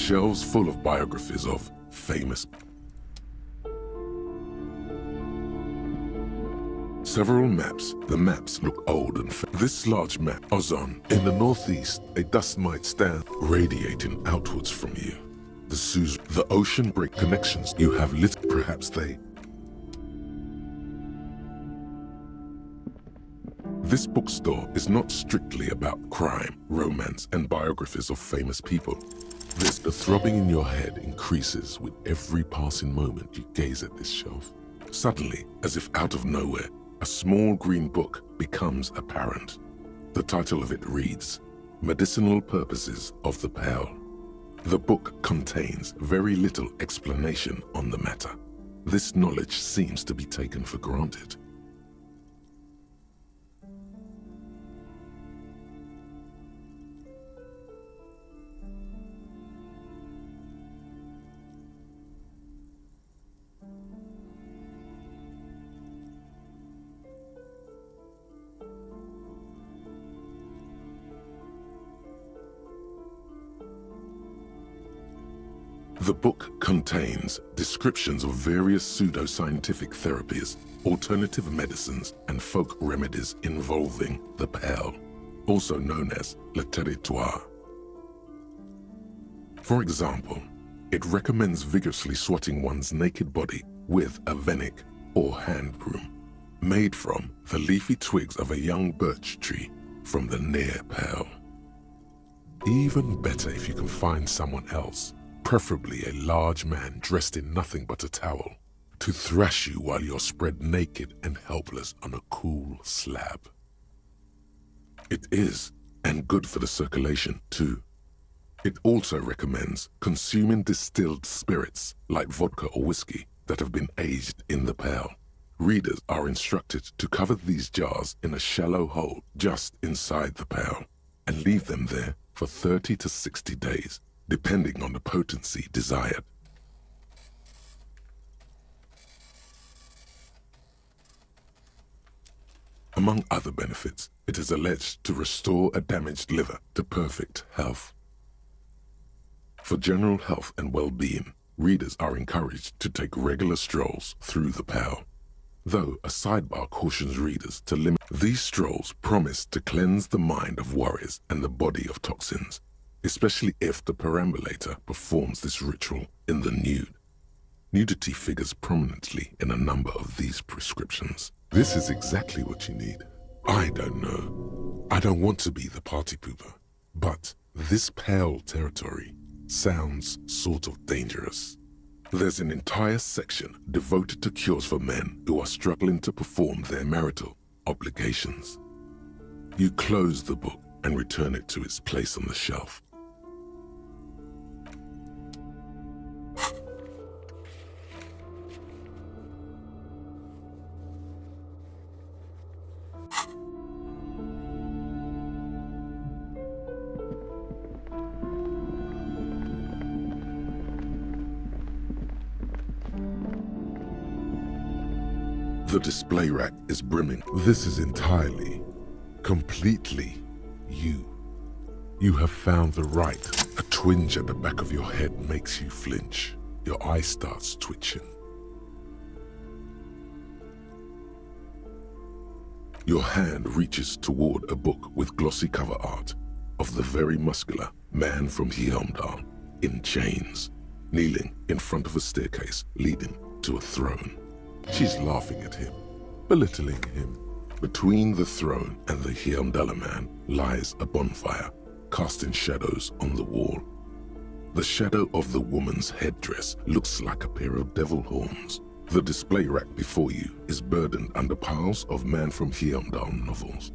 Shelves full of biographies of famous. Several maps. The maps look old and this large map, Ozon. In the northeast, a dust mite stand radiating outwards from you. The ocean break connections you have lit. Perhaps they. This bookstore is not strictly about crime, romance, and biographies of famous people. The throbbing in your head increases with every passing moment you gaze at this shelf. Suddenly, as if out of nowhere, a small green book becomes apparent. The title of it reads, Medicinal Purposes of the Pearl. The book contains very little explanation on the matter. This knowledge seems to be taken for granted. The book contains descriptions of various pseudoscientific therapies, alternative medicines, and folk remedies involving the pearl, also known as le territoire. For example, it recommends vigorously swatting one's naked body with a venik or hand broom, made from the leafy twigs of a young birch tree from the near pearl. Even better if you can find someone else, preferably a large man dressed in nothing but a towel, to thrash you while you're spread naked and helpless on a cool slab. It is, and good for the circulation too. It also recommends consuming distilled spirits like vodka or whiskey that have been aged in the pearl. Readers are instructed to cover these jars in a shallow hole just inside the pearl and leave them there for 30 to 60 days, depending on the potency desired. Among other benefits, it is alleged to restore a damaged liver to perfect health. For general health and well-being, readers are encouraged to take regular strolls through the pearl, though a sidebar cautions readers to limit. These strolls promise to cleanse the mind of worries and the body of toxins, especially if the perambulator performs this ritual in the nude. Nudity figures prominently in a number of these prescriptions. This is exactly what you need. I don't know. I don't want to be the party pooper, but this pearl territory sounds sort of dangerous. There's an entire section devoted to cures for men who are struggling to perform their marital obligations. You close the book and return it to its place on the shelf. The display rack is brimming. This is entirely, completely you. You have found the right. A twinge at the back of your head makes you flinch. Your eye starts twitching. Your hand reaches toward a book with glossy cover art of the very muscular man from Heimdall in chains, kneeling in front of a staircase leading to a throne. She's laughing at him, belittling him. Between the throne and the Heimdall man lies a bonfire, casting shadows on the wall. The shadow of the woman's headdress looks like a pair of devil horns. The display rack before you is burdened under piles of Man from Heimdall novels.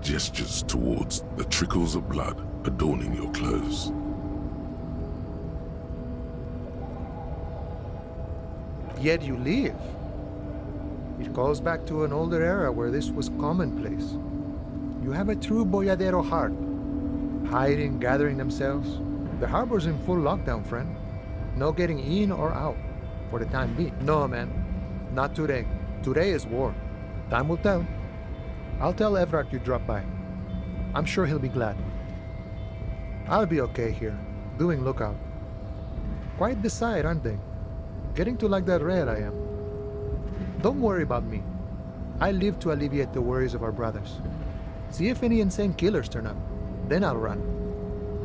gestures towards the trickles of blood adorning your clothes. Yet you live. It goes back to an older era where this was commonplace. You have a true boyadero heart. Hiding, gathering themselves. The harbor's in full lockdown, friend. No getting in or out, for the time being. No, man. Not today. Today is war. Time will tell. I'll tell Everard you dropped by. I'm sure he'll be glad. I'll be okay here, doing lookout. Quite the sight, aren't they? Getting to like that red I am. Don't worry about me. I live to alleviate the worries of our brothers. See if any insane killers turn up. Then I'll run.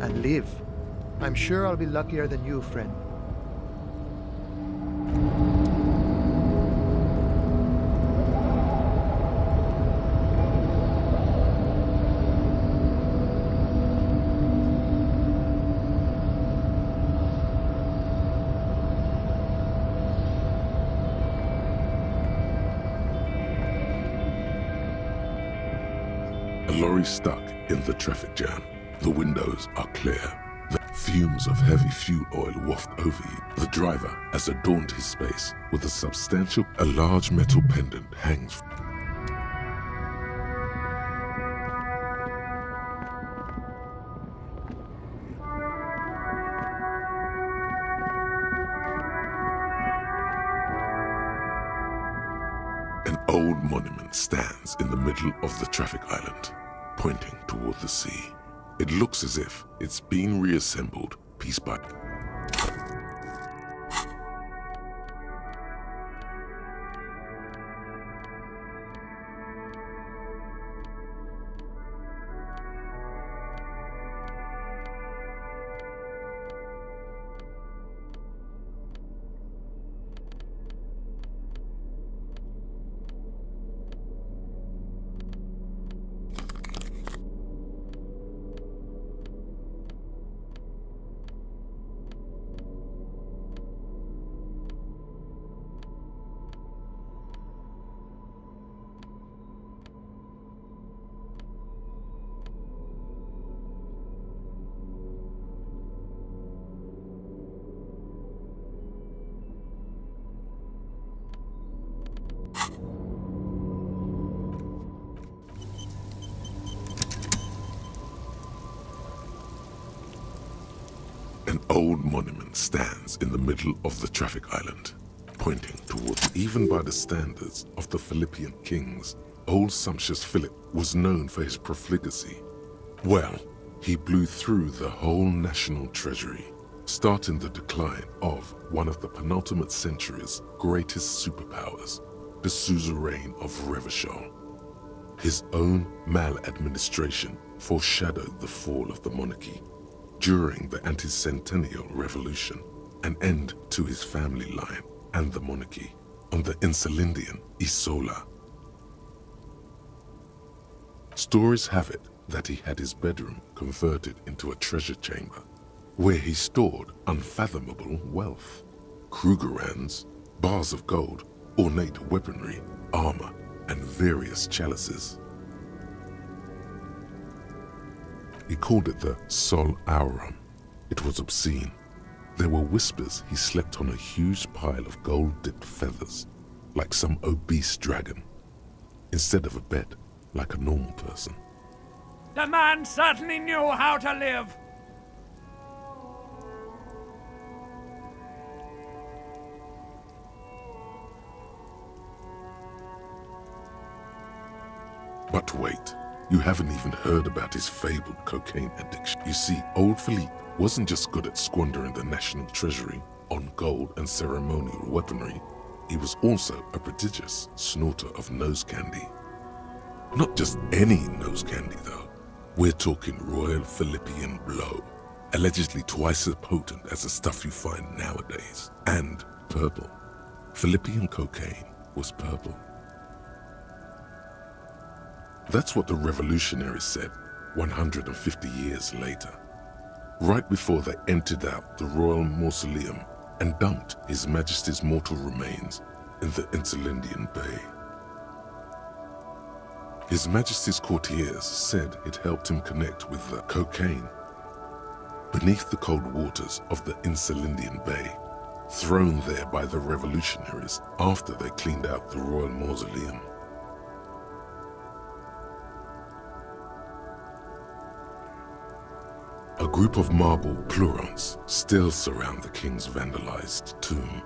And live. I'm sure I'll be luckier than you, friend. A lorry stuck in the traffic jam. The windows are clear. The fumes of heavy fuel oil waft over you. The driver has adorned his space with a large metal pendant hangs. An old monument stands in the middle of the traffic island, pointing toward the sea. It looks as if it's been reassembled piece by piece. An old monument stands in the middle of the traffic island, pointing towards. Even by the standards of the Philippian kings, old sumptuous Philip was known for his profligacy. Well, he blew through the whole national treasury, starting the decline of one of the penultimate century's greatest superpowers, the suzerain of Revachol. His own maladministration foreshadowed the fall of the monarchy. During the anti-centennial revolution, an end to his family line and the monarchy on the Insulindian Isola. Stories have it that he had his bedroom converted into a treasure chamber, where he stored unfathomable wealth. Krugerrands, bars of gold, ornate weaponry, armor, and various chalices. He called it the Sol Aurum. It was obscene. There were whispers he slept on a huge pile of gold-dipped feathers, like some obese dragon, instead of a bed, like a normal person. The man certainly knew how to live. But wait, you haven't even heard about his fabled cocaine addiction. You see, old Philippe wasn't just good at squandering the national treasury on gold and ceremonial weaponry. He was also a prodigious snorter of nose candy. Not just any nose candy though. We're talking Royal Philippian Blow, allegedly twice as potent as the stuff you find nowadays. And purple. Philippian cocaine was purple. That's what the revolutionaries said 150 years later, right before they emptied out the royal mausoleum and dumped His Majesty's mortal remains in the Insulindian Bay. His Majesty's courtiers said it helped him connect with the cocaine beneath the cold waters of the Insulindian Bay, thrown there by the revolutionaries after they cleaned out the royal mausoleum. A group of marble pleurons still surround the king's vandalized tomb.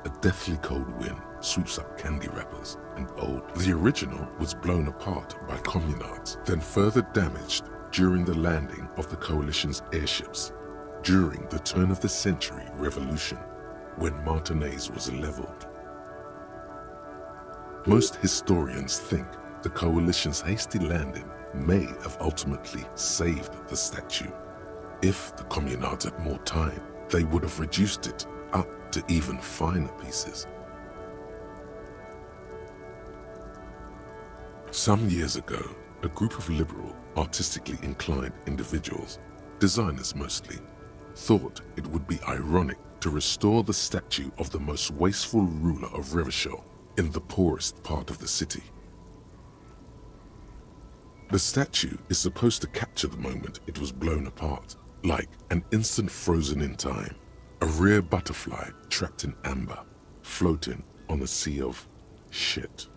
A deathly cold wind sweeps up candy wrappers and old. The original was blown apart by communards, then further damaged during the landing of the coalition's airships during the turn of the century revolution, when Martinez was leveled. Most historians think the coalition's hasty landing may have ultimately saved the statue. If the communards had more time, they would have reduced it up to even finer pieces. Some years ago, a group of liberal, artistically inclined individuals, designers mostly, thought it would be ironic to restore the statue of the most wasteful ruler of Revachol in the poorest part of the city. The statue is supposed to capture the moment it was blown apart, like an instant frozen in time, a rare butterfly trapped in amber, floating on a sea of shit.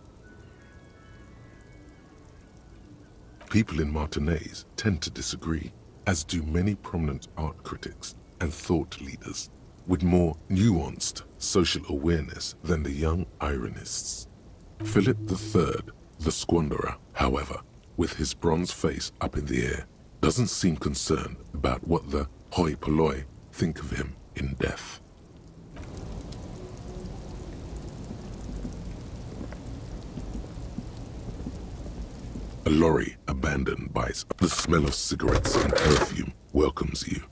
People in Martinez tend to disagree, as do many prominent art critics and thought leaders with more nuanced social awareness than the young ironists. Philip III, the squanderer, however, with his bronze face up in the air, doesn't seem concerned about what the hoi polloi think of him in death. A lorry abandoned by the smell of cigarettes and perfume welcomes you.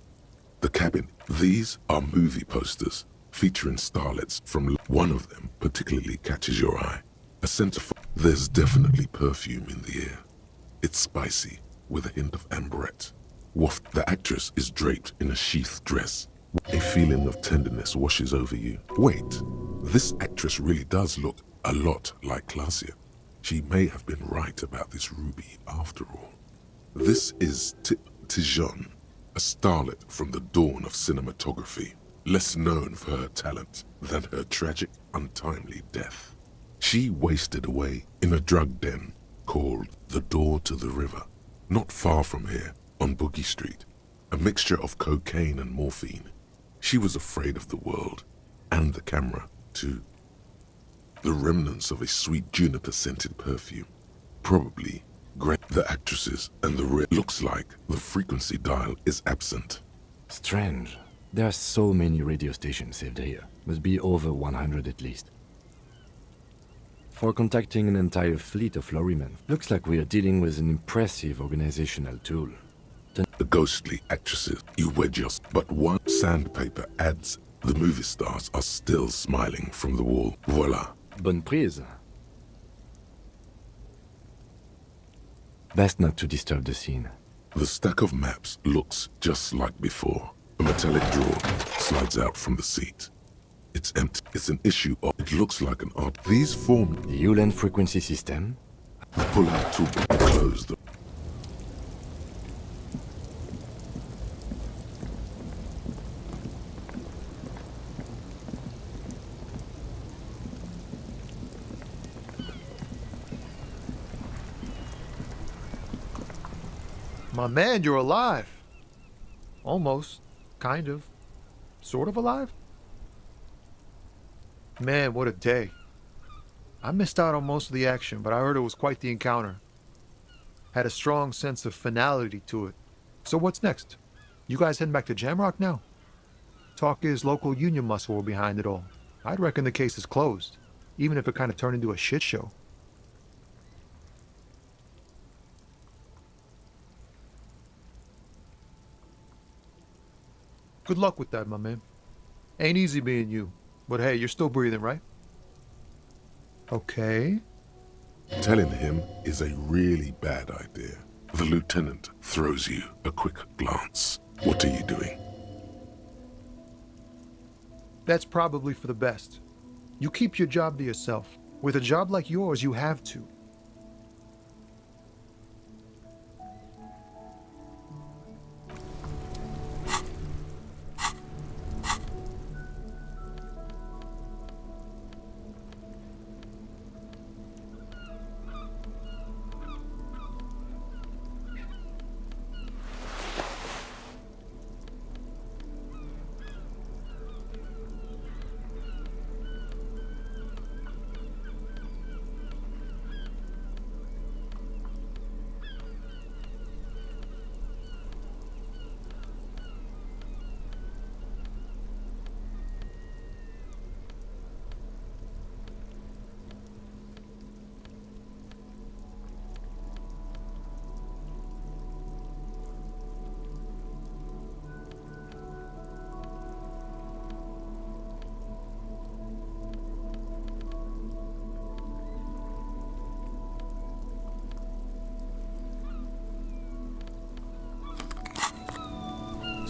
The cabin. These are movie posters featuring starlets from one of them particularly catches your eye. A scent of there's definitely perfume in the air. It's spicy with a hint of amberette. Waft. The actress is draped in a sheath dress. A feeling of tenderness washes over you. Wait, this actress really does look a lot like Claudia. She may have been right about this ruby after all. This is Tijon, a starlet from the dawn of cinematography, less known for her talent than her tragic, untimely death. She wasted away in a drug den called the Door to the River, not far from here on Boogie Street, a mixture of cocaine and morphine. She was afraid of the world, and the camera, too. The remnants of a sweet juniper-scented perfume, probably the actresses and the looks like the frequency dial is absent. Strange. There are so many radio stations saved here. Must be over 100 at least. For contacting an entire fleet of lorrymen, looks like we are dealing with an impressive organizational tool. The ghostly actresses, you wedge us, but one sandpaper adds. The movie stars are still smiling from the wall. Voila. Bonne prise. Best not to disturb the scene. The stack of maps looks just like before. A metallic drawer slides out from the seat. It's empty. It's an issue of. It looks like an art. These form. The Ulan frequency system. Pull out tool and close them. My man, you're alive. Almost. Kind of. Sort of alive? Man, what a day. I missed out on most of the action, but I heard it was quite the encounter. Had a strong sense of finality to it. So what's next? You guys heading back to Jamrock now? Talk is local union muscle were behind it all. I'd reckon the case is closed, even if it kind of turned into a shit show. Good luck with that, my man. Ain't easy being you, but hey, you're still breathing, right? Okay. Telling him is a really bad idea. The lieutenant throws you a quick glance. What are you doing? That's probably for the best. You keep your job to yourself. With a job like yours, you have to.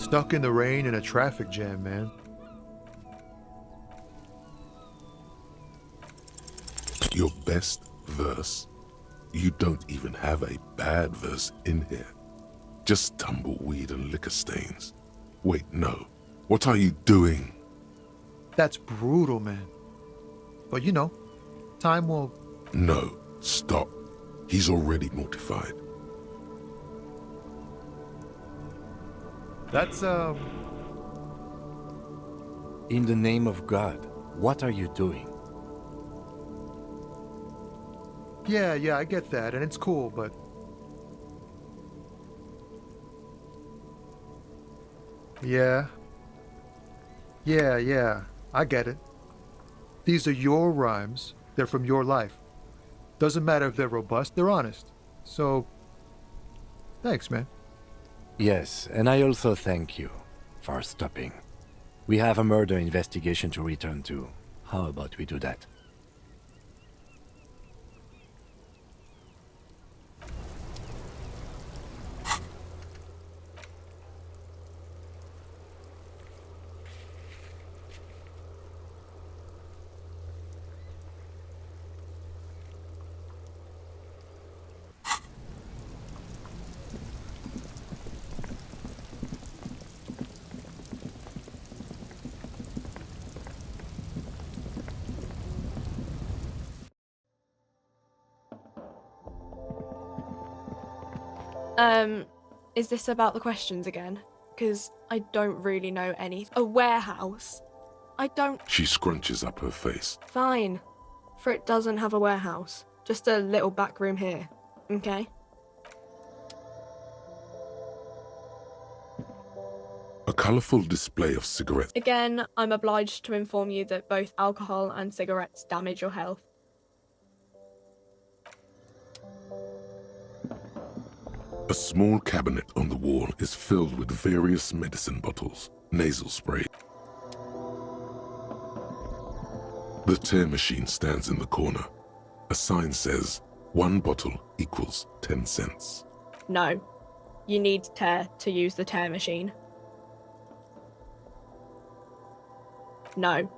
Stuck in the rain in a traffic jam, man. Your best verse? You don't even have a bad verse in here. Just tumbleweed and liquor stains. Wait, no. What are you doing? That's brutal, man. But you know, time will... No, stop. He's already mortified. That's, In the name of God, what are you doing? Yeah, I get that, and it's cool, but... Yeah, I get it. These are your rhymes. They're from your life. Doesn't matter if they're robust, they're honest. So, thanks, man. Yes, and I also thank you for stopping. We have a murder investigation to return to. How about we do that? Is this about the questions again? Because I don't really know any. A warehouse? I don't... She scrunches up her face. Fine. For it doesn't have a warehouse. Just a little back room here. Okay? A colourful display of cigarettes. Again, I'm obliged to inform you that both alcohol and cigarettes damage your health. A small cabinet on the wall is filled with various medicine bottles, nasal spray. The tear machine stands in the corner. A sign says, 1 bottle equals 10 cents. No. You need tear to use the tear machine. No.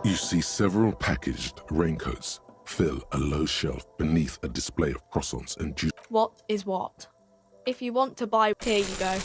You see several packaged raincoats fill a low shelf beneath a display of croissants and juice. What is what? If you want to buy, here you go.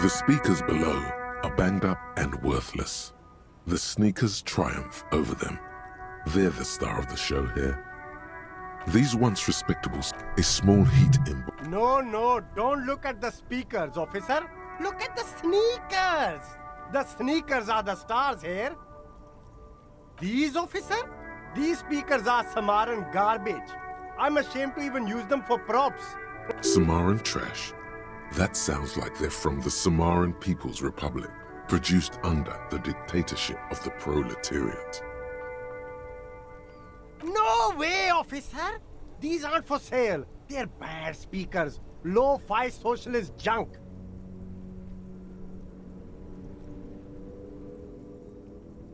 The speakers below are banged up and worthless. The sneakers triumph over them. They're the star of the show here. These once respectable, a small heat in... No, don't look at the speakers, officer. Look at the sneakers. The sneakers are the stars here. These, officer? These speakers are Samaran garbage. I'm ashamed to even use them for props. Samaran trash? That sounds like they're from the Samaran People's Republic, produced under the dictatorship of the proletariat. No way, officer! These aren't for sale. They're bad speakers. Low-fi socialist junk.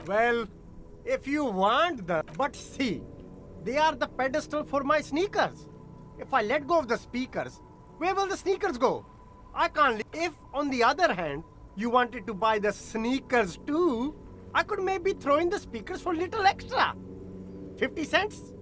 Well, if you want them, but see, they are the pedestal for my sneakers. If I let go of the speakers, where will the sneakers go? I can't. If, on the other hand, you wanted to buy the sneakers too, I could maybe throw in the speakers for little extra. 50 cents?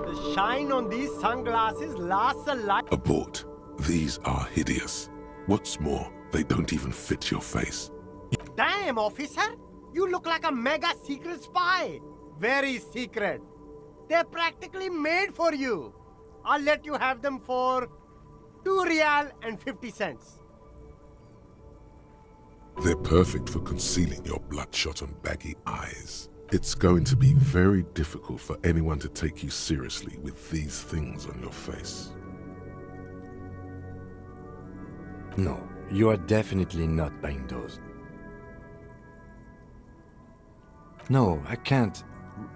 The shine on these sunglasses lasts a life. Abort. These are hideous. What's more, they don't even fit your face. Damn, officer! You look like a mega secret spy. Very secret. They're practically made for you. I'll let you have them for 2 real and 50 cents. They're perfect for concealing your bloodshot and baggy eyes. It's going to be very difficult for anyone to take you seriously with these things on your face. No, you are definitely not buying those. No, I can't.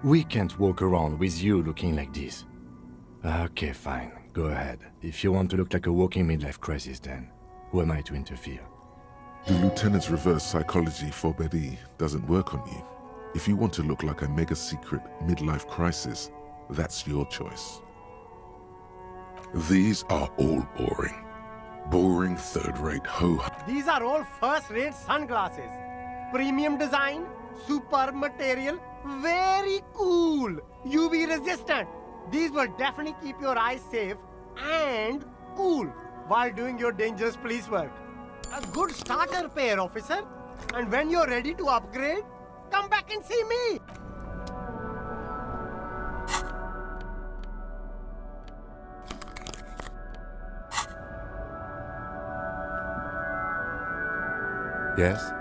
We can't walk around with you looking like this. Okay, fine. Go ahead. If you want to look like a walking midlife crisis, then who am I to interfere? The lieutenant's reverse psychology forbedi doesn't work on you. If you want to look like a mega-secret midlife crisis, that's your choice. These are all boring. Boring third-rate ho-hum. These are all first-rate sunglasses. Premium design, super material, very cool. UV resistant. These will definitely keep your eyes safe and cool while doing your dangerous police work. A good starter pair, officer. And when you're ready to upgrade, come back and see me. Yes?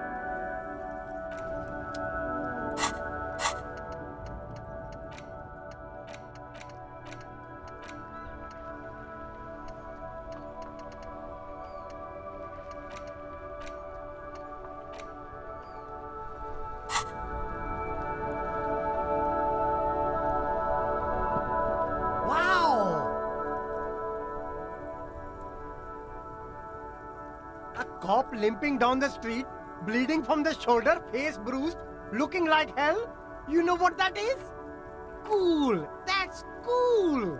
Wow! A cop limping down the street, bleeding from the shoulder, face bruised, looking like hell? You know what that is? Cool! That's cool!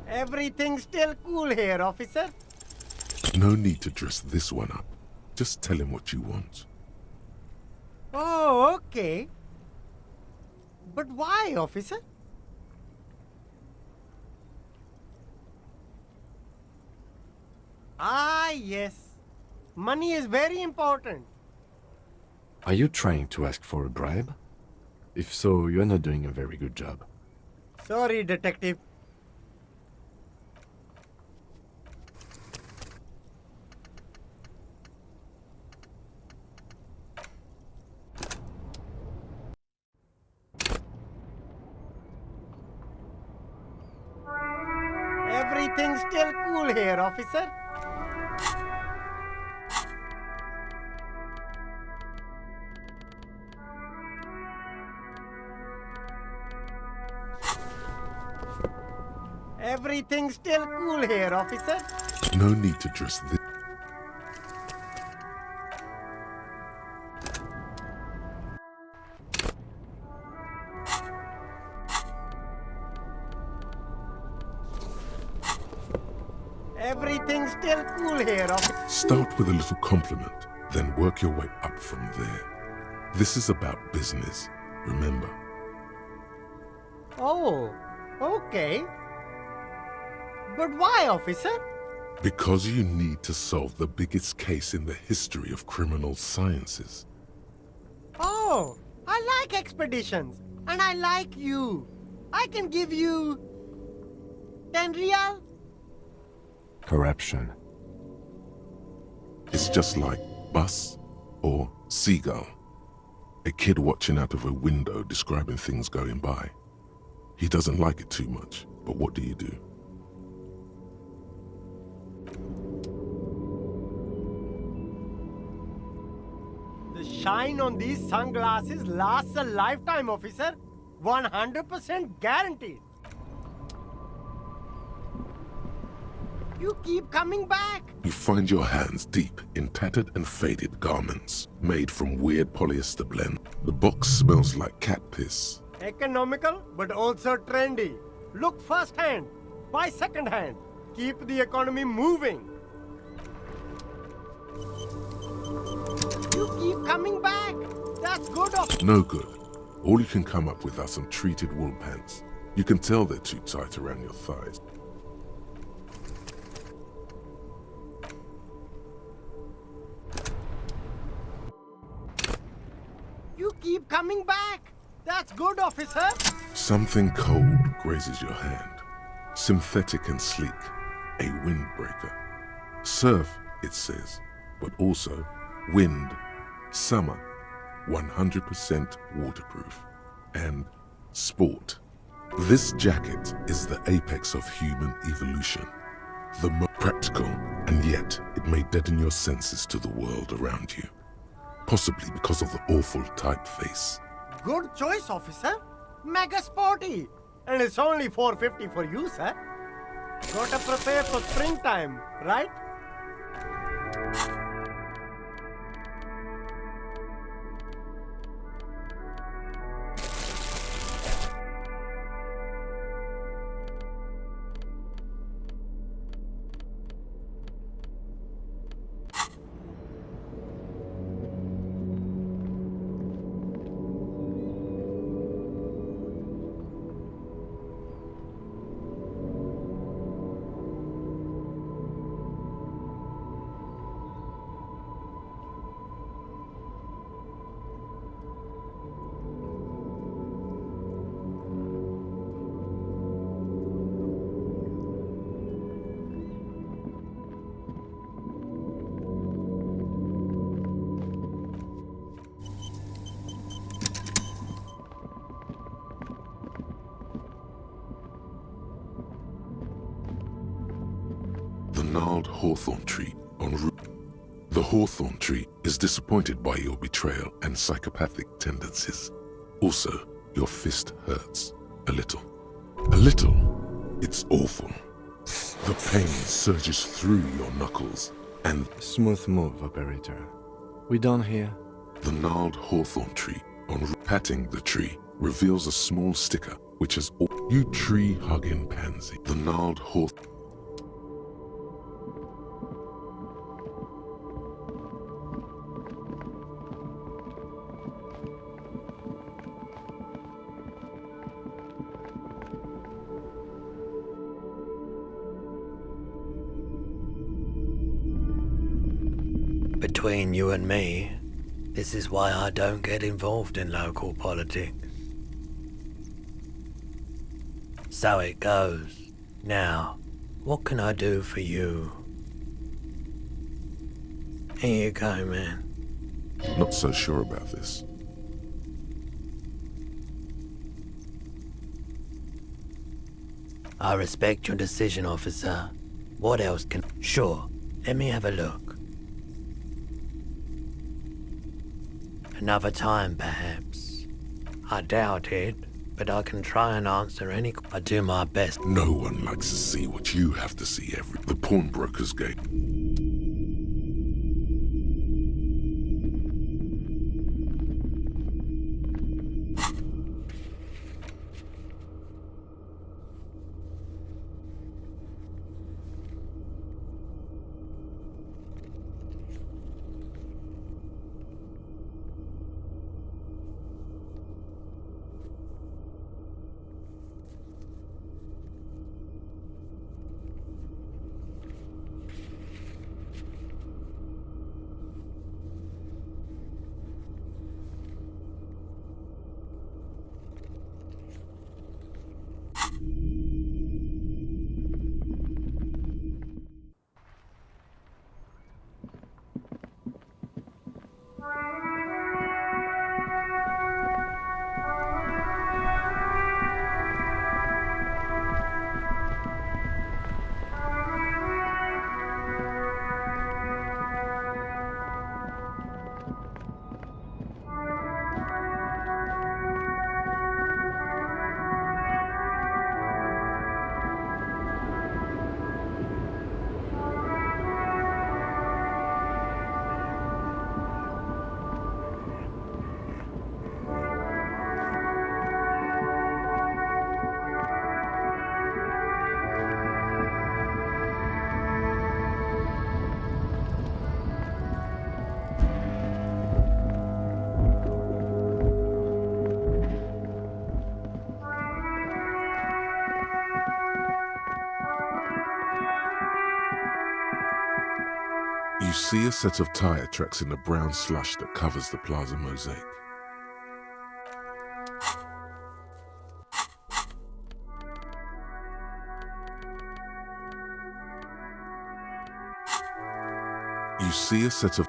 Everything's still cool here, officer. No need to dress this one up. Just tell him what you want. Oh, okay. But why, officer? Ah, yes. Money is very important. Are you trying to ask for a bribe? If so, you're not doing a very good job. Sorry, detective. Everything's still cool here, officer. Everything's still cool here, officer. No need to dress this. Everything's still cool here, officer. Start with a little compliment, then work your way up from there. This is about business, remember. Oh, okay. But why, officer? Because you need to solve the biggest case in the history of criminal sciences. Oh, I like expeditions. And I like you. I can give you 10 real. Corruption. It's just like bus or seagull. A kid watching out of a window describing things going by. He doesn't like it too much, but what do you do? The shine on these sunglasses lasts a lifetime, officer. 100% guaranteed. You keep coming back. You find your hands deep in tattered and faded garments made from weird polyester blend. The box smells like cat piss. Economical, but also trendy. Look first hand, buy second hand. Keep the economy moving. You keep coming back. That's good of No good. All you can come up with are some treated wool pants. You can tell they're too tight around your thighs. You keep coming back. That's good, officer. Something cold grazes your hand. Synthetic and sleek. A windbreaker. Surf, it says, but also wind, summer, 100% waterproof, and sport. This jacket is the apex of human evolution. The most practical, and yet it may deaden your senses to the world around you. Possibly because of the awful typeface. Good choice, officer. Mega sporty. And it's only $4.50 for you, sir. Gotta prepare for springtime, right? The gnarled hawthorn tree en route. The hawthorn tree is disappointed by your betrayal and psychopathic tendencies. Also, your fist hurts. A little. A little. It's awful. The pain surges through your knuckles, and Smooth move, operator. We done here? the gnarled hawthorn tree patting the tree reveals a small sticker which has you tree-hugging pansy. The gnarled hawthorn. Between you and me, This is why I don't get involved in local politics. So it goes. Now, what can I do for you? Here you go, man. Not so sure about this. I respect your decision, officer. What else can... Sure, let me have a look. Another time, perhaps. I doubt it, but I can try and answer any... I do my best. No one likes to see what you have to see the pawnbroker's gate. You see a set of tire tracks in the brown slush that covers the plaza mosaic. You see a set of...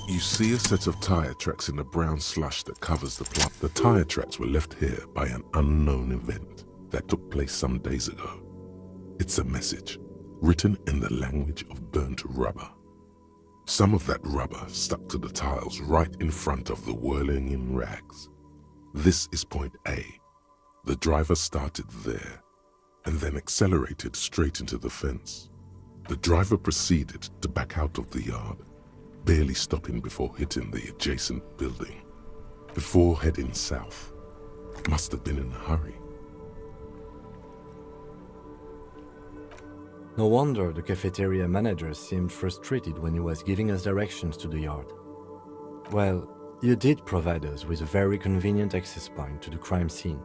You see a set of tire tracks in the brown slush that covers the plaza. The tire tracks were left here by an unknown event that took place some days ago. It's a message, written in the language of burnt rubber. Some of that rubber stuck to the tiles right in front of the whirling in rags. This is point A. The driver started there and then accelerated straight into the fence. The driver proceeded to back out of the yard, barely stopping before hitting the adjacent building. Before heading south, must have been in a hurry. No wonder the cafeteria manager seemed frustrated when he was giving us directions to the yard. Well, you did provide us with a very convenient access point to the crime scene.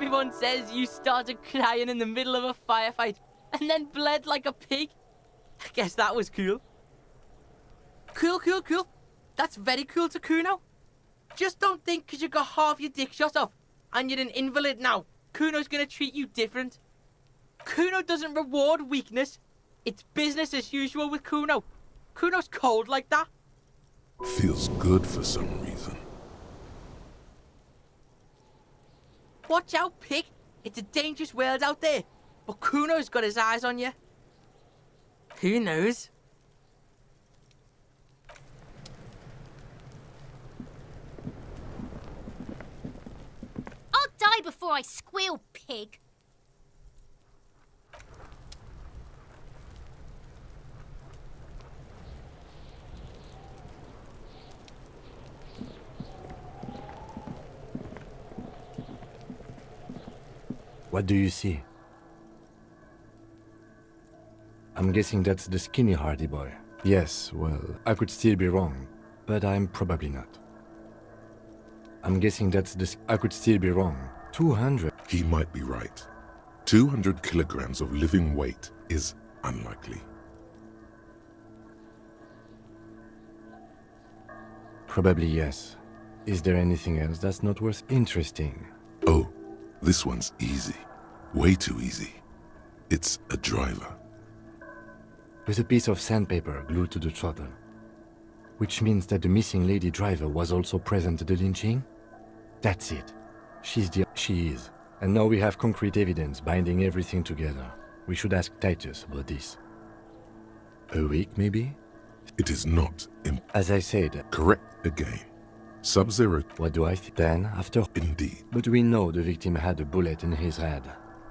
Everyone says you started crying in the middle of a firefight and then bled like a pig. I guess that was cool. Cool. That's very cool to Kuno. Just don't think because you got half your dick shot off and you're an invalid now, Kuno's gonna treat you different. Kuno doesn't reward weakness. It's business as usual with Kuno. Kuno's cold like that. Feels good for some reason. Watch out, pig. It's a dangerous world out there. But Kuno's got his eyes on you. Who knows? I'll die before I squeal, pig. What do you see? I'm guessing that's the skinny hardy boy. Yes, well, I could still be wrong, but I'm probably not. I'm guessing that's I could still be wrong. 200? He might be right. 200 kilograms of living weight is unlikely. Probably yes. Is there anything else that's not worth interesting? Oh, this one's easy. Way too easy. It's a driver. With a piece of sandpaper glued to the throttle. Which means that the missing lady driver was also present at the lynching? That's it. She is. And now we have concrete evidence binding everything together. We should ask Titus about this. A week, maybe? It is not As I said. correct again. Sub-Zero. What do I think? Then, after... Indeed. But we know the victim had a bullet in his head.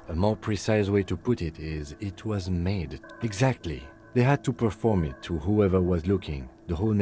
A more precise way to put it is, it was made. Exactly. They had to perform it to whoever was looking. The whole...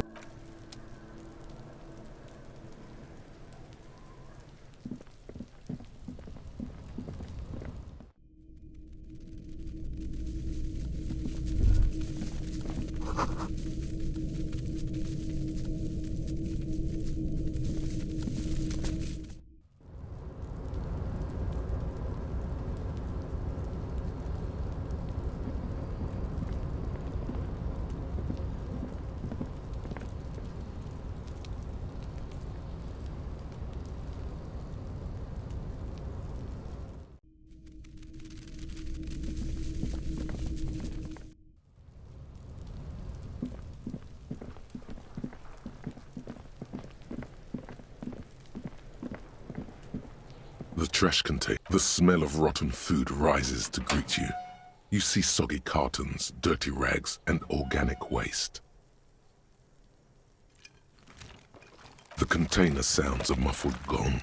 The trash container. The smell of rotten food rises to greet you. You see soggy cartons, dirty rags, and organic waste. The container sounds a muffled gong.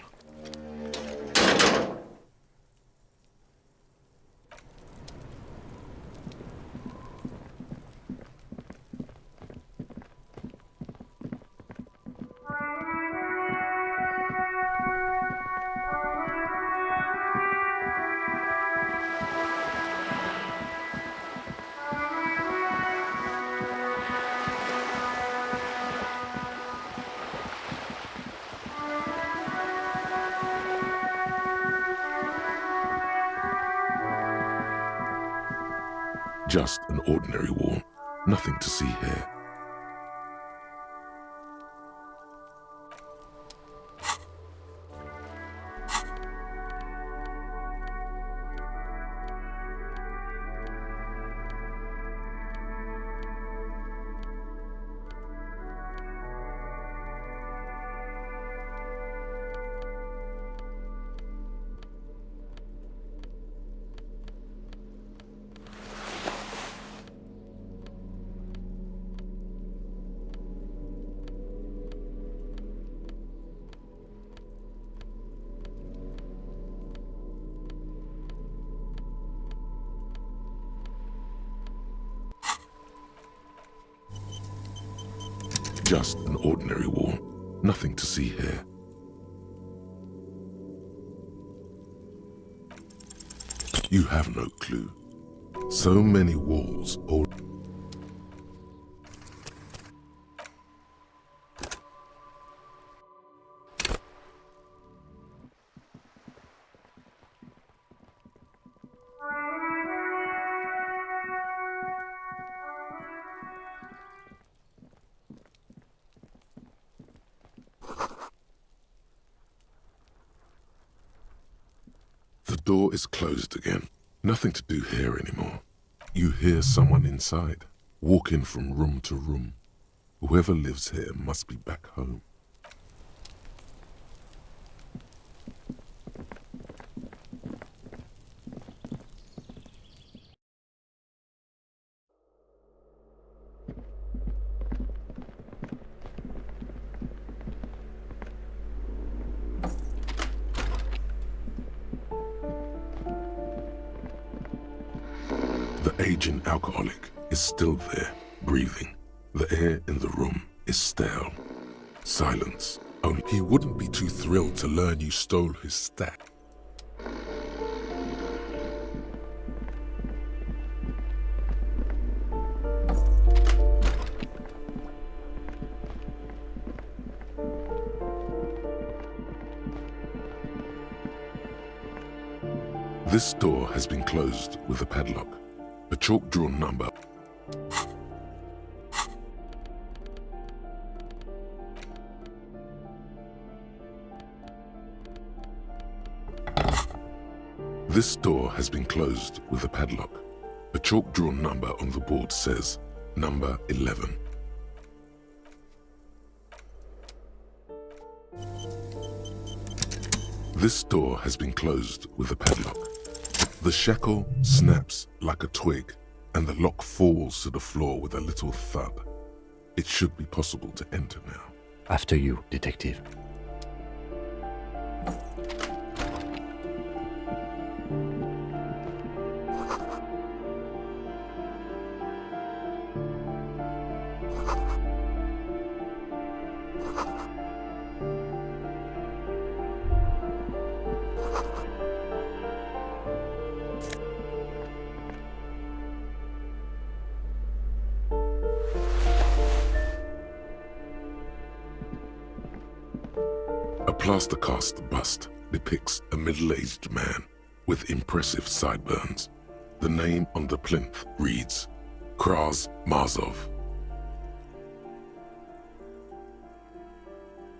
Just an ordinary wall. Nothing to see here. Just an ordinary wall. Nothing to see here. You have no clue. So many walls all... door is closed again. Nothing to do here anymore. You hear someone inside, walking from room to room. Whoever lives here must be back home. The aging alcoholic is still there, breathing. The air in the room is stale. Silence. Only he wouldn't be too thrilled to learn you stole his stack. This door has been closed with a padlock. A chalk-drawn number. This door has been closed with a padlock. A chalk-drawn number on the board says, number 11. This door has been closed with a padlock. The shackle snaps like a twig, and the lock falls to the floor with a little thud. It should be possible to enter now. After you, detective. A plaster-cast bust depicts a middle-aged man with impressive sideburns. The name on the plinth reads, Kraz Marzov.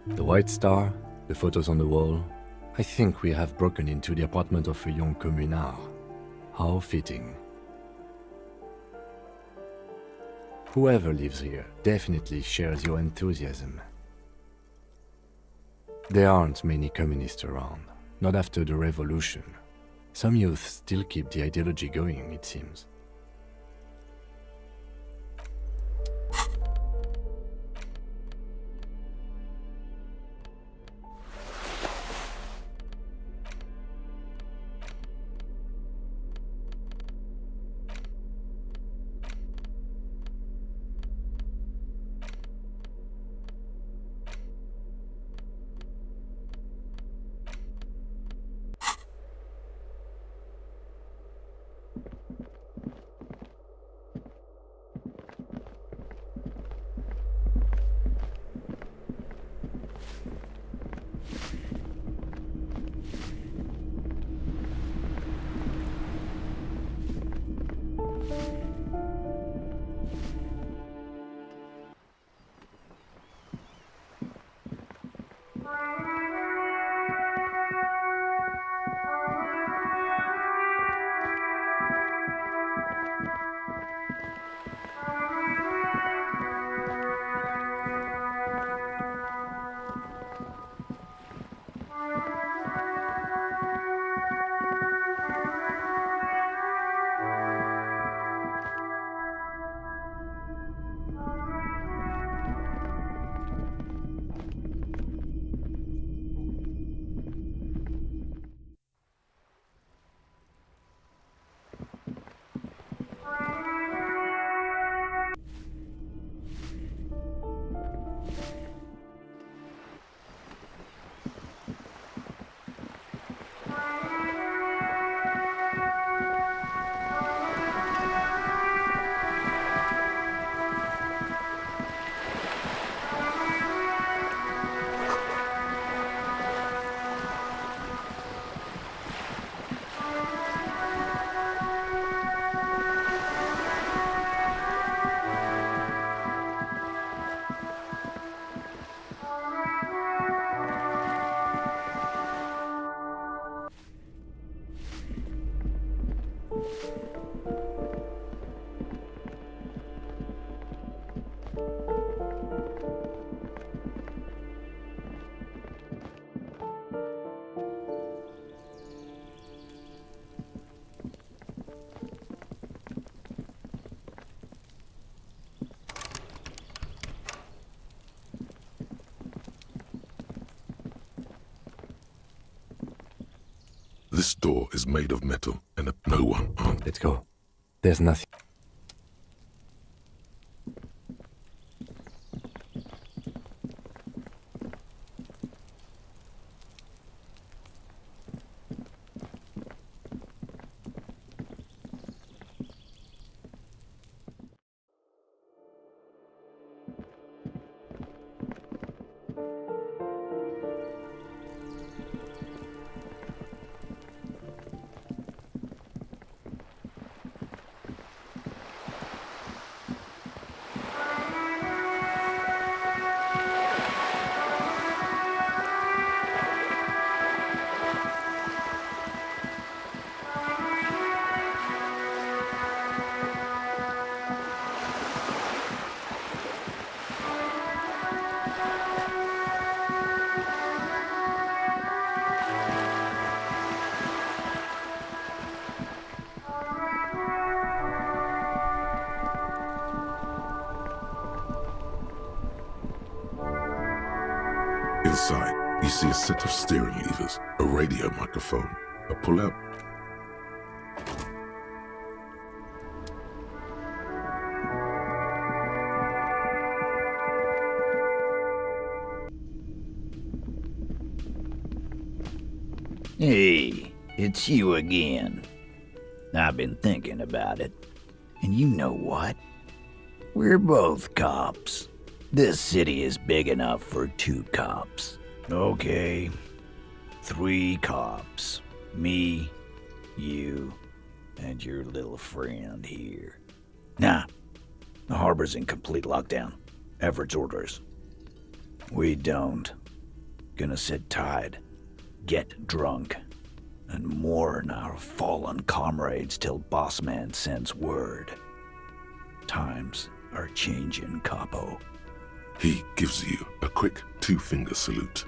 The white star, the photos on the wall. I think we have broken into the apartment of a young communard. How fitting. Whoever lives here definitely shares your enthusiasm. There aren't many communists around, not after the revolution. Some youth still keep the ideology going, it seems. This door is made of metal, and no one armed. Let's go. There's nothing. Inside, you see a set of steering levers, a radio microphone, a pull-out. Hey, it's you again. I've been thinking about it. And you know what? We're both cops. This city is big enough for 2 cops. Okay. 3 cops. Me, you, and your little friend here. Nah, the harbor's in complete lockdown. Everett's orders. We don't. Gonna sit tight, get drunk, and mourn our fallen comrades till Boss Man sends word. Times are changing, Capo. He gives you a quick 2-finger salute.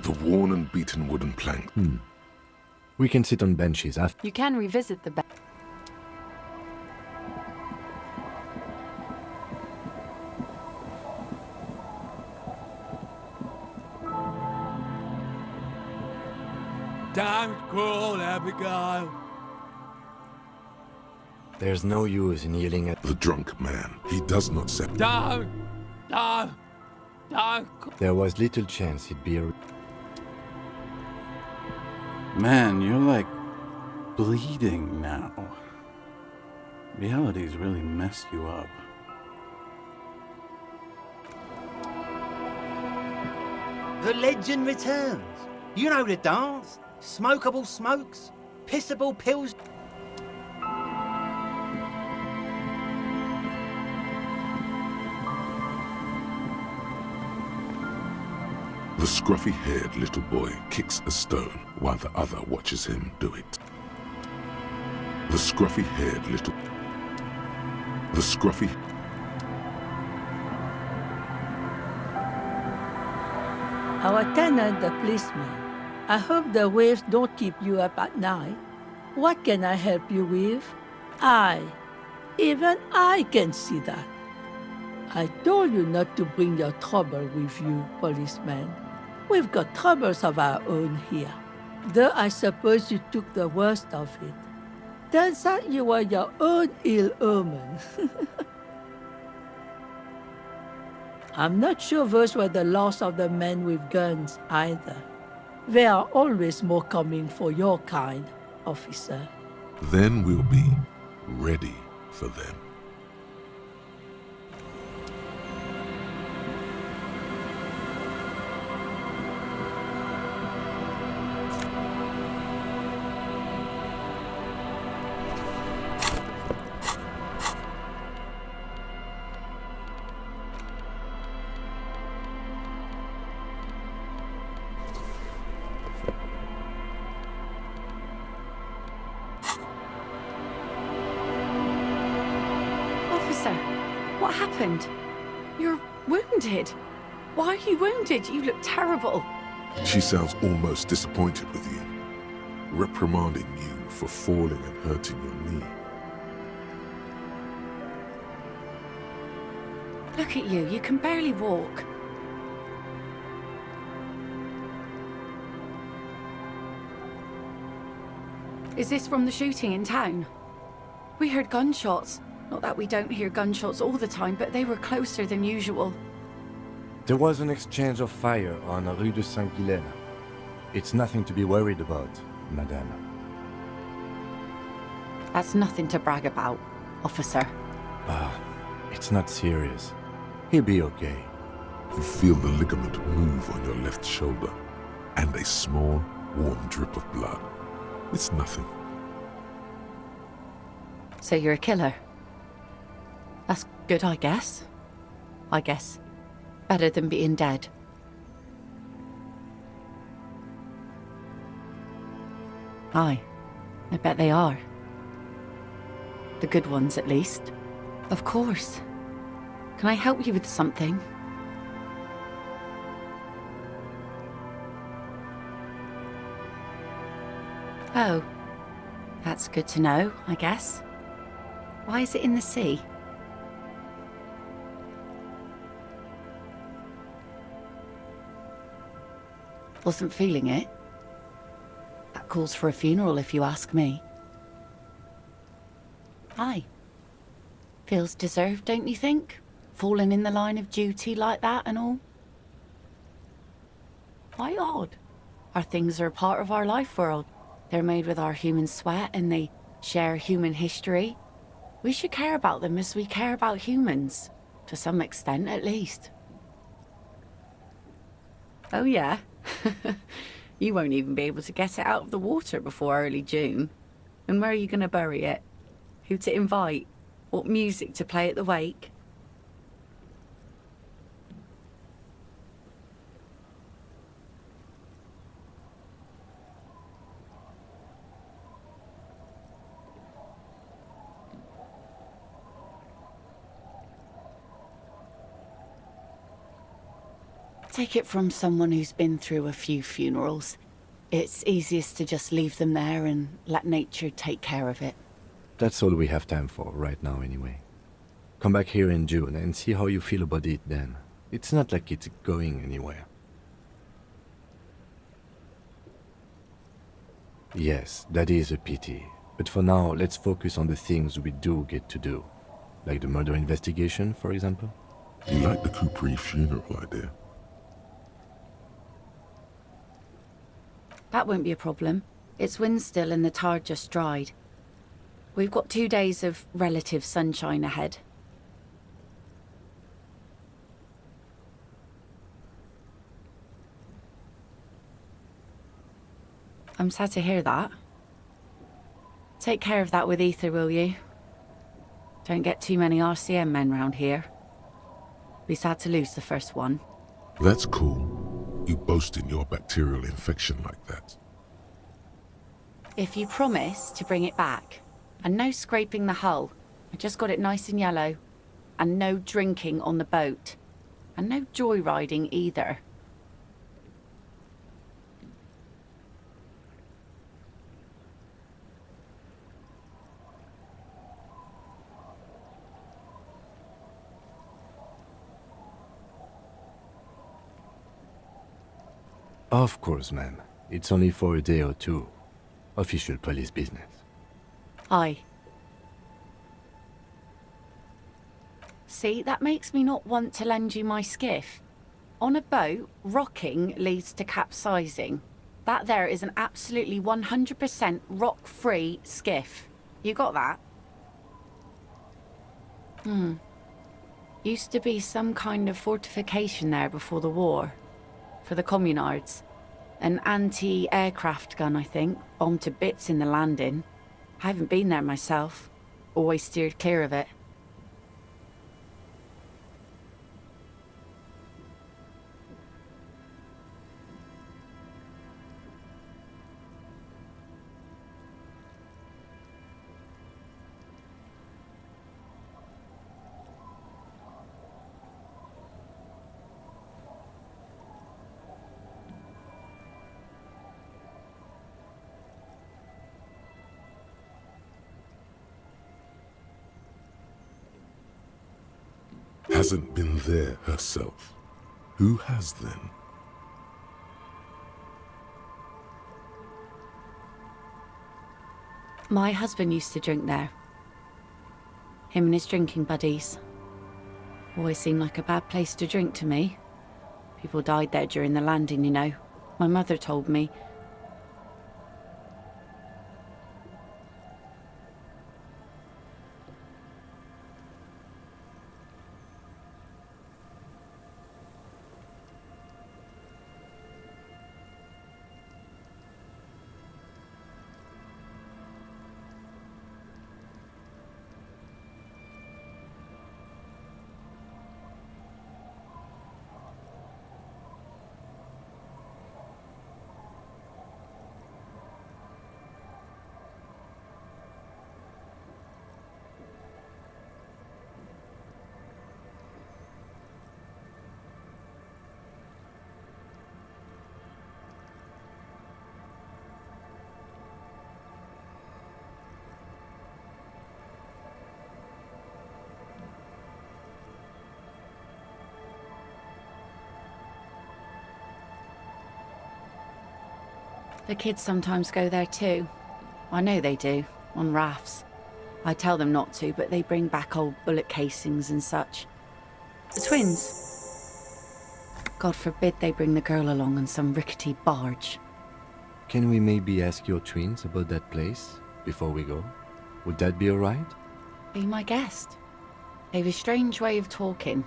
The worn and beaten wooden plank. We can sit on benches after. You can revisit the back. Damn cool, Abigail. There's no use in yelling at. The drunk man. He does not set. Down! There was little chance he'd be a. Man, you're like bleeding now. Reality's really messed you up. The legend returns. You know the dance. Smokable smokes, pissable pills. The scruffy-haired little boy kicks a stone while the other watches him do it. The scruffy-haired little... The scruffy... Our tenant, the policeman. I hope the waves don't keep you up at night. What can I help you with? Even I can see that. I told you not to bring your trouble with you, policeman. We've got troubles of our own here. Though I suppose you took the worst of it. Turns out you were your own ill omen. I'm not sure those were the last of the men with guns either. There are always more coming for your kind, officer. Then we'll be ready for them. What happened? You're wounded. Why are you wounded? You look terrible. She sounds almost disappointed with you, reprimanding you for falling and hurting your knee. Look at you can barely walk. Is this from the shooting in town? We heard gunshots. Not that we don't hear gunshots all the time, but they were closer than usual. There was an exchange of fire on Rue de Saint-Ghilaine. It's nothing to be worried about, madame. That's nothing to brag about, officer. It's not serious. He'll be okay. You feel the ligament move on your left shoulder, and a small, warm drip of blood. It's nothing. So you're a killer? That's good, I guess. Better than being dead. Aye, I bet they are. The good ones, at least. Of course. Can I help you with something? Oh, that's good to know, I guess. Why is it in the sea? Wasn't feeling it. That calls for a funeral, if you ask me. Aye. Feels deserved, don't you think? Falling in the line of duty like that and all. Why odd? Our things are a part of our life world. They're made with our human sweat and they share human history. We should care about them as we care about humans. To some extent, at least. Oh yeah? You won't even be able to get it out of the water before early June. And where are you going to bury it? Who to invite? What music to play at the wake? Take it from someone who's been through a few funerals. It's easiest to just leave them there and let nature take care of it. That's all we have time for right now anyway. Come back here in June and see how you feel about it then. It's not like it's going anywhere. Yes, that is a pity. But for now, let's focus on the things we do get to do. Like the murder investigation, for example. You like the Capri funeral idea? That won't be a problem. It's wind still and the tar just dried. We've got 2 days of relative sunshine ahead. I'm sad to hear that. Take care of that with Ether, will you? Don't get too many RCM men round here. Be sad to lose the first one. That's cool. You boasting your bacterial infection like that. If you promise to bring it back, and no scraping the hull, I just got it nice and yellow, and no drinking on the boat, and no joyriding either. Of course, ma'am. It's only for a day or two. Official police business. Aye. See, that makes me not want to lend you my skiff. On a boat, rocking leads to capsizing. That there is an absolutely 100% rock-free skiff. You got that? Used to be some kind of fortification there before the war. For the communards. An anti-aircraft gun, I think. Bombed to bits in the landing. I haven't been there myself. Always steered clear of it. Hasn't been there herself. Who has then? My husband used to drink there. Him and his drinking buddies. Always seemed like a bad place to drink to me. People died there during the landing, you know. My mother told me. The kids sometimes go there too. I know they do, on rafts. I tell them not to, but they bring back old bullet casings and such. The twins. God forbid they bring the girl along on some rickety barge. Can we maybe ask your twins about that place before we go? Would that be alright? Be my guest. They've a strange way of talking.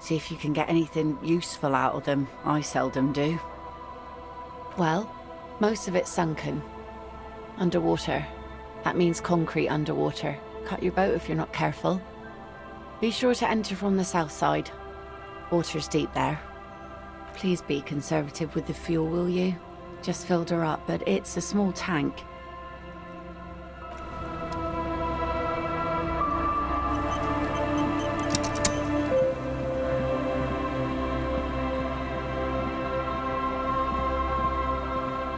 See if you can get anything useful out of them. I seldom do. Well, most of it's sunken. Underwater. That means concrete underwater. Cut your boat if you're not careful. Be sure to enter from the south side. Water's deep there. Please be conservative with the fuel, will you? Just filled her up, but it's a small tank.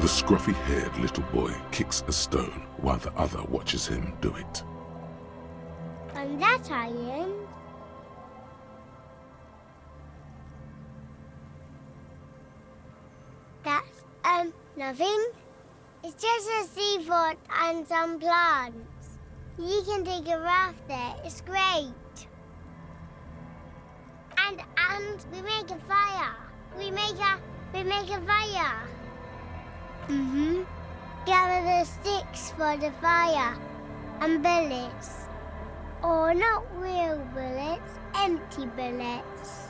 The scruffy-haired little boy kicks a stone while the other watches him do it. And that iron. That's, nothing. It's just a seafort and some plants. You can take a raft there. It's great. And we make a fire. We make a fire. Mm-hmm. Gather the sticks for the fire. and bullets. Or not real bullets, empty bullets.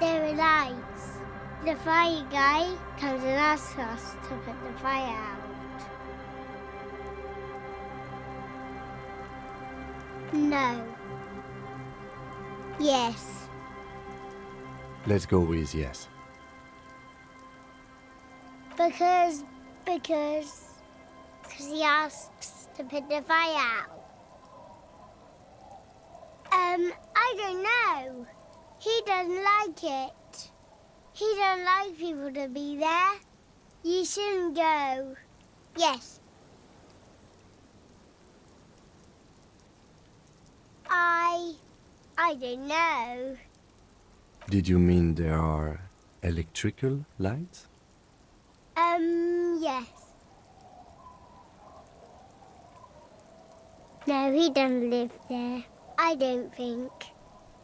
There are lights. The fire guy comes and asks us to put the fire out. No. Yes. Let's go with yes. Because he asks to put the fire out. I don't know. He doesn't like it. He don't like people to be there. You shouldn't go. Yes. I don't know. Did you mean there are electrical lights? Yes. No, he doesn't live there. I don't think.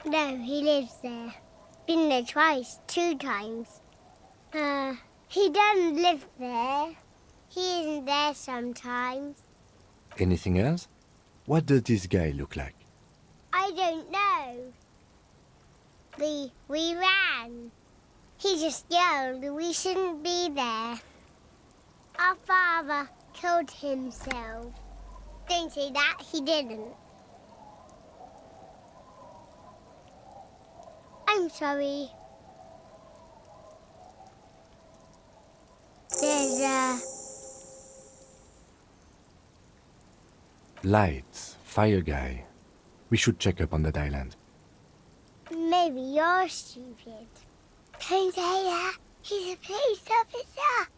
No, he lives there. Been there twice, 2 times. He doesn't live there. He isn't there sometimes. Anything else? What does this guy look like? I don't know. We ran. He just yelled we shouldn't be there. Our father killed himself. Don't say that, he didn't. I'm sorry. There's Lights, fire guy. We should check up on that island. Maybe you're stupid. Don't say that. He's a police officer.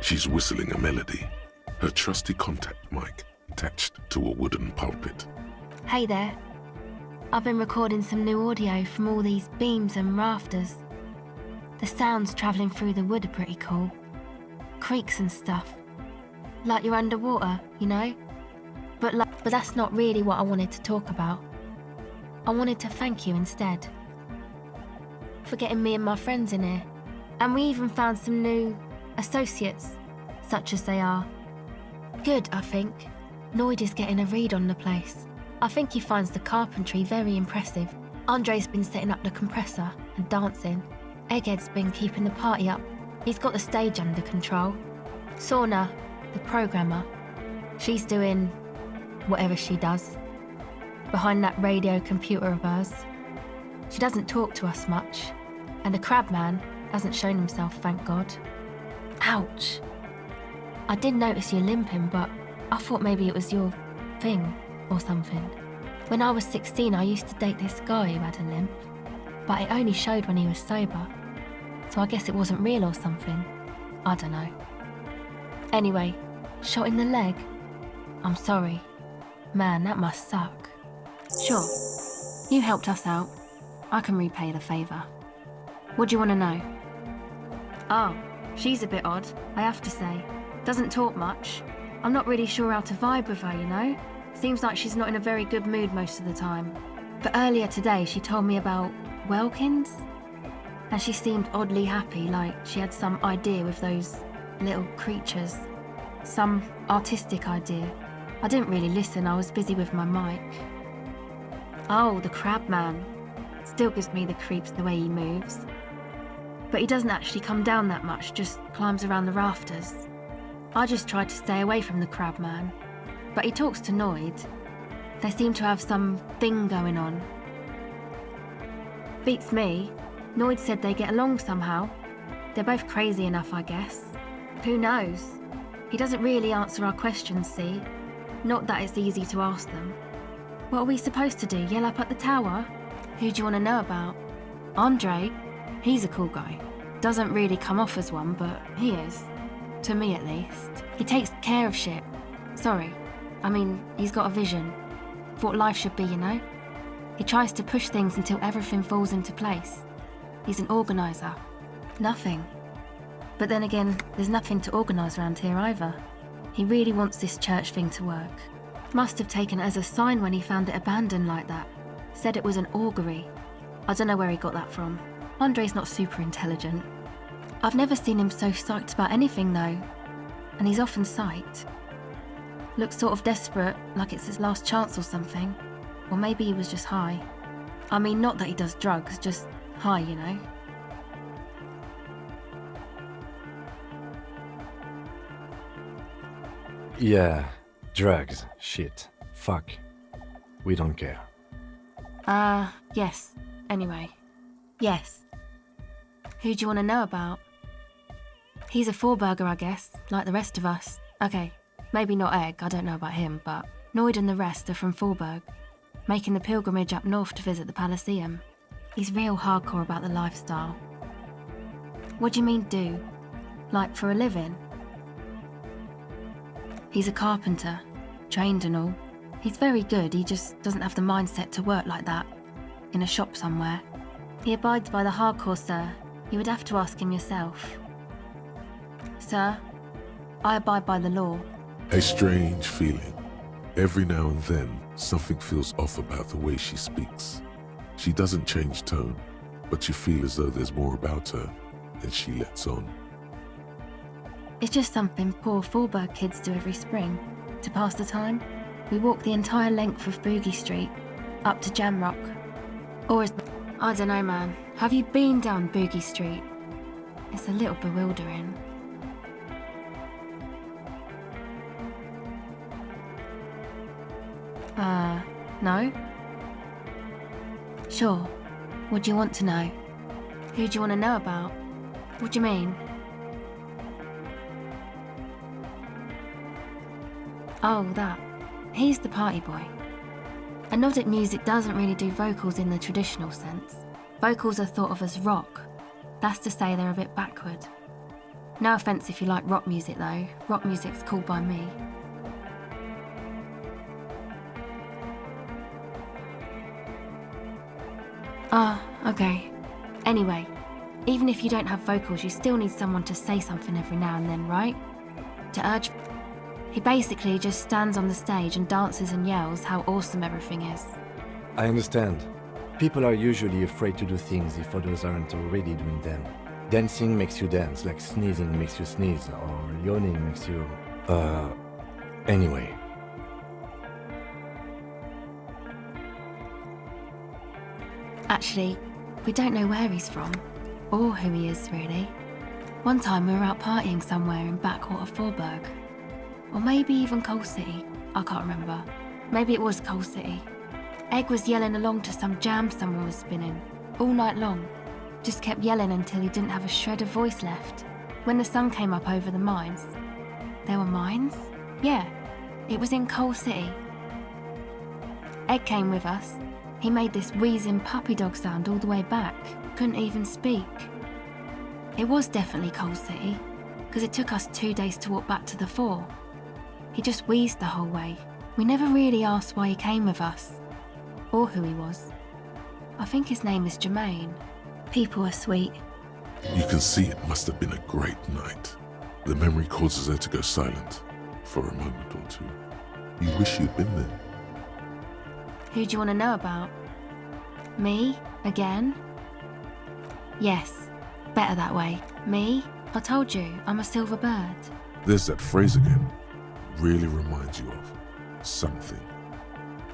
She's whistling a melody, her trusty contact mic attached to a wooden pulpit. Hey there. I've been recording some new audio from all these beams and rafters. The sounds travelling through the wood are pretty cool. Creaks and stuff. Like you're underwater, you know? But that's not really what I wanted to talk about. I wanted to thank you instead. For getting me and my friends in here. And we even found some new associates, such as they are. Good, I think. Lloyd is getting a read on the place. I think he finds the carpentry very impressive. Andre's been setting up the compressor and dancing. Egghead's been keeping the party up. He's got the stage under control. Sauna, the programmer, she's doing whatever she does. Behind that radio computer of hers. She doesn't talk to us much. And the crabman hasn't shown himself, thank God. Ouch. I did notice you limping, but I thought maybe it was your thing or something. When I was 16, I used to date this guy who had a limp, but it only showed when he was sober. So I guess it wasn't real or something. I don't know. Anyway, shot in the leg? I'm sorry. Man, that must suck. Sure. You helped us out. I can repay the favour. What do you want to know? Oh, she's a bit odd, I have to say. Doesn't talk much. I'm not really sure how to vibe with her, you know? Seems like she's not in a very good mood most of the time. But earlier today she told me about Welkins. And she seemed oddly happy, like she had some idea with those little creatures. Some artistic idea. I didn't really listen, I was busy with my mic. Oh, the crab man. Still gives me the creeps the way he moves. But he doesn't actually come down that much, just climbs around the rafters. I just tried to stay away from the crab man. but he talks to Noid. They seem to have some thing going on. Beats me. Noid said they get along somehow. They're both crazy enough, I guess. Who knows? He doesn't really answer our questions, see? Not that it's easy to ask them. What are we supposed to do, yell up at the tower? Who do you want to know about? Andre? He's a cool guy. Doesn't really come off as one, but he is. To me, at least. He takes care of shit. Sorry. I mean, he's got a vision. For what life should be, you know? He tries to push things until everything falls into place. He's an organiser. Nothing. But then again, there's nothing to organise around here either. He really wants this church thing to work. Must have taken it as a sign when he found it abandoned like that. Said it was an augury. I don't know where he got that from. Andre's not super intelligent. I've never seen him so psyched about anything though. And he's often psyched. Looks sort of desperate, like it's his last chance or something. Or maybe he was just high. I mean, not that he does drugs, just high, you know? Yeah, drugs, shit, fuck. We don't care. Yes. Anyway. Yes. Who do you want to know about? He's a four-burger, I guess, like the rest of us. Okay, maybe not Egg, I don't know about him, but Noid and the rest are from Forburg, making the pilgrimage up north to visit the Elysium. He's real hardcore about the lifestyle. What do you mean, do? Like, for a living? He's a carpenter, trained and all. He's very good, he just doesn't have the mindset to work like that, in a shop somewhere. He abides by the hardcore, sir. You would have to ask him yourself. Sir, I abide by the law. A strange feeling. Every now and then, something feels off about the way she speaks. She doesn't change tone, but you feel as though there's more about her than she lets on. It's just something poor Forburg kids do every spring. To pass the time, we walk the entire length of Boogie Street, up to Jamrock. Or is... I don't know, man. Have you been down Boogie Street? It's a little bewildering. No? Sure. What do you want to know? Who do you want to know about? What do you mean? Oh, that. He's the party boy. And Nordic music doesn't really do vocals in the traditional sense. Vocals are thought of as rock. That's to say they're a bit backward. No offence if you like rock music though. Rock music's cool by me. Okay. Anyway, even if you don't have vocals, you still need someone to say something every now and then, right? To urge... He basically just stands on the stage and dances and yells how awesome everything is. I understand. People are usually afraid to do things if others aren't already doing them. Dancing makes you dance, like sneezing makes you sneeze, or yawning makes you... Anyway. Actually, we don't know where he's from, or who he is, really. One time we were out partying somewhere in backwater Forburg. Or maybe even Coal City, I can't remember. Maybe it was Coal City. Egg was yelling along to some jam someone was spinning, all night long. Just kept yelling until he didn't have a shred of voice left. When the sun came up over the mines. There were mines? Yeah, it was in Coal City. Egg came with us. He made this wheezing puppy dog sound all the way back. Couldn't even speak. It was definitely Coal City, because it took us 2 days to walk back to the fort. He just wheezed the whole way. We never really asked why he came with us, or who he was. I think his name is Jermaine. People are sweet. You can see it must have been a great night. The memory causes her to go silent for a moment or two. You wish you'd been there. Who do you want to know about? Me? Again? Yes. Better that way. Me? I told you, I'm a silver bird. There's that phrase again. Really reminds you of something.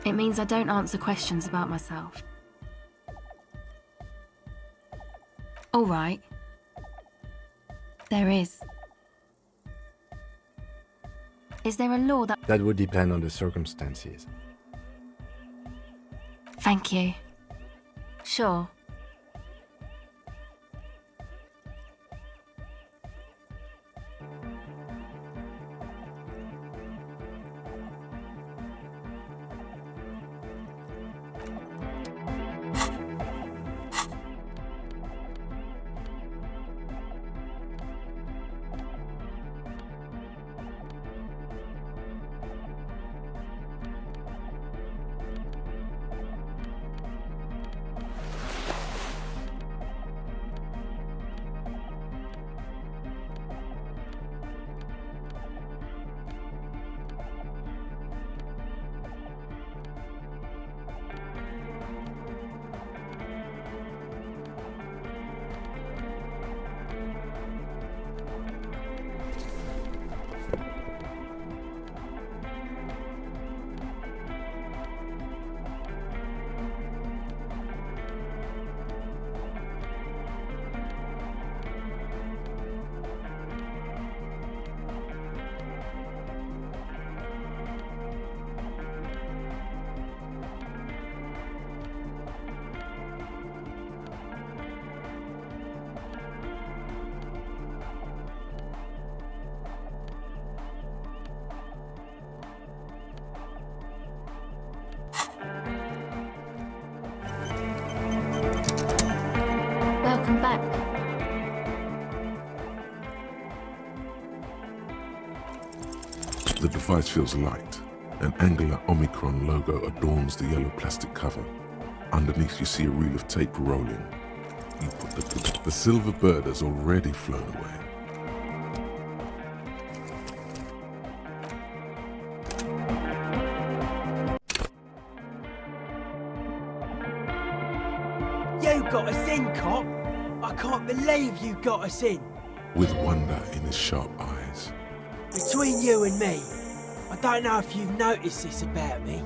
It means I don't answer questions about myself. All right. There is. Is there a law that... That would depend on the circumstances. Thank you. Sure. Welcome back. The device feels light. An angular Omicron logo adorns the yellow plastic cover. Underneath you see a reel of tape rolling. You put the silver bird has already flown away. You got us in, cop! I can't believe you got us in! With wonder in his sharp eyes. Between you and me, I don't know if you've noticed this about me.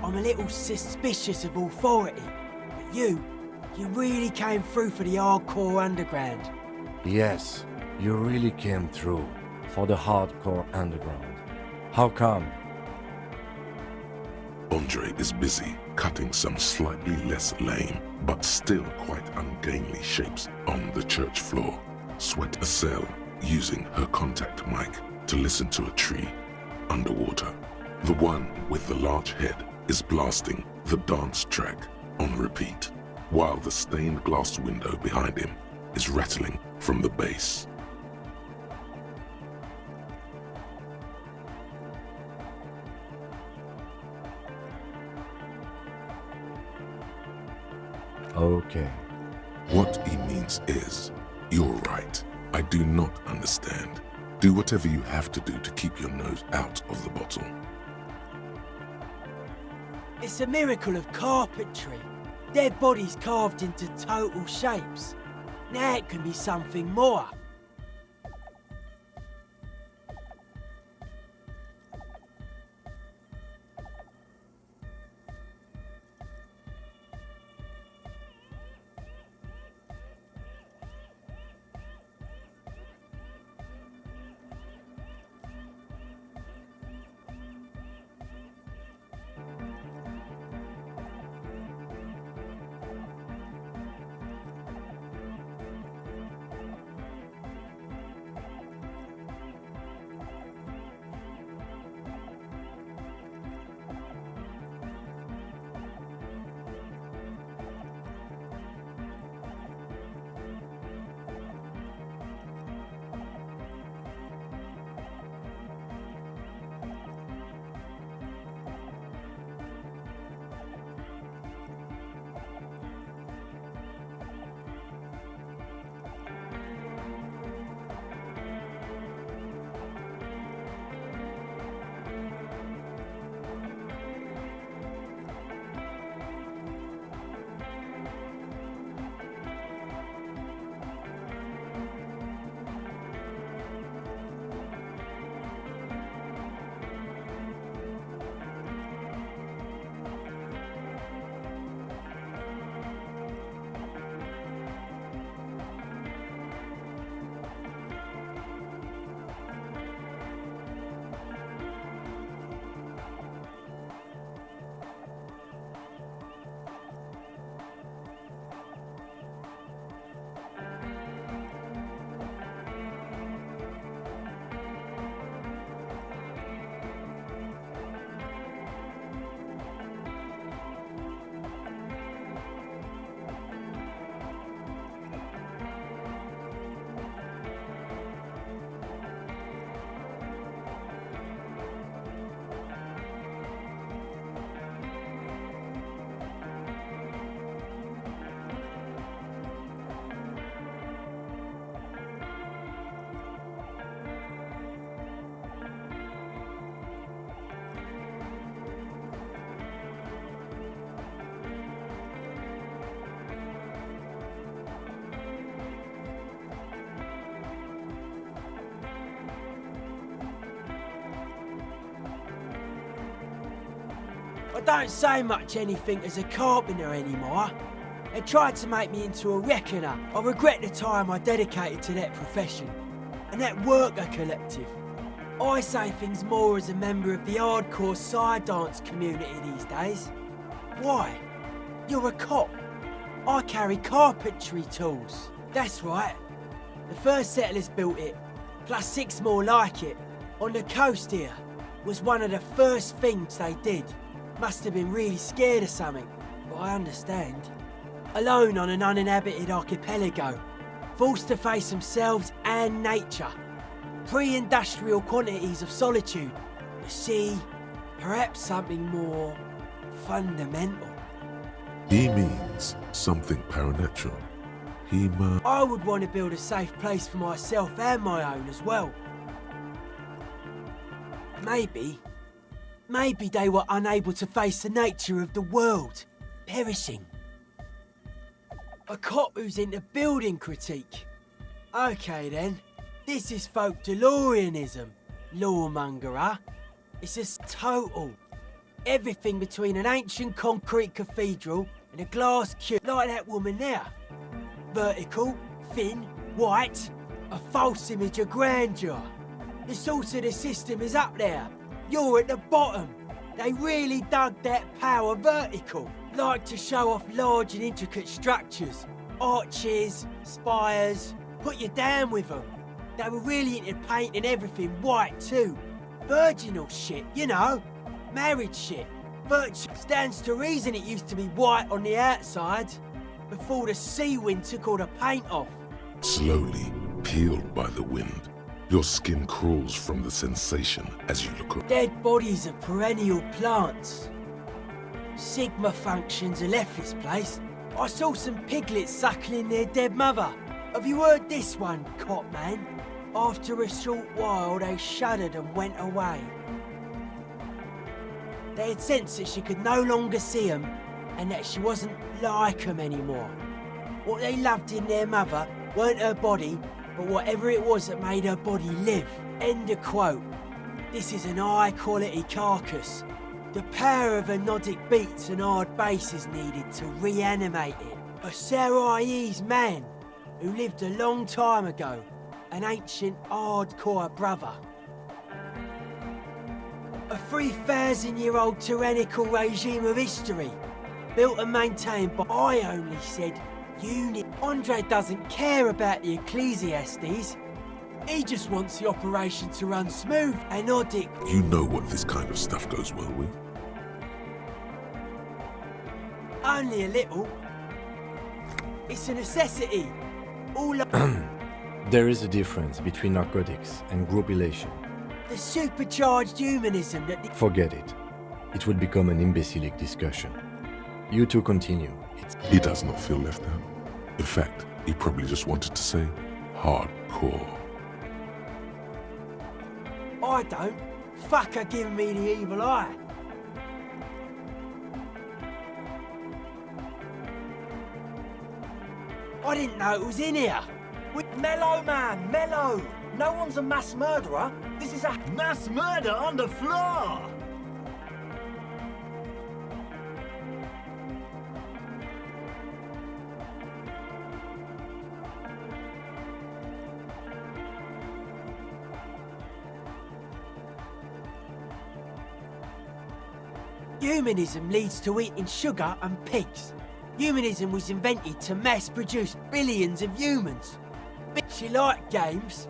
I'm a little suspicious of authority. But you really came through for the hardcore underground. Yes, you really came through for the hardcore underground. How come? Andre is busy cutting some slightly less lame, but still quite ungainly shapes on the church floor. Sweat Acel using her contact mic to listen to a tree underwater. The one with the large head is blasting the dance track on repeat, while the stained glass window behind him is rattling from the bass. Okay. What he means is, you're right. I do not understand. Do whatever you have to do to keep your nose out of the bottle. It's a miracle of carpentry. Dead bodies carved into total shapes. Now it can be something more. I don't say much anything as a carpenter anymore. They tried to make me into a reckoner. I regret the time I dedicated to that profession and that worker collective. I say things more as a member of the hardcore side dance community these days. Why? You're a cop. I carry carpentry tools. That's right. The first settlers built it, plus 6 more like it, on the coast here. Was one of the first things they did. Must have been really scared of something, but I understand. Alone on an uninhabited archipelago, forced to face themselves and nature. Pre-industrial quantities of solitude. You see, perhaps something more fundamental. He means something paranatural. I would want to build a safe place for myself and my own as well. Maybe they were unable to face the nature of the world, perishing. A cop who's into building critique. Okay then, this is folk DeLoreanism, lawmongerer. It's just total. Everything between an ancient concrete cathedral and a glass cube, like that woman there. Vertical, thin, white, a false image of grandeur. The source of the system is up there. You're at the bottom. They really dug that power vertical. Like to show off large and intricate structures. Arches, spires, put you down with them. They were really into painting everything white too. Virginal shit, you know. Married shit. Virtue stands to reason it used to be white on the outside before the sea wind took all the paint off. Slowly, peeled by the wind, your skin crawls from the sensation as you look up. Dead bodies of perennial plants. Sigma functions have left this place. I saw some piglets suckling their dead mother. Have you heard this one, cop man? After a short while, they shuddered and went away. They had sensed that she could no longer see them and that she wasn't like them anymore. What they loved in their mother weren't her body, but whatever it was that made her body live. End of quote. This is an high-quality carcass. The power of anodic beats and hard bass is needed to reanimate it. A Sarais man who lived a long time ago, an ancient hardcore brother. A 3,000-year-old tyrannical regime of history, built and maintained by... I only said unit. Andre doesn't care about the Ecclesiastes. He just wants the operation to run smooth. Anodic. You know what this kind of stuff goes well with. Only a little. It's a necessity. All There is a difference between narcotics and group elation. the supercharged humanism that... Forget it. It would become an imbecilic discussion. You two continue. He does not feel left out. In fact, he probably just wanted to say hardcore. I don't. Fuck her giving me the evil eye. I didn't know it was in here. Mellow, man, mellow. No one's a mass murderer. This is a mass murder on the floor. Humanism leads to eating sugar and pigs. Humanism was invented to mass-produce billions of humans. She liked games.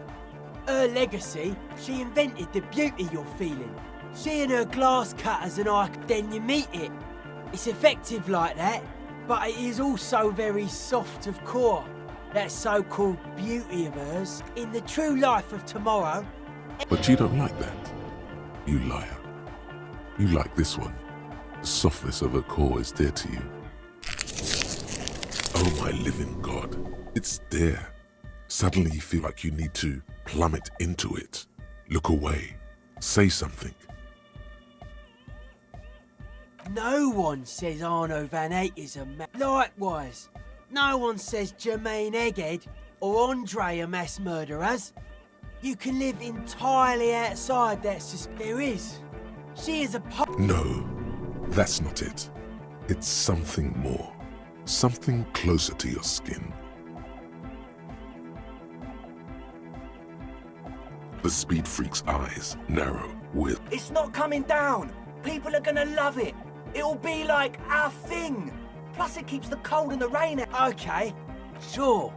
Her legacy, she invented the beauty you're feeling. She and her glass cutters and I, then you meet it. It's effective like that, but it is also very soft of core. That so-called beauty of hers. In the true life of tomorrow... But you don't like that, you liar. You like this one. The softness of her core is dear to you. Oh my living God, it's there. Suddenly you feel like you need to plummet into it. Look away. Say something. No one says Arno Van Eyck is a man. Likewise, no one says Jermaine Egghead or Andre are mass murderers. You can live entirely outside that there is. She is a... No, That's not it. It's something more. Something closer to your skin. The speed freak's eyes narrow with... It's not coming down. People are gonna love it. It'll be like our thing. Plus it keeps the cold and the rain out. Okay, sure.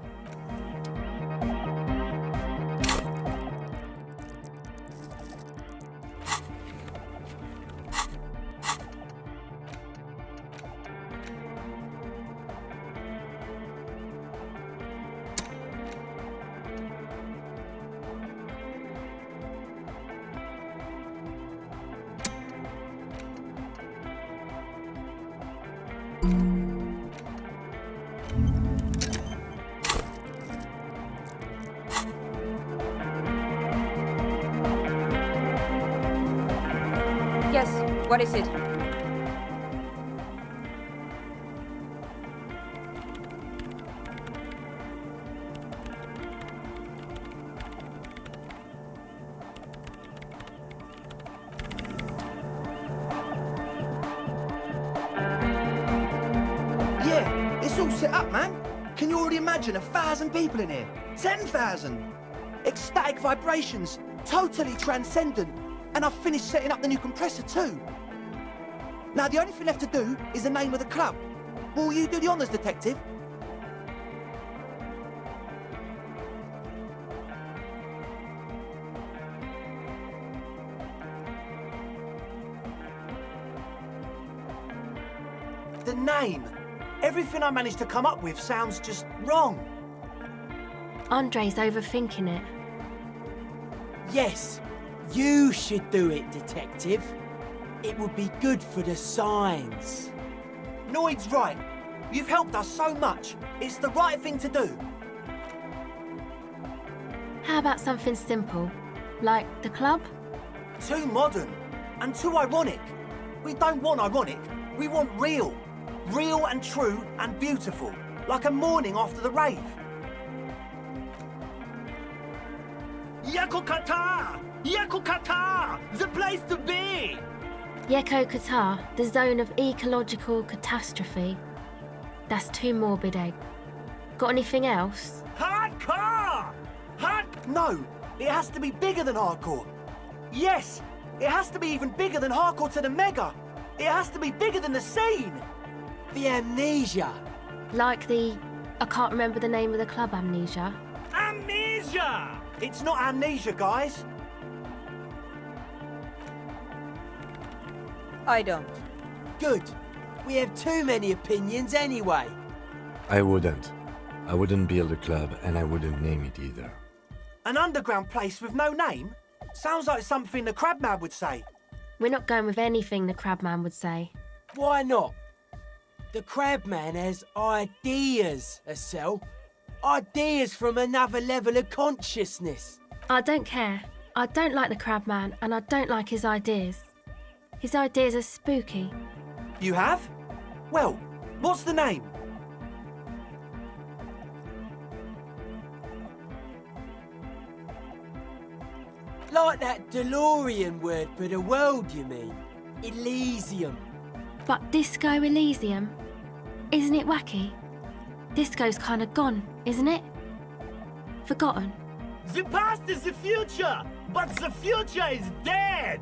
Yes, what is it? Yeah, it's all set up, man. Can you already imagine 1,000 people in here? 10,000! Ecstatic vibrations, totally transcendent. And I've finished setting up the new compressor too. Now the only thing left to do is the name of the club. Will you do the honours, detective? The name. Everything I managed to come up with sounds just wrong. Andre's overthinking it. Yes, you should do it, detective. It would be good for the signs. Noid's right. You've helped us so much. It's the right thing to do. How about something simple? Like the club? Too modern and too ironic. We don't want ironic. We want real. Real and true and beautiful. Like a morning after the rave. Yakokata! Yakokata! The place to be! Yeko Qatar, the zone of ecological catastrophe. That's too morbid, Egg. Got anything else? Hardcore! No, it has to be bigger than hardcore. Yes, it has to be even bigger than hardcore to the mega. It has to be bigger than the scene. The amnesia. Like the... I can't remember the name of the club, Amnesia. Amnesia! It's not amnesia, guys. I don't. Good. We have too many opinions anyway. I wouldn't. I wouldn't build a club, and I wouldn't name it either. An underground place with no name? Sounds like something the Crabman would say. We're not going with anything the Crabman would say. Why not? The Crabman has ideas, Estelle. Ideas from another level of consciousness. I don't care. I don't like the Crabman, and I don't like his ideas. His ideas are spooky. You have? Well, what's the name? Like that DeLorean word for the world, you mean? Elysium. But Disco Elysium? Isn't it wacky? Disco's kind of gone, isn't it? Forgotten. The past is the future, but the future is dead.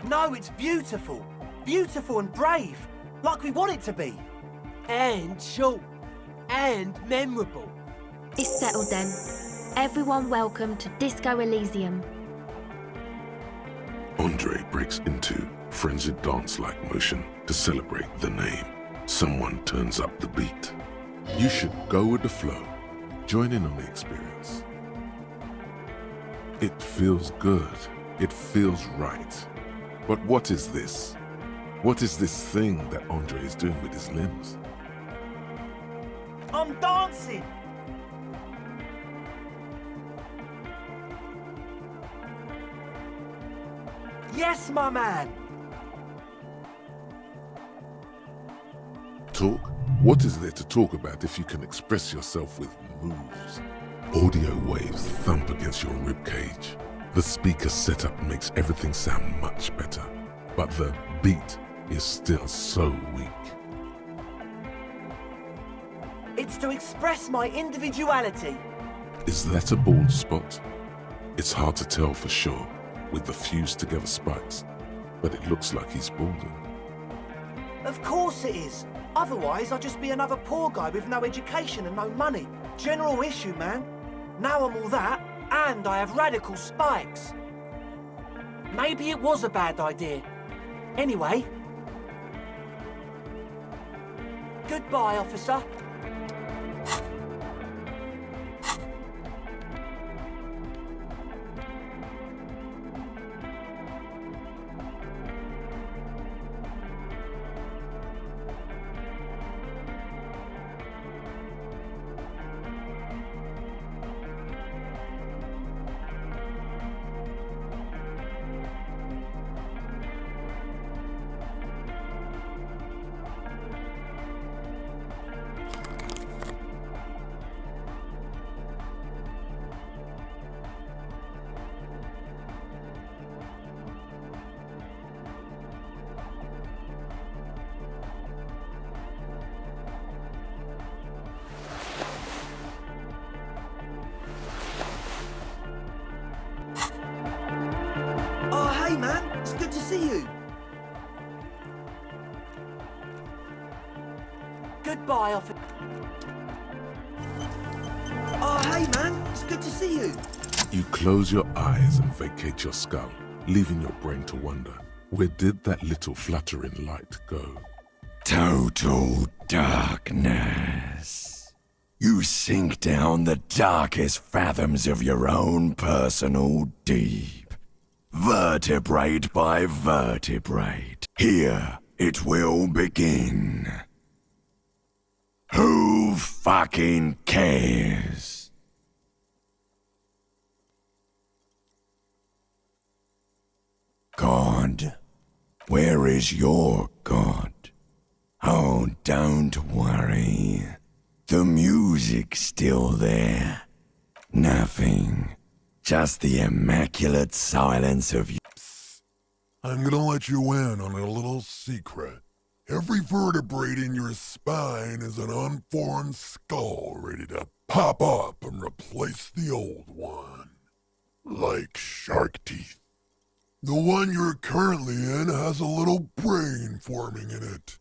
No, it's beautiful. Beautiful and brave. Like we want it to be. And short. And memorable. It's settled then. Everyone welcome to Disco Elysium. Andre breaks into frenzied dance-like motion to celebrate the name. Someone turns up the beat. You should go with the flow. Join in on the experience. It feels good. It feels right. But what is this? What is this thing that Andre is doing with his limbs? I'm dancing. Yes, my man. Talk? What is there to talk about if you can express yourself with moves? Audio waves thump against your ribcage. The speaker setup makes everything sound much better. But the beat, is still so weak. It's to express my individuality. Is that a bald spot? It's hard to tell for sure with the fused together spikes, but it looks like he's balding. Of course it is. Otherwise, I'd just be another poor guy with no education and no money. General issue, man. Now I'm all that, and I have radical spikes. Maybe it was a bad idea. Anyway. Goodbye, officer. Hey man, it's good to see you. Goodbye, officer. Oh, hey man, it's good to see you. You close your eyes and vacate your skull, leaving your brain to wonder, where did that little fluttering light go? Total darkness. You sink down the darkest fathoms of your own personal deep. Vertebrate by vertebrate. Here it will begin. Who fucking cares? God? Where is your God? Oh, don't worry. The music's still there. Nothing. Just the immaculate silence of you. I'm gonna let you in on a little secret. Every vertebrae in your spine is an unformed skull ready to pop up and replace the old one. Like shark teeth. The one you're currently in has a little brain forming in it,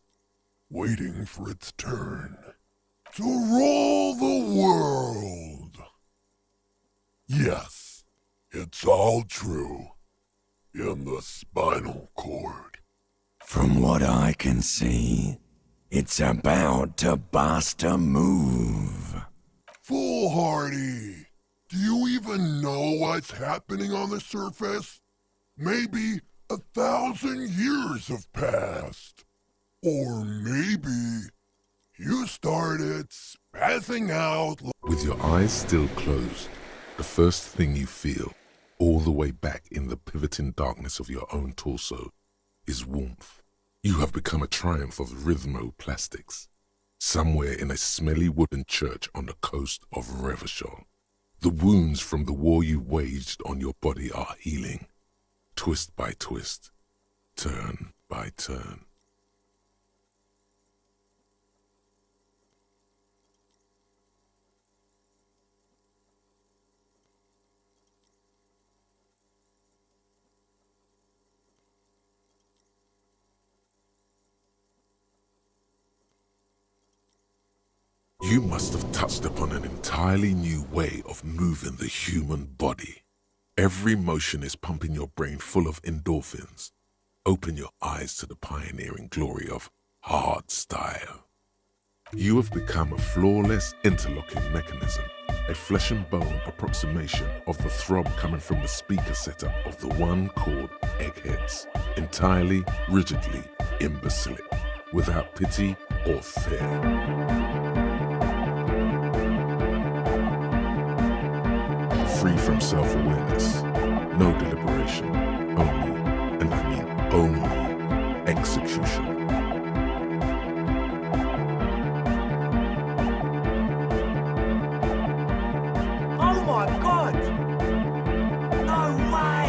waiting for its turn to rule the world. Yes. It's all true. In the spinal cord. From what I can see, it's about to bust a move. Foolhardy! Do you even know what's happening on the surface? Maybe 1,000 years have passed. Or maybe you started spazzing out. With your eyes still closed, the first thing you feel, all the way back in the pivoting darkness of your own torso, is warmth. You have become a triumph of rhythmoplastics, somewhere in a smelly wooden church on the coast of Revachol. The wounds from the war you waged on your body are healing, twist by twist, turn by turn. You must have touched upon an entirely new way of moving the human body. Every motion is pumping your brain full of endorphins. Open your eyes to the pioneering glory of hard style. You have become a flawless interlocking mechanism, a flesh and bone approximation of the throb coming from the speaker setup of the one called Eggheads, entirely, rigidly, imbecilic, without pity or fear. Free from self-awareness, no deliberation, only, and I mean only, execution. Oh my god! No way!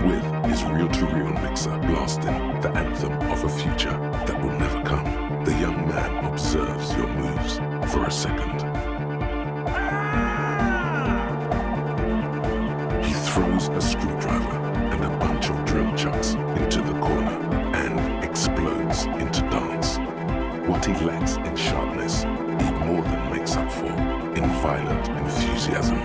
With Alexa blasting the anthem of a future that will never come. The young man observes your moves for a second. He throws a screwdriver and a bunch of drill chucks into the corner and explodes into dance. What he lacks in sharpness, he more than makes up for in violent enthusiasm.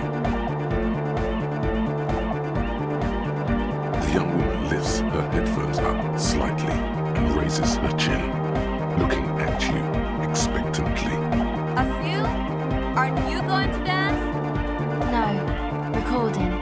The young woman lifts her headphones up slightly and raises her chin, looking at you expectantly. Asil? Aren't you going to dance? No, recording.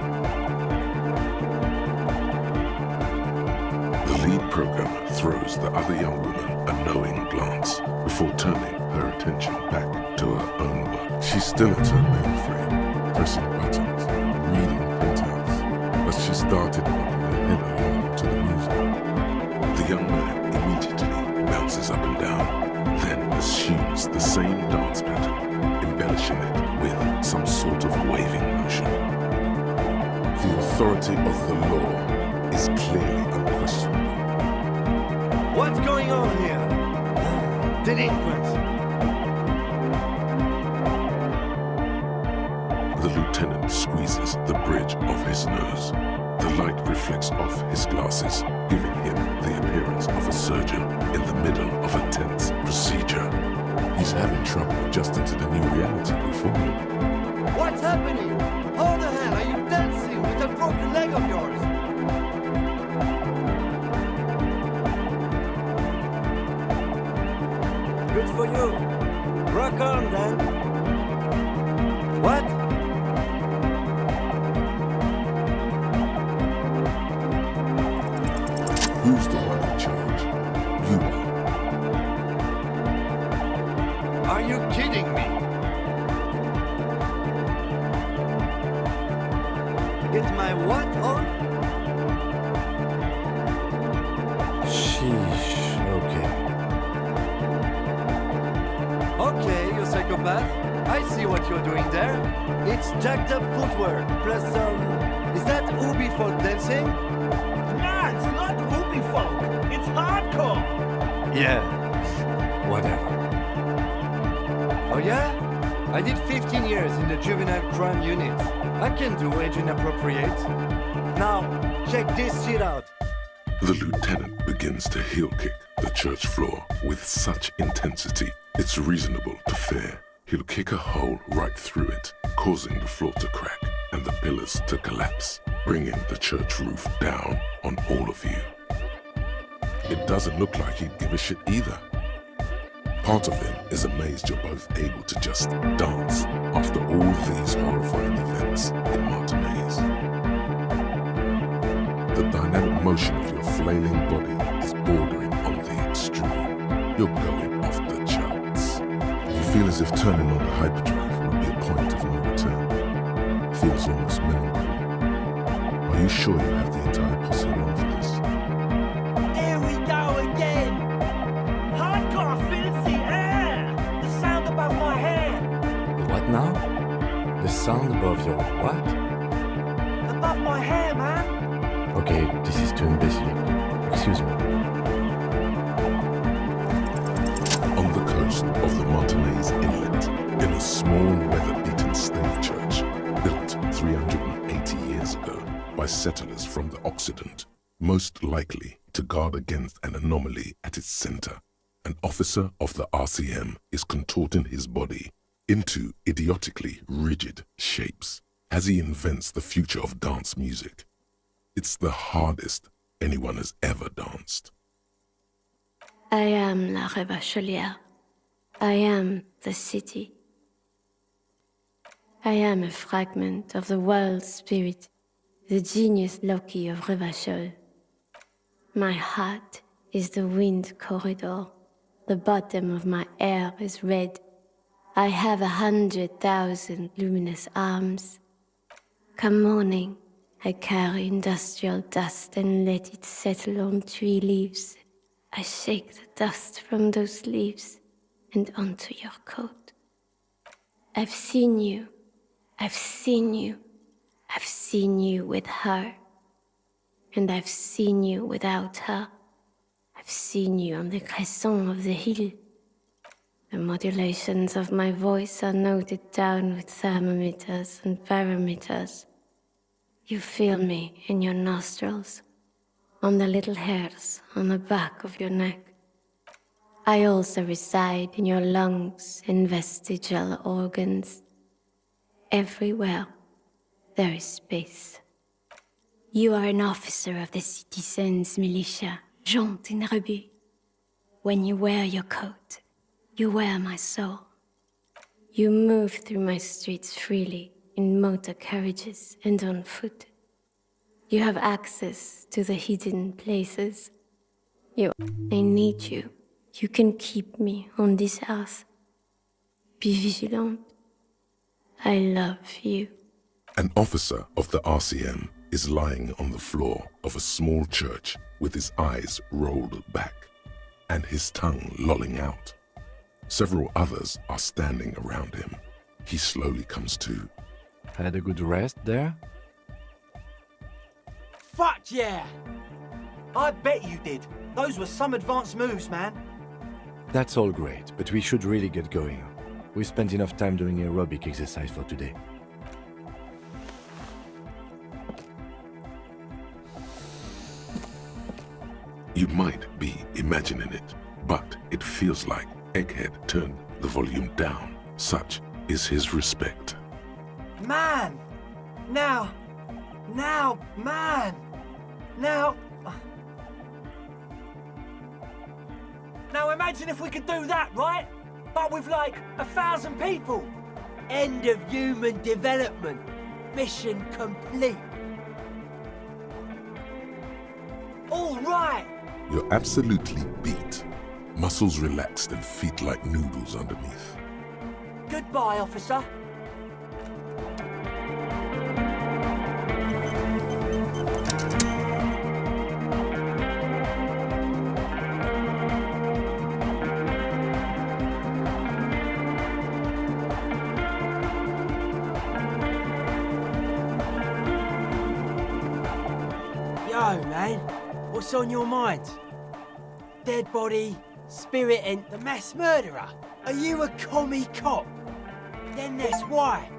The lead programmer throws the other young woman a knowing glance before turning her attention back to her own work. She's still at her mainframe, pressing buttons, reading printouts, but she started nodding her head along to the music. The young man immediately bounces up and down, then assumes the same dance pattern, embellishing it with some sort of waving motion. The authority of the law is clearly unquestionable. What's going on here? Delinquents. The lieutenant squeezes the bridge of his nose. The light reflects off his glasses, giving him the appearance of a surgeon in the middle of a tense procedure. He's having trouble adjusting to the new reality before him. What's happening? How the hell are you dancing with that broken leg of yours? Good for you. Rock on, then. What? Who's the one in charge? You are. Are you kidding me? Is my what on? Sheesh, okay. Okay, you psychopath. I see what you're doing there. It's jacked up footwork, plus is that Ubi for dancing? Nah, it's not Ubi folk. It's hardcore. Yeah. Whatever. Oh yeah? I did 15 years in the juvenile crime unit. I can do age inappropriate. Now, check this shit out. The lieutenant begins to heel kick the church floor with such intensity, it's reasonable to fear he'll kick a hole right through it, causing the floor to crack and the pillars to collapse, bringing the church roof down on all of you. It doesn't look like he'd give a shit either. Part of him is amazed you're both able to just dance after all these horrifying events in Martinez. The dynamic motion of your flailing body is bordering on the extreme. You're going off the charts. You feel as if turning on the hyperdrive would be a point of no return. It feels almost minimal. Are you sure you have the entire posse along for this? Here we go again. Hardcore filthy air. The sound above my head. The what now? The sound above your what? Above my hair, man. Okay, this is too imbecile. Excuse me. On the coast of the Martinez Inlet, in a small weather-beaten stave church built 380 years ago by settlers from the Occident, most likely to guard against an anomaly at its center, an officer of the RCM is contorting his body into idiotically rigid shapes as he invents the future of dance music. It's the hardest anyone has ever danced. I am La Revacholière. I am the city. I am a fragment of the world spirit, the genius Loki of Revachol. My heart is the wind corridor. The bottom of my air is red. I have 100,000 luminous arms. Come morning, I carry industrial dust and let it settle on tree leaves. I shake the dust from those leaves and onto your coat. I've seen you. I've seen you. I've seen you with her. And I've seen you without her. I've seen you on the crescent of the hill. The modulations of my voice are noted down with thermometers and barometers. You feel me in your nostrils, on the little hairs on the back of your neck. I also reside in your lungs and vestigial organs. Everywhere there is space. You are an officer of the citizens' militia, Jante and Rebut. When you wear your coat, you wear my soul. You move through my streets freely, in motor carriages and on foot. You have access to the hidden places. I need you. You can keep me on this earth. Be vigilant. I love you. An officer of the RCM is lying on the floor of a small church with his eyes rolled back and his tongue lolling out. Several others are standing around him. He slowly comes to. Had a good rest there? Fuck yeah! I bet you did. Those were some advanced moves, man. That's all great, but we should really get going. We spent enough time doing aerobic exercise for today. You might be imagining it, but it feels like Egghead turned the volume down. Such is his respect. Man! Now, man! Now imagine if we could do that, right? But with like 1,000 people. End of human development. Mission complete. All right! You're absolutely beat. Muscles relaxed and feet like noodles underneath. Goodbye, officer. Yo, man. What's on your mind? Dead body, spirit and the mass murderer? Are you a commie cop? Then that's why.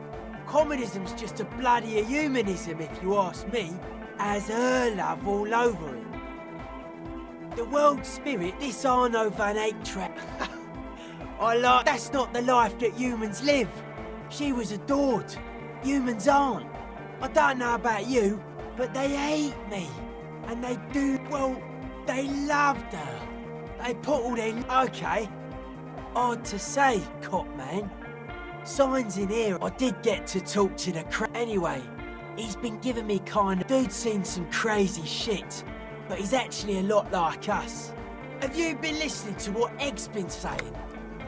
Communism's just a bloodier humanism, if you ask me. Has her love all over it. The world spirit, this Arno van Eyck trap. That's not the life that humans live. She was adored. Humans aren't. I don't know about you, but they hate me. And they do, well, they loved her. They put all their... Okay. Odd to say, cop man. Signs in here, I did get to talk to the Anyway, he's been giving me kind of... Dude's seen some crazy shit, but he's actually a lot like us. Have you been listening to what Egg's been saying?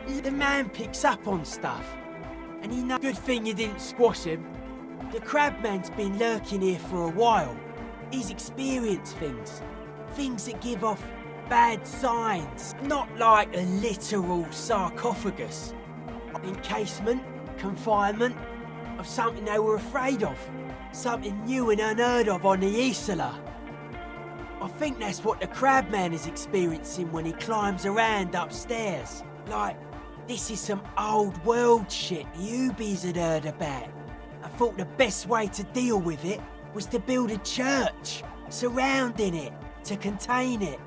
The man picks up on stuff. And he knows... Good thing you didn't squash him. The Crabman's been lurking here for a while. He's experienced things. Things that give off bad signs. Not like a literal sarcophagus. Encasement, confinement, of something they were afraid of. Something new and unheard of on the Isola. I think that's what the Crabman is experiencing when he climbs around upstairs. Like, this is some old world shit you bees had heard about. I thought the best way to deal with it was to build a church, surrounding it, to contain it.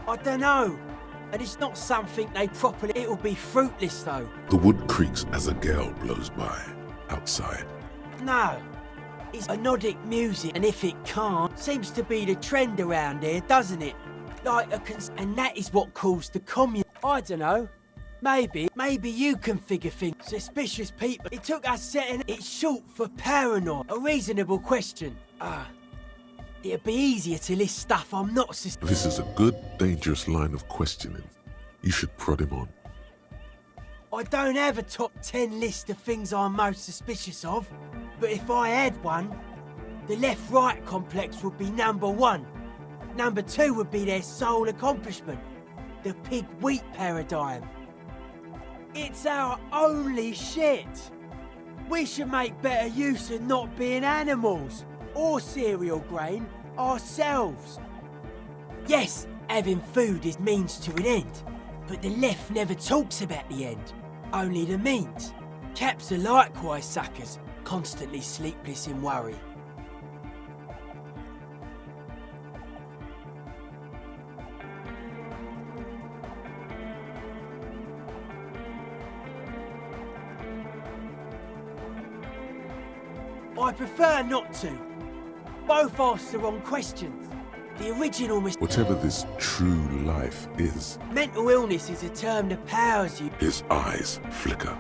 I don't know, and it's not something they properly... It'll be fruitless though. The wood creaks as a gale blows by, outside. No, it's melodic music, and if it can't, seems to be the trend around here, doesn't it? Like and that is what caused the commune. I don't know. Maybe you can figure things. Suspicious people. It took us setting it short for paranoid. A reasonable question. It'd be easier to list stuff I'm not This is a good, dangerous line of questioning. You should prod him on. I don't have a top 10 list of things I'm most suspicious of, but if I had one, the left-right complex would be number 1. Number 2 would be their sole accomplishment, the pig-wheat paradigm. It's our only shit. We should make better use of not being animals or cereal grain ourselves. Yes, having food is means to an end, but the left never talks about the end, only the means. Caps are likewise suckers, constantly sleepless in worry. I prefer not to. Both ask the wrong questions. The original Whatever this true life is, mental illness is a term that powers you. his eyes flicker.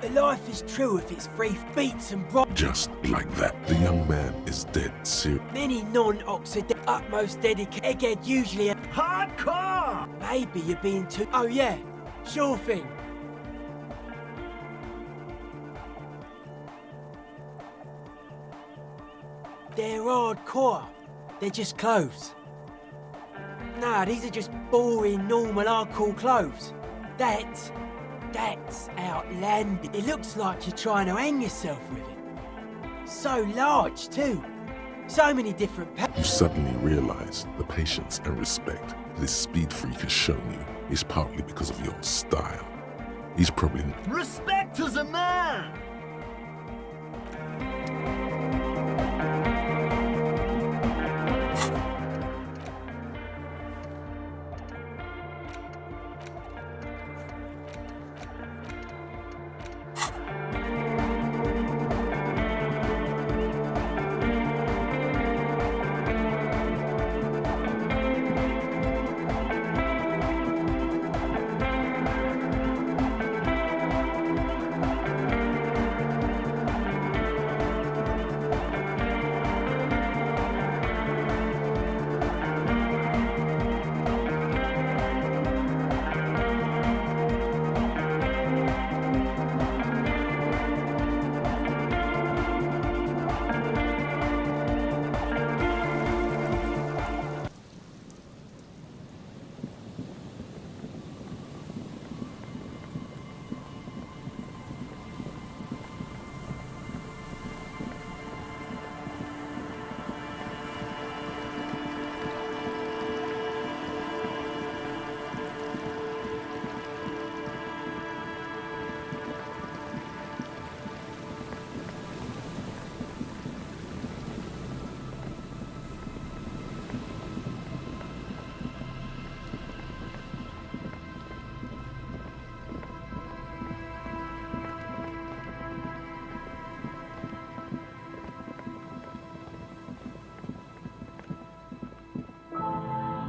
A life is true if it's free beats and bro. Just like that, the young man is dead serious. Many non-Oxford utmost dedicated egghead usually a hardcore. Maybe you're being too. Oh yeah, sure thing. They're hardcore. They're just clothes. Nah, these are just boring, normal, hardcore clothes. That's outlandish. It looks like you're trying to hang yourself with it. So large, too. So many different You suddenly realize the patience and respect this speed freak has shown you is partly because of your style. He's probably... Respect as a man!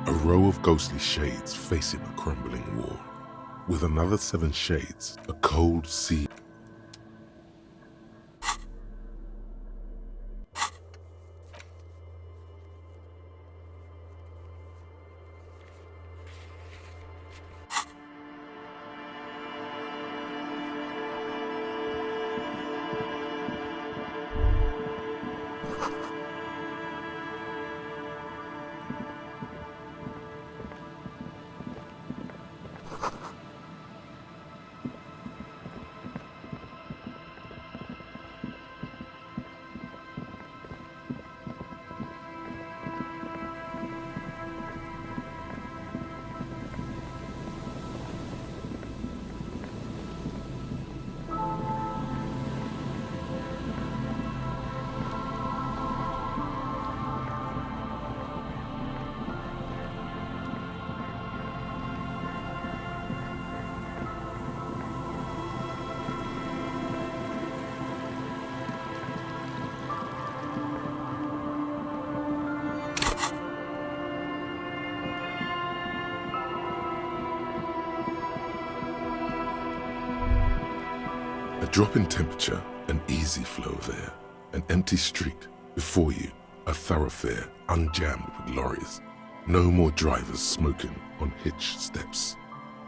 A row of ghostly shades facing a crumbling wall. With another 7 shades, a cold sea. A drop in temperature, an easy flow there. An empty street. Before you, a thoroughfare unjammed with lorries. No more drivers smoking on hitch steps.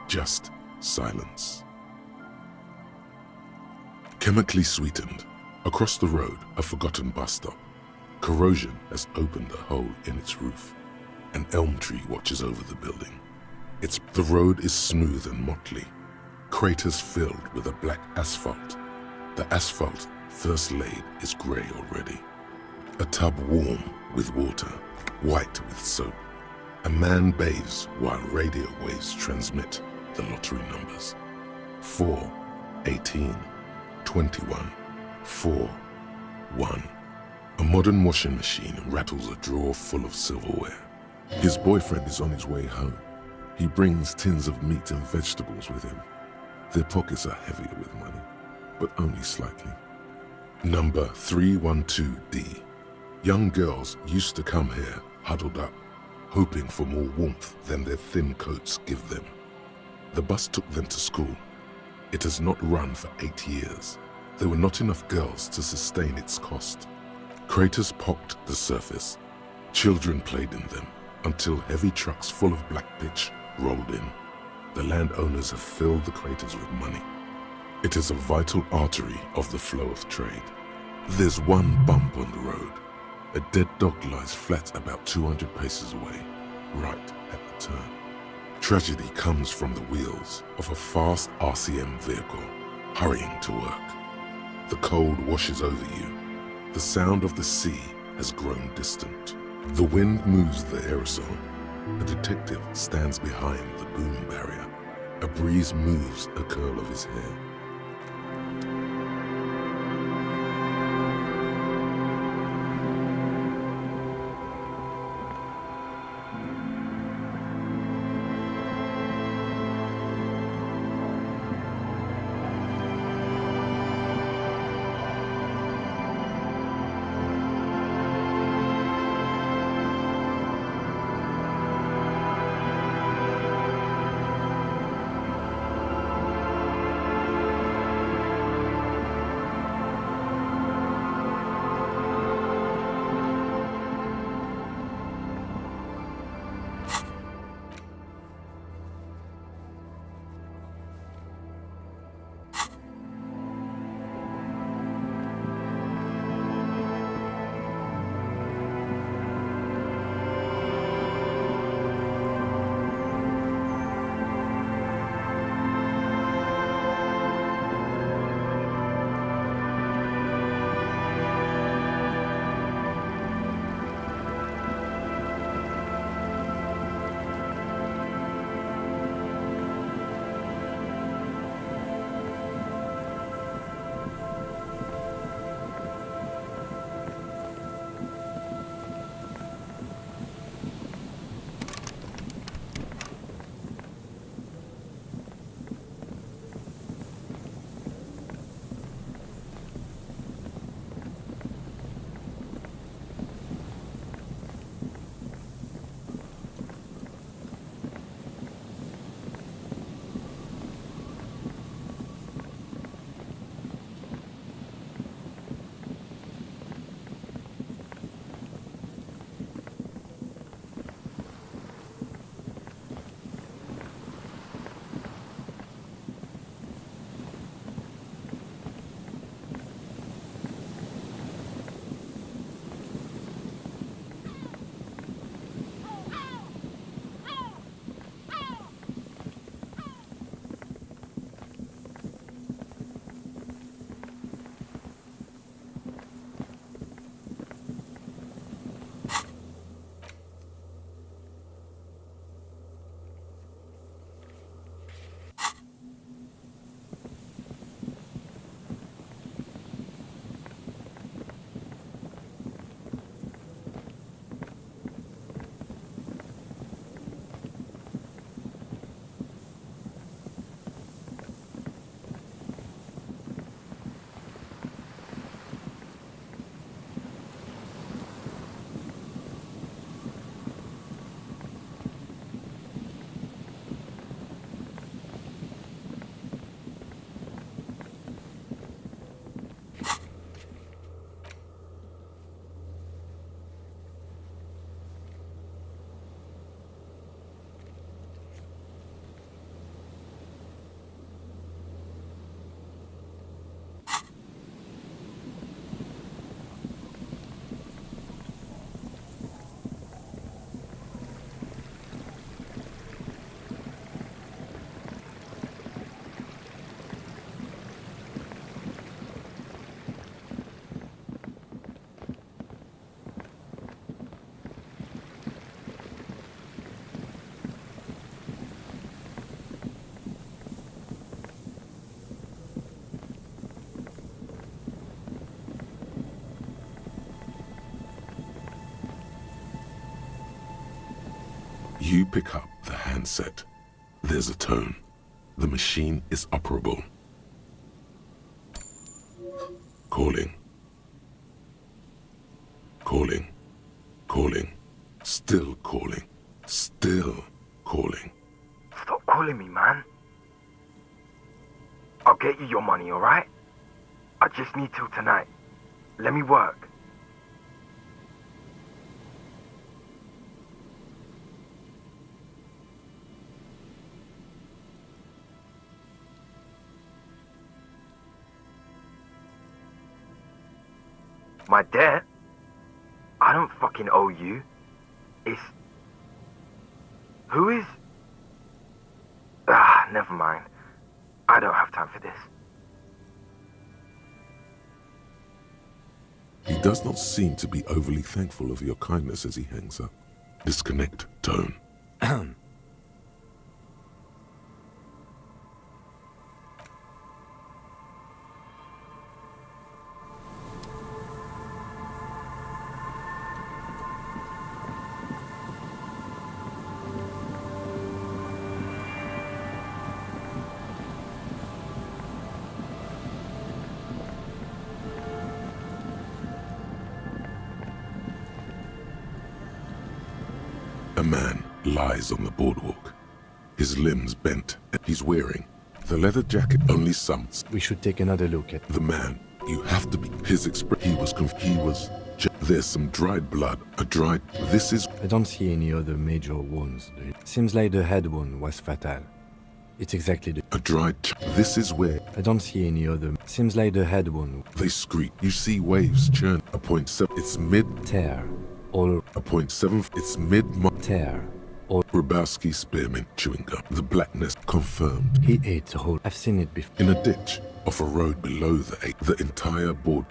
Just silence. Chemically sweetened. Across the road, a forgotten bus stop. Corrosion has opened a hole in its roof. An elm tree watches over the building. The road is smooth and motley. craters filled with a black asphalt. The asphalt, first laid, is grey already. A tub warm with water, white with soap. A man bathes while radio waves transmit the lottery numbers. 4, 18, 21, 4, 1. A modern washing machine rattles a drawer full of silverware. His boyfriend is on his way home. He brings tins of meat and vegetables with him. Their pockets are heavier with money, but only slightly. Number 312D. Young girls used to come here huddled up, hoping for more warmth than their thin coats give them. The bus took them to school. It has not run for 8 years. There were not enough girls to sustain its cost. Craters pocked the surface. Children played in them until heavy trucks full of black pitch rolled in. The landowners have filled the craters with money. It is a vital artery of the flow of trade. There's one bump on the road. A dead dog lies flat about 200 paces away, right at the turn. Tragedy comes from the wheels of a fast RCM vehicle, hurrying to work. The cold washes over you. The sound of the sea has grown distant. The wind moves the aerosol. A detective stands behind the boom barrier. A breeze moves a curl of his hair. You pick up the handset. There's a tone. The machine is operable. Calling. Calling. Calling. Still calling. Still calling. Stop calling me, man. I'll get you your money, alright? I just need till tonight. Let me work. My debt? I don't fucking owe you. It's... Who is... never mind. I don't have time for this. He does not seem to be overly thankful of your kindness as he hangs up. Disconnect tone. A man lies on the boardwalk. His limbs bent. He's wearing the leather jacket only sums. We should take another look at the man. You have to be his expression. He was. There's some dried blood. A dried. This is. I don't see any other major wounds. Seems like the head wound was fatal. It's exactly the. A dried. This is where. I don't see any other. Seems like the head wound. They scream. You see waves churn. A .7. It's mid. Tear. All. A .7. It's mid. Tear. Or Grabowski spearmint chewing gum. The blackness confirmed. He ate the whole. I've seen it before. In a ditch off a road below the entire board.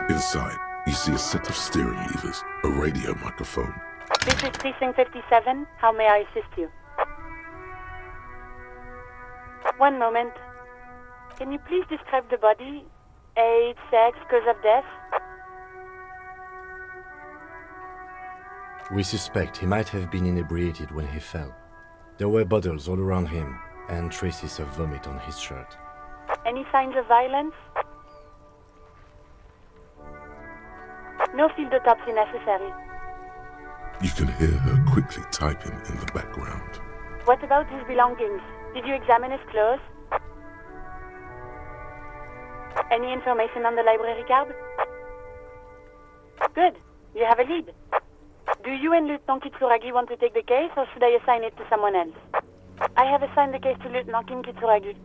Inside, you see a set of steering levers, a radio microphone. This is Precinct 57. How may I assist you? One moment. Can you please describe the body? Age, sex, cause of death? We suspect he might have been inebriated when he fell. There were bottles all around him and traces of vomit on his shirt. Any signs of violence? No field autopsy necessary. You can hear her quickly typing in the background. What about his belongings? Did you examine his clothes? Any information on the library card? Good. You have a lead. Do you and Lieutenant Kitsuragi want to take the case, or should I assign it to someone else? I have assigned the case to Lieutenant Kim Kitsuragi.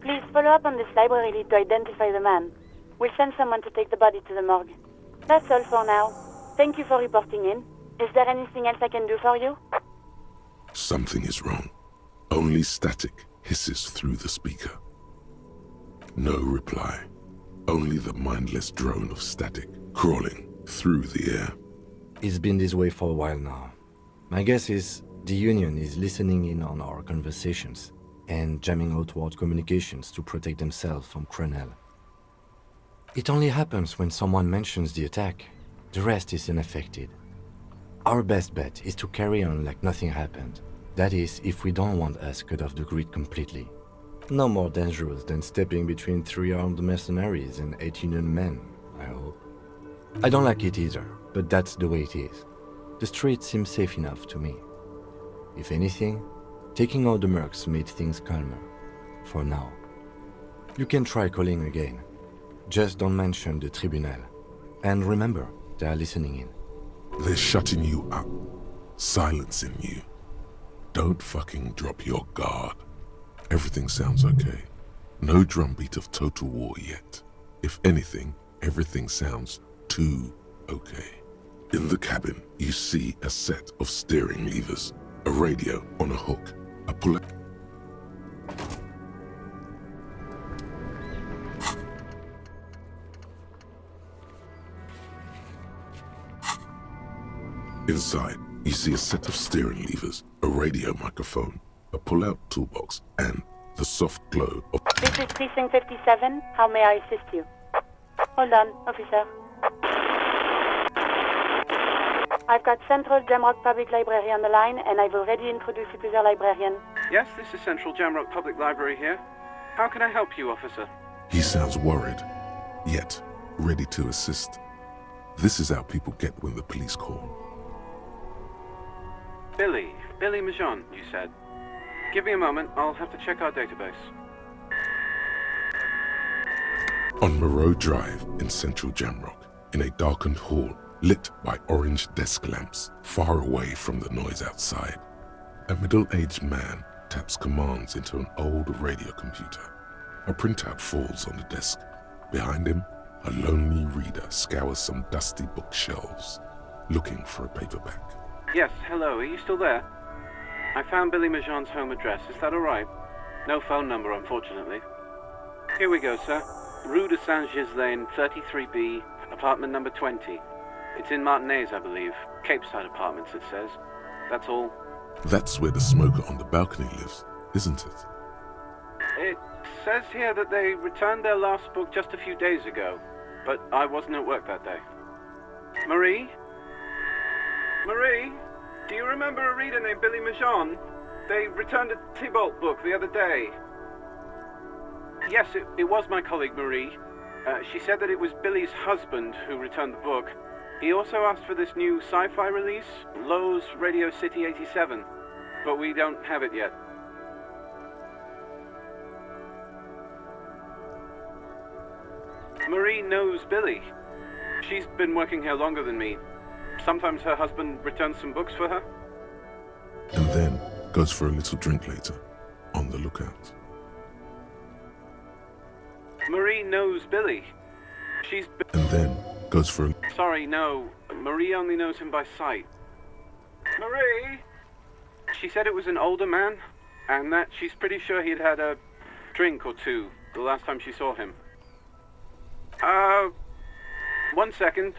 Please follow up on this library lead to identify the man. We'll send someone to take the body to the morgue. That's all for now. Thank you for reporting in. Is there anything else I can do for you? Something is wrong. Only static hisses through the speaker. No reply. Only the mindless drone of static crawling through the air. It's been this way for a while now. My guess is the Union is listening in on our conversations and jamming outward communications to protect themselves from Crenel. It only happens when someone mentions the attack. The rest is unaffected. Our best bet is to carry on like nothing happened. That is, if we don't want us cut off the grid completely. No more dangerous than stepping between 3 armed mercenaries and 8 Union men, I hope. I don't like it either, but that's the way it is. The street seems safe enough to me. If anything, taking out the mercs made things calmer. For now. You can try calling again. Just don't mention the tribunal. And remember, they are listening in. They're shutting you up, silencing you. Don't fucking drop your guard. Everything sounds okay. No drumbeat of total war yet. If anything, everything sounds too okay. In the cabin, you see a set of steering levers, a radio on a hook, a puller. Inside, you see a set of steering levers, a radio microphone, a pull-out toolbox, and the soft glow of... This is Precinct 57. How may I assist you? Hold on, officer. I've got Central Jamrock Public Library on the line, and I've already introduced you to the librarian. Yes, this is Central Jamrock Public Library here. How can I help you, officer? He sounds worried, yet ready to assist. This is how people get when the police call. Billy Majon, you said. Give me a moment, I'll have to check our database. On Moreau Drive in Central Jamrock, in a darkened hall lit by orange desk lamps far away from the noise outside, a middle-aged man taps commands into an old radio computer. A printout falls on the desk. Behind him, a lonely reader scours some dusty bookshelves, looking for a paperback. Yes, hello, are you still there? I found Billy Majon's home address, is that alright? No phone number, unfortunately. Here we go, sir. Rue de Saint-Ghislain, 33B, apartment number 20. It's in Martinez, I believe. Capeside Apartments, it says. That's all. That's where the smoker on the balcony lives, isn't it? It says here that they returned their last book just a few days ago, but I wasn't at work that day. Marie? Marie? Do you remember a reader named Billy Majon? They returned a Tybalt book the other day. Yes, it was my colleague Marie. She said that it was Billy's husband who returned the book. He also asked for this new sci-fi release, Lowe's Radio City 87, but we don't have it yet. Marie knows Billy. She's been working here longer than me. Sometimes her husband returns some books for her. And then goes for a little drink later, on the lookout. Marie knows Billy. She's been... And then goes for a... Sorry, no. Marie only knows him by sight. Marie! She said it was an older man, and that she's pretty sure he'd had a drink or two the last time she saw him. 1 second.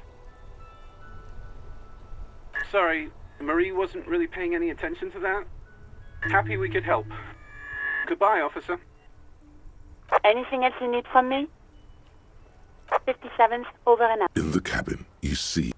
Sorry, Marie wasn't really paying any attention to that. Happy we could help. Goodbye, officer. Anything else you need from me? 57th, over and out. In the cabin, you see...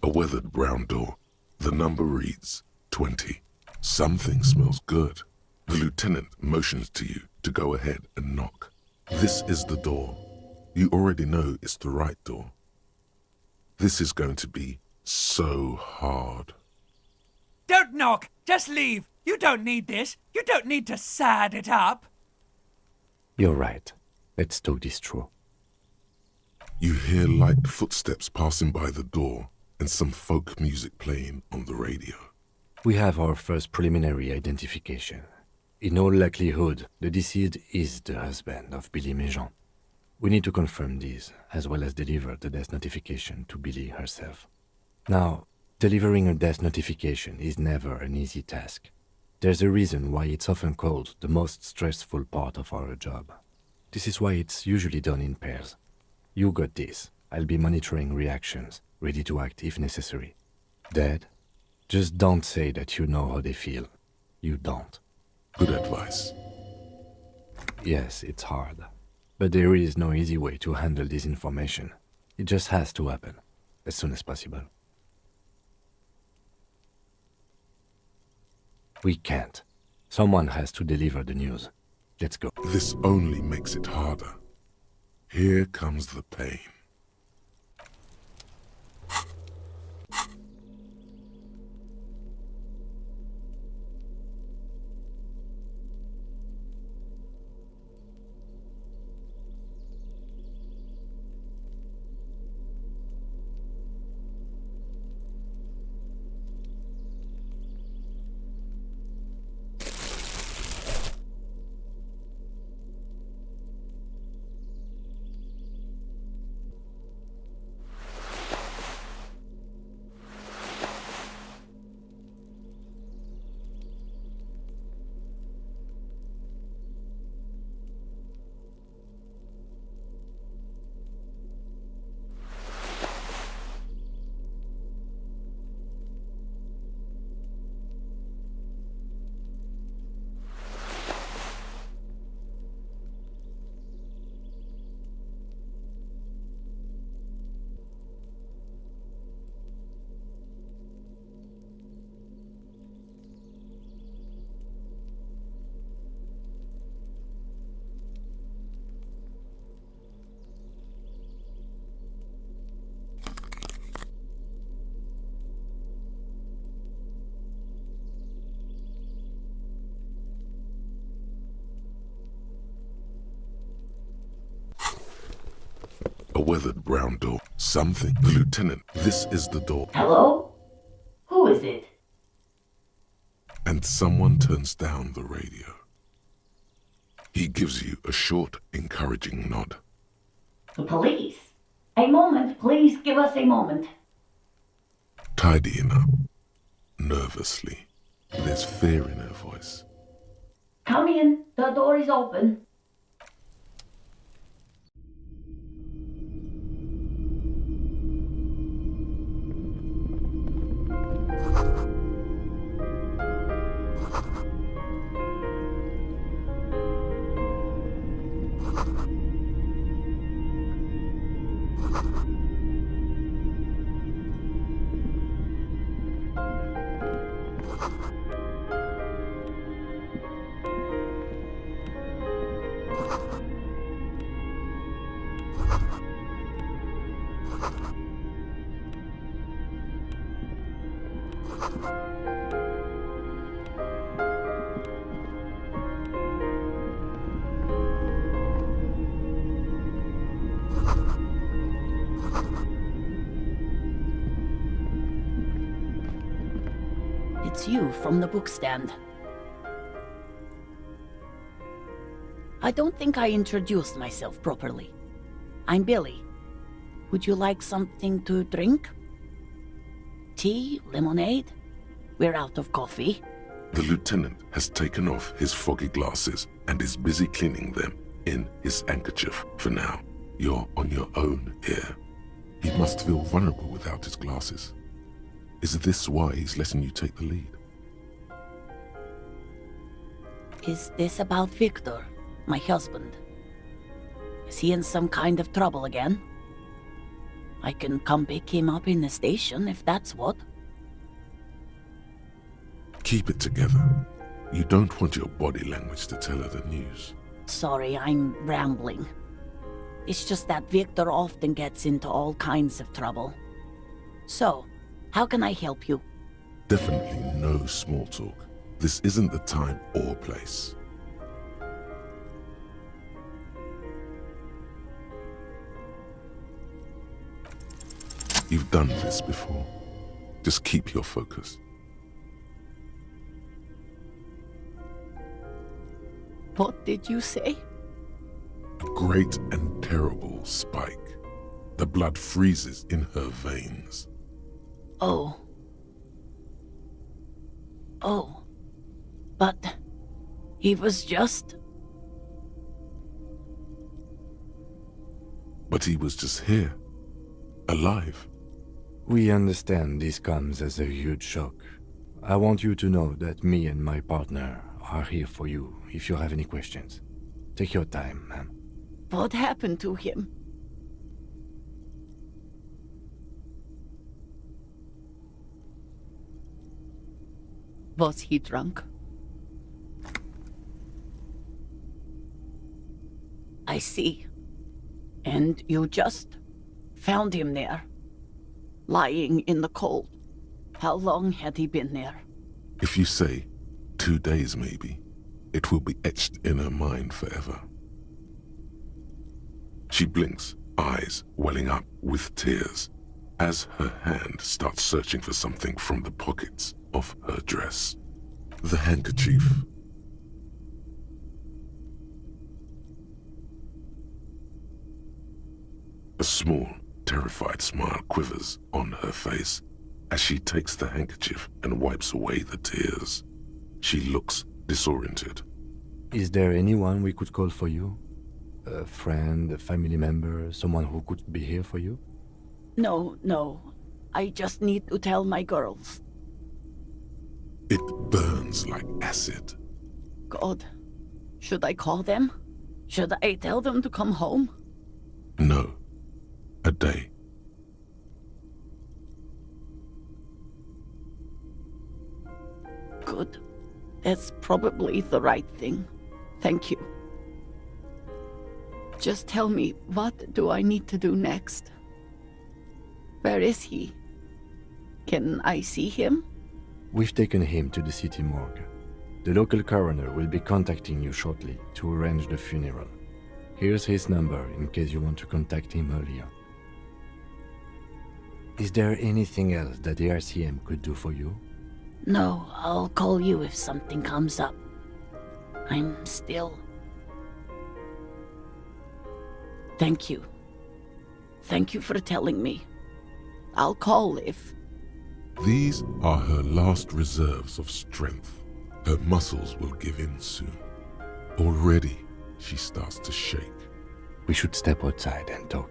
A weathered brown door. The number reads 20. Something smells good. The lieutenant motions to you to go ahead and knock. This is the door. You already know it's the right door. This is going to be so hard. Don't knock! Just leave! You don't need this! You don't need to sad it up! You're right. Let's talk this through. You hear light footsteps passing by the door and some folk music playing on the radio. We have our first preliminary identification. In all likelihood, the deceased is the husband of Billy Méjean. We need to confirm this, as well as deliver the death notification to Billy herself. Now, delivering a death notification is never an easy task. There's a reason why it's often called the most stressful part of our job. This is why it's usually done in pairs. You got this. I'll be monitoring reactions, ready to act if necessary. Dead? Just don't say that you know how they feel. You don't. Good advice. Yes, it's hard. But there is no easy way to handle this information. It just has to happen, as soon as possible. We can't. Someone has to deliver the news. Let's go. This only makes it harder. Here comes the pain. A weathered brown door. Something. The lieutenant. This is the door. Hello? Who is it? And someone turns down the radio. He gives you a short, encouraging nod. The police? A moment, please give us a moment. Tidying up. Nervously. There's fear in her voice. Come in, the door is open. It's you from the bookstand. I don't think I introduced myself properly. I'm Billy. Would you like something to drink? Tea? Lemonade? We're out of coffee. The lieutenant has taken off his foggy glasses and is busy cleaning them in his handkerchief for now. You're on your own here. He must feel vulnerable without his glasses. Is this why he's letting you take the lead? Is this about Victor, my husband? Is he in some kind of trouble again? I can come pick him up in the station if that's what. Keep it together. You don't want your body language to tell her the news. Sorry, I'm rambling. It's just that Victor often gets into all kinds of trouble. So, how can I help you? definitely no small talk. This isn't the time or place. You've done this before. Just keep your focus. What did you say? Great and terrible spike. The blood freezes in her veins. Oh. Oh. But he was just... But he was just here, alive. We understand this comes as a huge shock. I want you to know that me and my partner are here for you if you have any questions. Take your time, ma'am. What happened to him? Was he drunk? I see. And you just found him there, lying in the cold. How long had he been there? If you say 2 days maybe, it will be etched in her mind forever. She blinks, eyes welling up with tears, as her hand starts searching for something from the pockets of her dress. The handkerchief. A small, terrified smile quivers on her face as she takes the handkerchief and wipes away the tears. She looks disoriented. Is there anyone we could call for you? A friend, a family member, someone who could be here for you? No. I just need to tell my girls. It burns like acid. God, should I call them? Should I tell them to come home? No. A day. Good. That's probably the right thing. Thank you. Just tell me, what do I need to do next? Where is he? Can I see him? We've taken him to the city morgue. The local coroner will be contacting you shortly to arrange the funeral. Here's his number in case you want to contact him earlier. Is there anything else that the RCM could do for you? No, I'll call you if something comes up. I'm still... Thank you. Thank you for telling me. I'll call if... These are her last reserves of strength. Her muscles will give in soon. Already, she starts to shake. We should step outside and talk.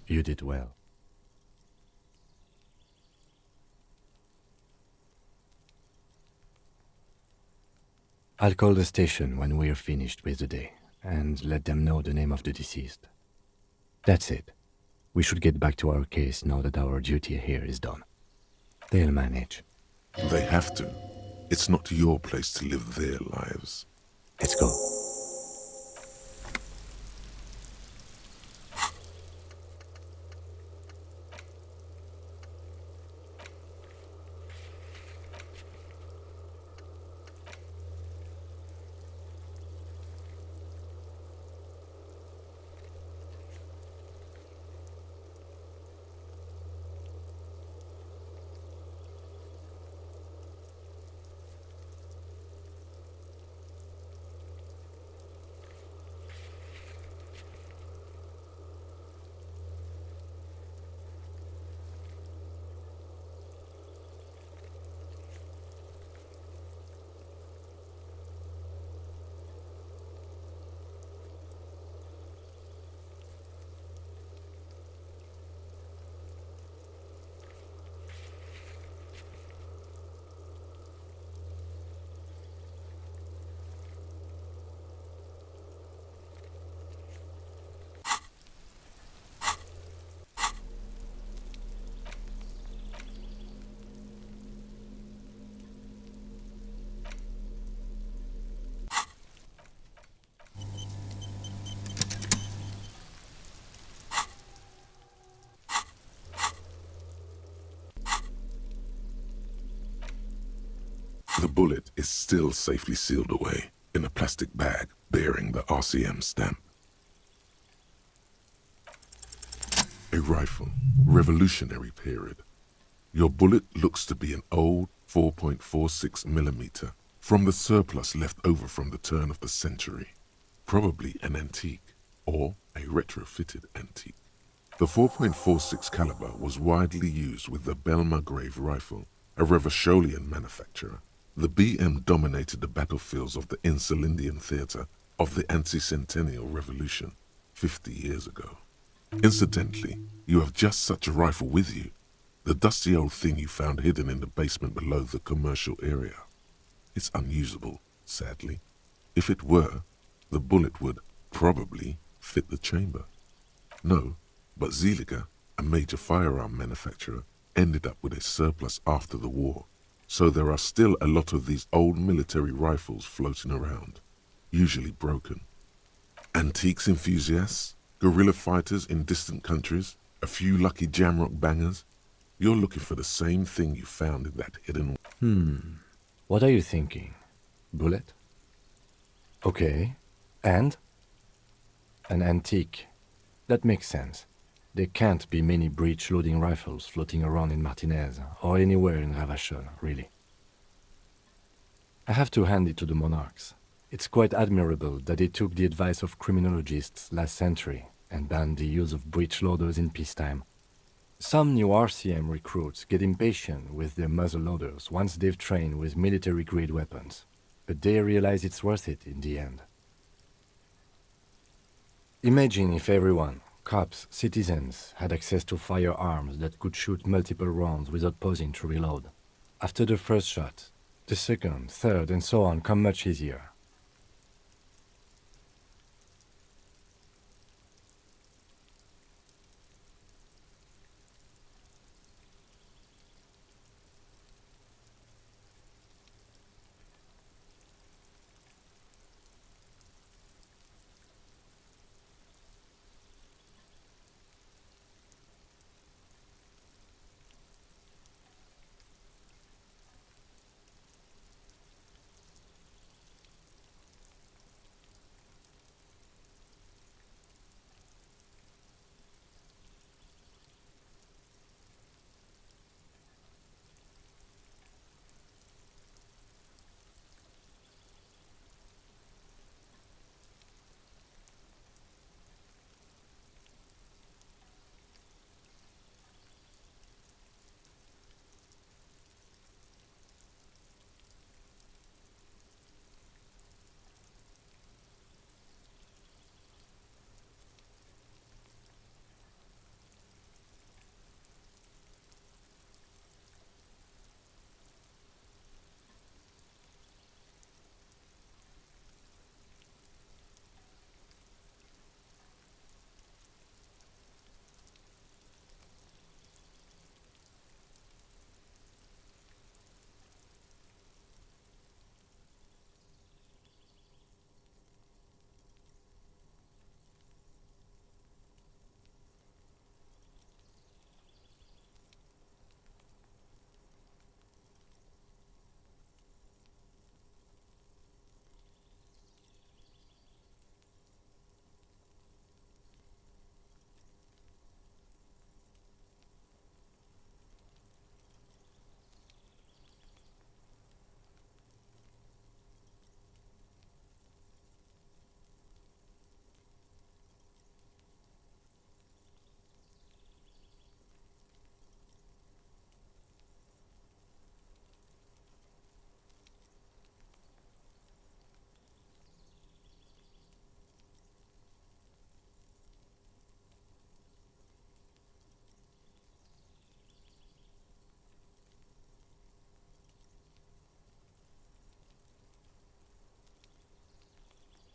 You did well. I'll call the station when we're finished with the day, and let them know the name of the deceased. That's it. We should get back to our case now that our duty here is done. They'll manage. They have to. It's not your place to live their lives. Let's go. The bullet is still safely sealed away in a plastic bag bearing the RCM stamp. A rifle, revolutionary period. Your bullet looks to be an old 4.46mm from the surplus left over from the turn of the century. Probably an antique or a retrofitted antique. The 4.46 caliber was widely used with the Belmargrave rifle, a Revacholian manufacturer. The BM dominated the battlefields of the Insulindian theater of the anti-centennial revolution 50 years ago. Incidentally, you have just such a rifle with you, the dusty old thing you found hidden in the basement below the commercial area. It's unusable, sadly. If it were, the bullet would probably fit the chamber. No, but Zeliger, a major firearm manufacturer, ended up with a surplus after the war, so there are still a lot of these old military rifles floating around, usually broken. Antiques enthusiasts, guerrilla fighters in distant countries, a few lucky jamrock bangers. You're looking for the same thing you found in that hidden... What are you thinking? Bullet? Okay. And? An antique. That makes sense. There can't be many breech-loading rifles floating around in Martinez, or anywhere in Ravachol, really. I have to hand it to the monarchs. It's quite admirable that they took the advice of criminologists last century and banned the use of breech-loaders in peacetime. Some new RCM recruits get impatient with their muzzleloaders once they've trained with military-grade weapons, but they realize it's worth it in the end. Imagine if everyone, cops, citizens, had access to firearms that could shoot multiple rounds without pausing to reload. After the first shot, the second, third, and so on come much easier.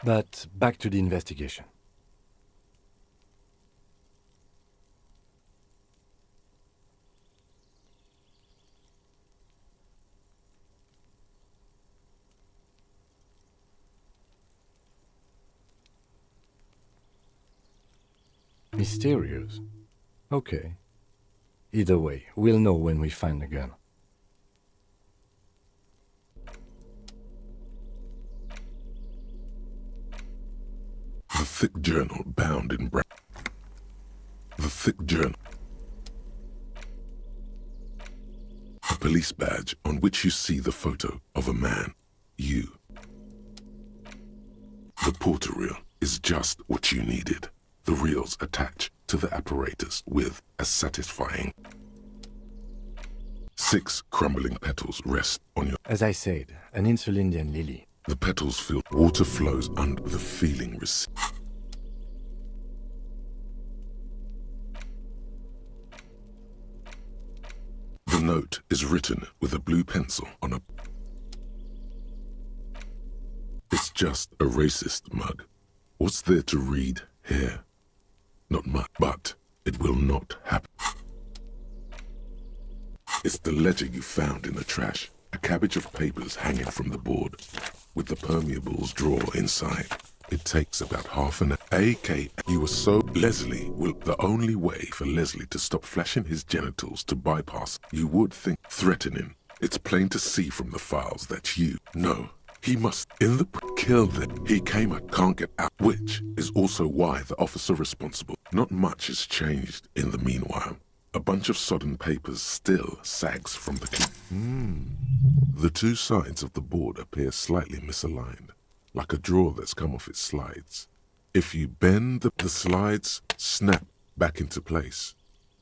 But back to the investigation. Mysterious? Okay. Either way, we'll know when we find the gun. thick journal bound in brown. The thick journal. A police badge on which you see the photo of a man. You. The porter reel is just what you needed. The reels attach to the apparatus with a satisfying. 6 crumbling petals rest on your... As I said, an insulindian lily. The petals feel water flows under the feeling received. The note is written with a blue pencil on a... It's just a racist mug. What's there to read here? Not much, but it will not happen. It's the ledger you found in the trash. A cabbage of papers hanging from the board, with the permeables drawer inside. It takes about half an hour. AK, you were so... Leslie will... The only way for Leslie to stop flashing his genitals to bypass, you would think threatening. It's plain to see from the files that you... No, he must... In the... Kill them. He came out, can't get out. Which is also why the officer responsible. Not much has changed in the meanwhile. A bunch of sodden papers still sags from the... The 2 sides of the board appear slightly misaligned, like a drawer that's come off its slides. If you bend the slides, snap back into place.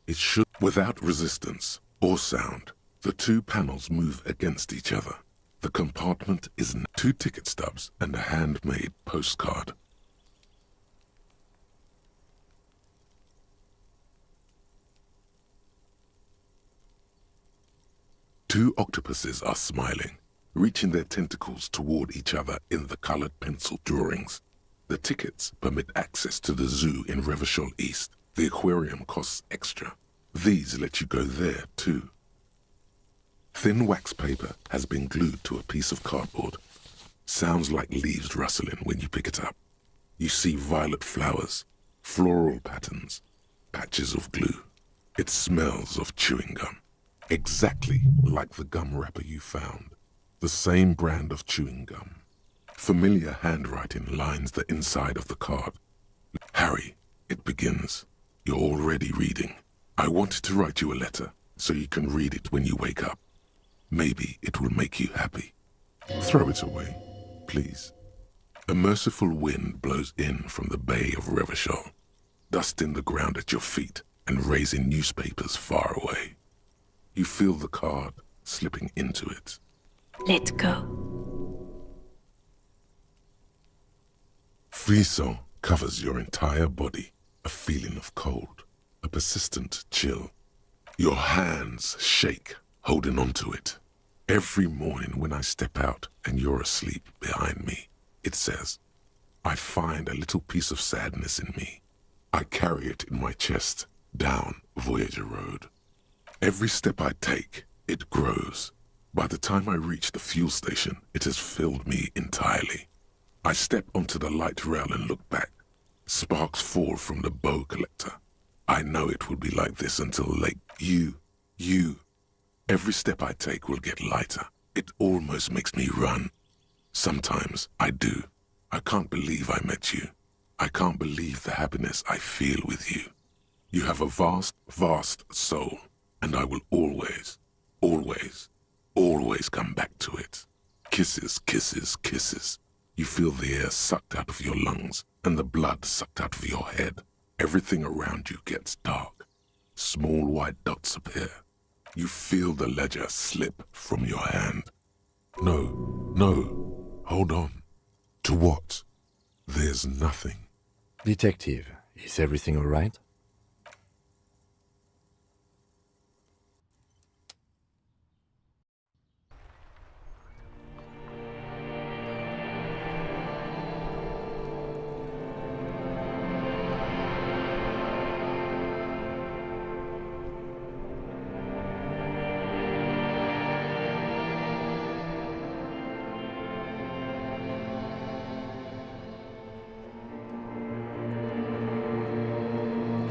It should, without resistance or sound, the 2 panels move against each other. The compartment is 2 ticket stubs and a handmade postcard. Two octopuses are smiling, reaching their tentacles toward each other in the colored pencil drawings. The tickets permit access to the zoo in Revachol East. The aquarium costs extra. These let you go there too. Thin wax paper has been glued to a piece of cardboard. Sounds like leaves rustling when you pick it up. You see violet flowers, floral patterns, patches of glue. It smells of chewing gum. Exactly like the gum wrapper you found. The same brand of chewing gum. Familiar handwriting lines the inside of the card. Harry, it begins. You're already reading. I wanted to write you a letter so you can read it when you wake up. Maybe it will make you happy. Throw it away, please. A merciful wind blows in from the bay of Revachol, dusting the ground at your feet and raising newspapers far away. You feel the card slipping into it. Let go. Frisson covers your entire body, a feeling of cold, a persistent chill. Your hands shake, holding onto it. Every morning when I step out and you're asleep behind me, it says, I find a little piece of sadness in me. I carry it in my chest, down Voyager Road. Every step I take, it grows. By the time I reach the fuel station, it has filled me entirely. I step onto the light rail and look back. Sparks fall from the bow collector. I know it will be like this until late. You. Every step I take will get lighter. It almost makes me run. Sometimes I do. I can't believe I met you. I can't believe the happiness I feel with you. You have a vast, vast soul. And I will always, always, always come back to it. Kisses, kisses, kisses. You feel the air sucked out of your lungs and the blood sucked out of your head. Everything around you gets dark. Small white dots appear. You feel the ledger slip from your hand. No, hold on. To what? There's nothing. Detective, is everything all right?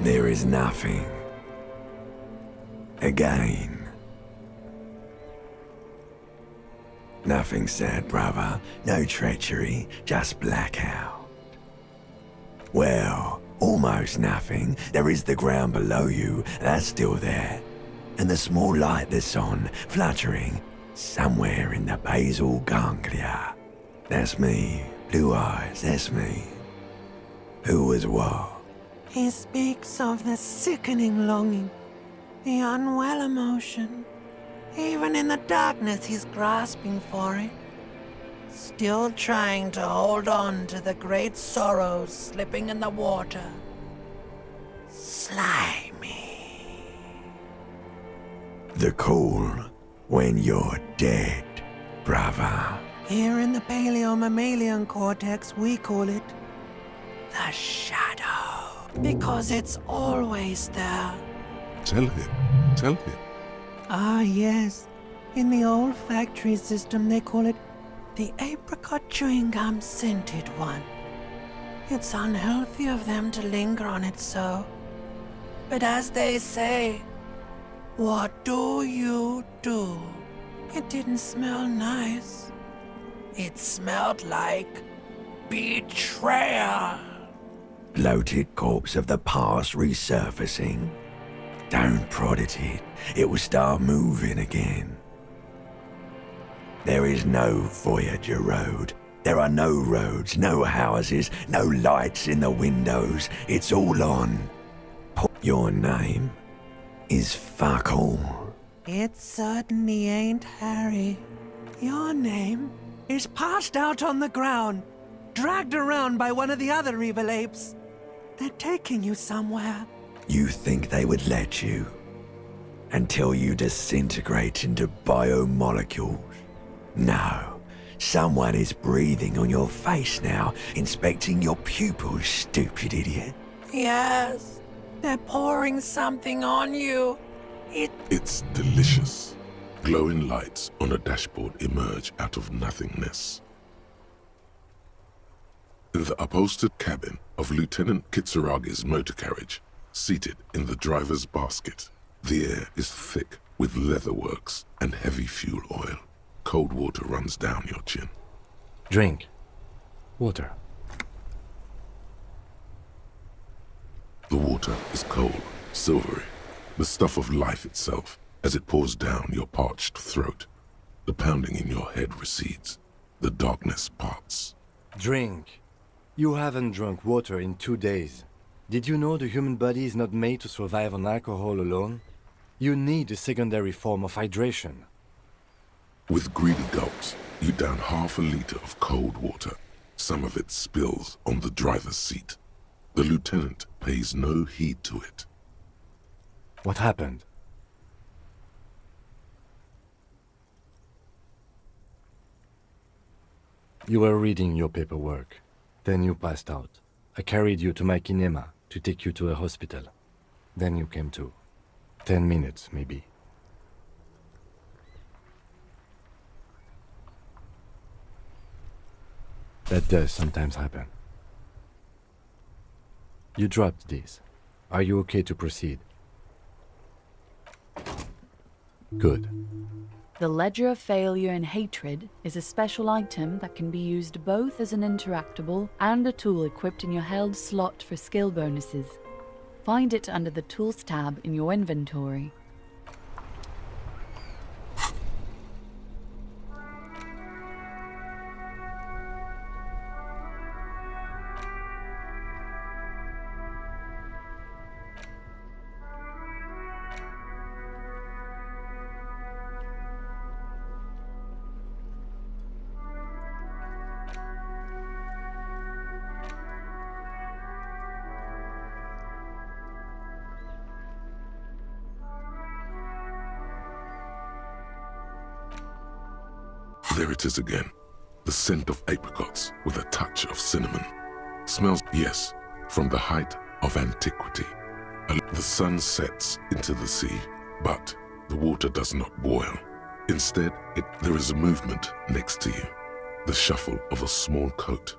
There is nothing. Again. Nothing sad, brother. No treachery, just blackout. Well, almost nothing. There is the ground below you, that's still there. And the small light that's on, fluttering, somewhere in the basal ganglia. That's me. Blue eyes, that's me. Who was what? He speaks of the sickening longing, the unwell emotion. Even in the darkness, he's grasping for it. Still trying to hold on to the great sorrows slipping in the water. Slimy. The call when you're dead, brother. Here in the paleo-mammalian cortex, we call it the shadow. Because it's always there. Tell him. Ah, yes. In the olfactory system, they call it the apricot chewing gum scented one. It's unhealthy of them to linger on it so. But as they say, what do you do? It didn't smell nice. It smelled like betrayal. Bloated corpse of the past resurfacing. Don't prod at it. It will start moving again. There is no Voyager Road. There are no roads, no houses, no lights in the windows. It's all on. Your name is fuck all. It certainly ain't Harry. Your name is passed out on the ground, dragged around by one of the other evil apes. They're taking you somewhere. You think they would let you? Until you disintegrate into biomolecules? No. Someone is breathing on your face now, inspecting your pupils, stupid idiot. Yes, they're pouring something on you. It's delicious. Glowing lights on a dashboard emerge out of nothingness. In the upholstered cabin of Lieutenant Kitsuragi's motor carriage, seated in the driver's basket, the air is thick with leatherworks and heavy fuel oil. Cold water runs down your chin. Drink. Water. The water is cold, silvery, the stuff of life itself as it pours down your parched throat. The pounding in your head recedes. The darkness parts. Drink. You haven't drunk water in 2 days. Did you know the human body is not made to survive on alcohol alone? You need a secondary form of hydration. With greedy gulps, you down half a liter of cold water. Some of it spills on the driver's seat. The lieutenant pays no heed to it. What happened? You were reading your paperwork. Then you passed out. I carried you to my kinema to take you to a hospital. Then you came to. 10 minutes, maybe. That does sometimes happen. You dropped these. Are you okay to proceed? Good. The Ledger of Failure and Hatred is a special item that can be used both as an interactable and a tool equipped in your held slot for skill bonuses. Find it under the Tools tab in your inventory. There it is again. The scent of apricots with a touch of cinnamon. Smells, yes, from the height of antiquity. The sun sets into the sea, but the water does not boil. Instead, there is a movement next to you. The shuffle of a small coat.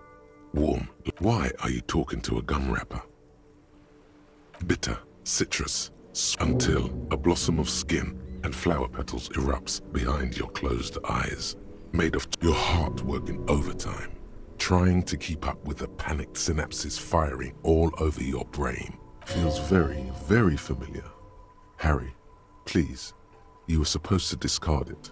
Warm. Why are you talking to a gum wrapper? Bitter, citrus, until a blossom of skin and flower petals erupts behind your closed eyes. Made of your heart working overtime, trying to keep up with the panicked synapses firing all over your brain. Feels very, very familiar. Harry, please, you were supposed to discard it.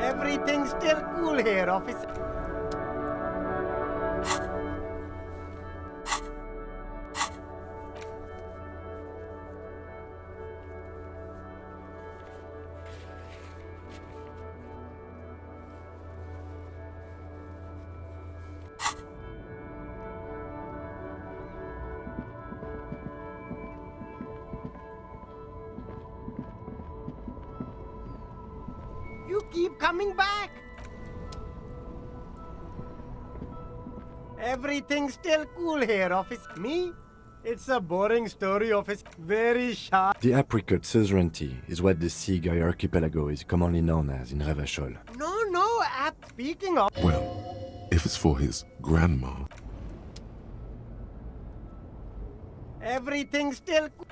Everything's still cool here, officer. You keep coming back. Everything's still cool here, office. Me? It's a boring story, office. Very sharp. The apricot suzerainty is what the Seaguy archipelago is commonly known as in Revachol. No, speaking of... Well, if it's for his grandma... Everything's still cool.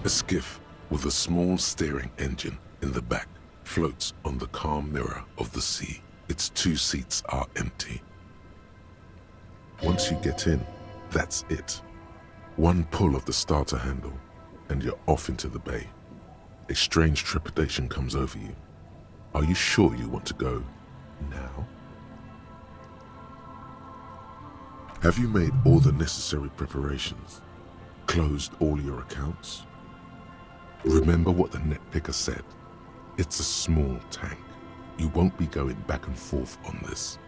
A skiff with a small steering engine in the back floats on the calm mirror of the sea. Its 2 seats are empty. Once you get in, that's it. One pull of the starter handle, and you're off into the bay. A strange trepidation comes over you. Are you sure you want to go now? Have you made all the necessary preparations? Closed all your accounts? Remember what the net picker said. It's a small tank. You won't be going back and forth on this.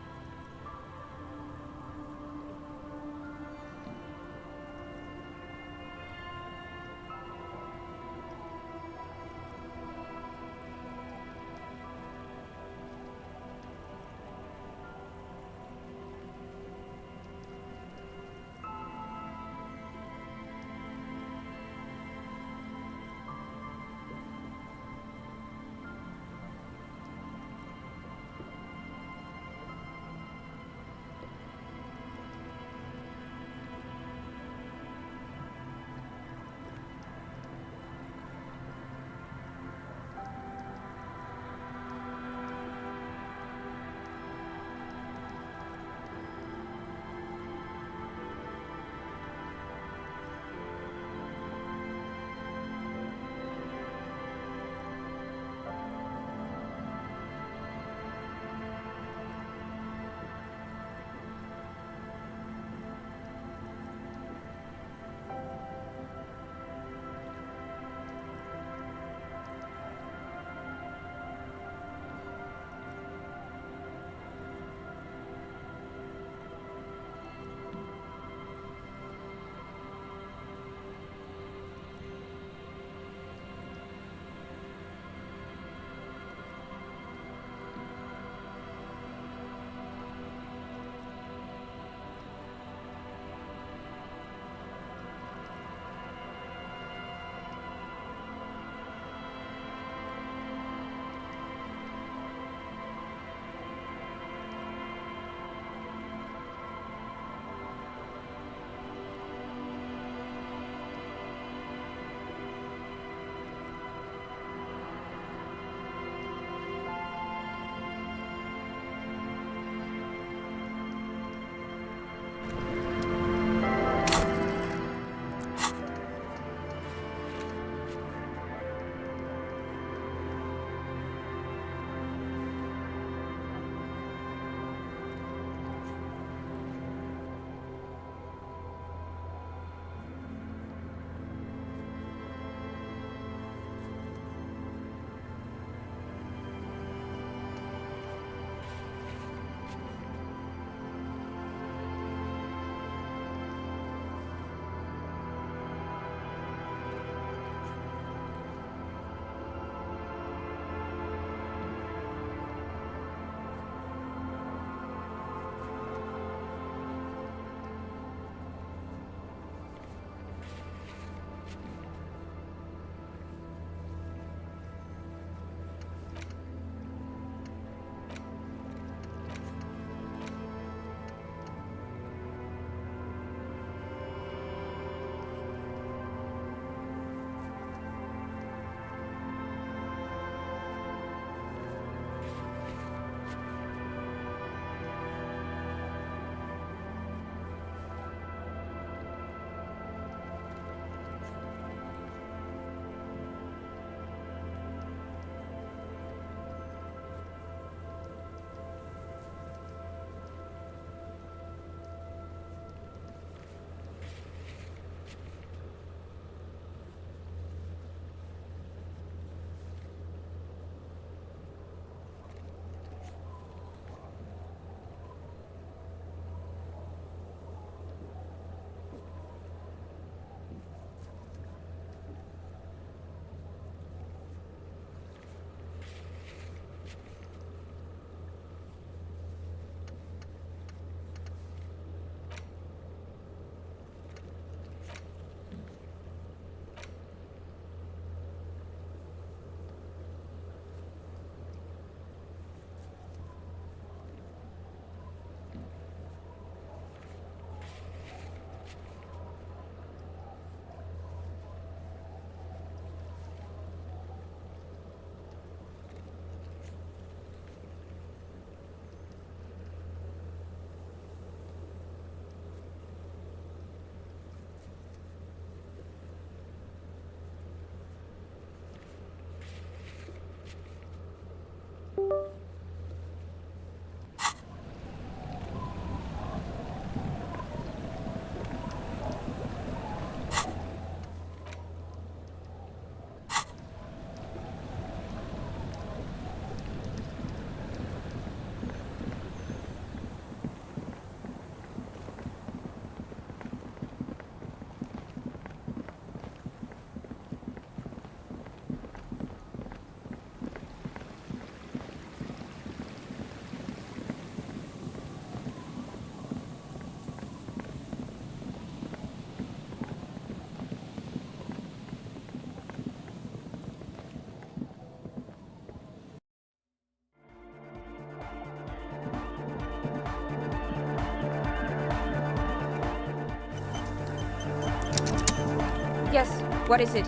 what is it?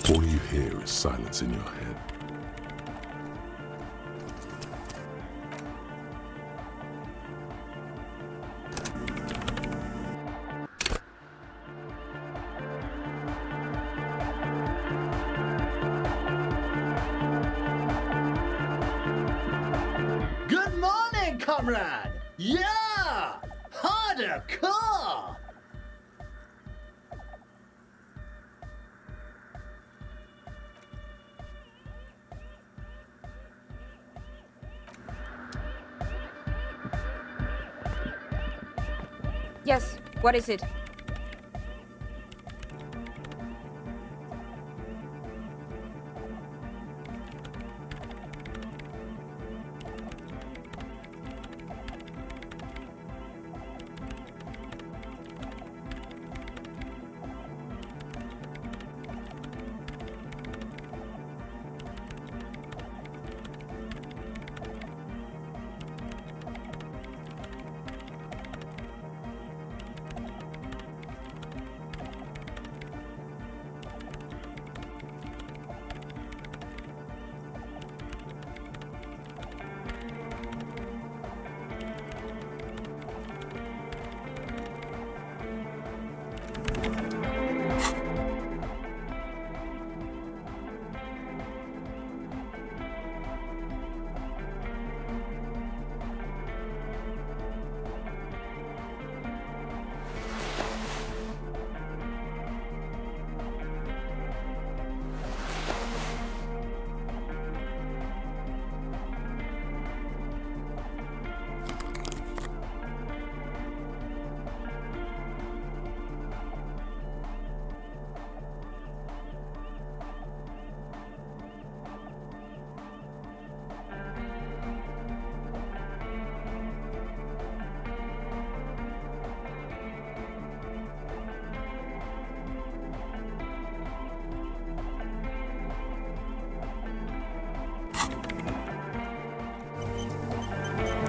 All you hear is silence in your head. Good morning, comrade! Yeah! Harder car! Yes, what is it?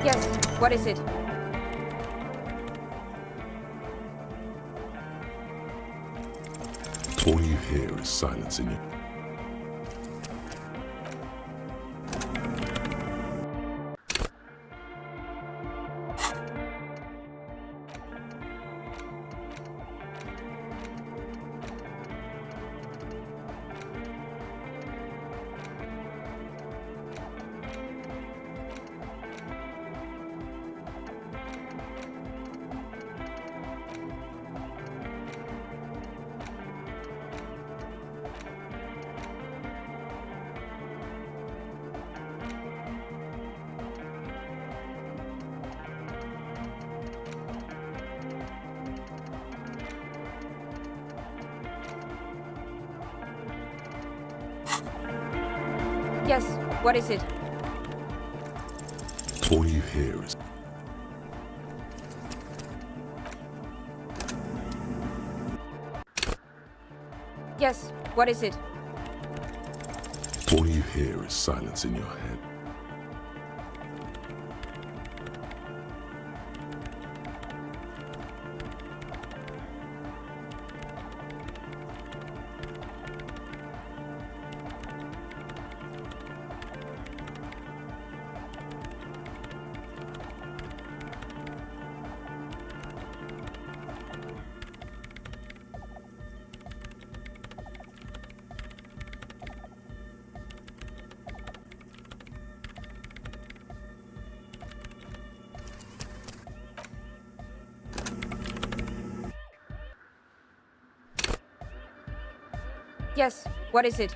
Yes, what is it? All you hear is silence in your... Yes, what is it? All you hear is... Yes, what is it? All you hear is silence in your head. Yes, what is it?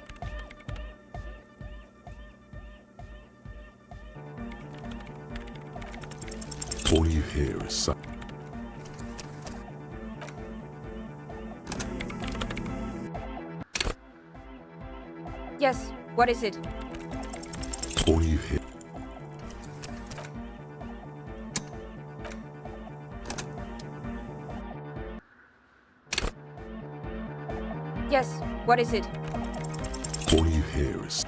All you hear is silence. Yes, what is it? All you hear... Yes, what is it? All you hear is...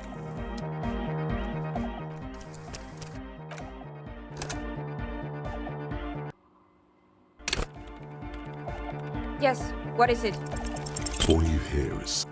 Yes, what is it? All you hear is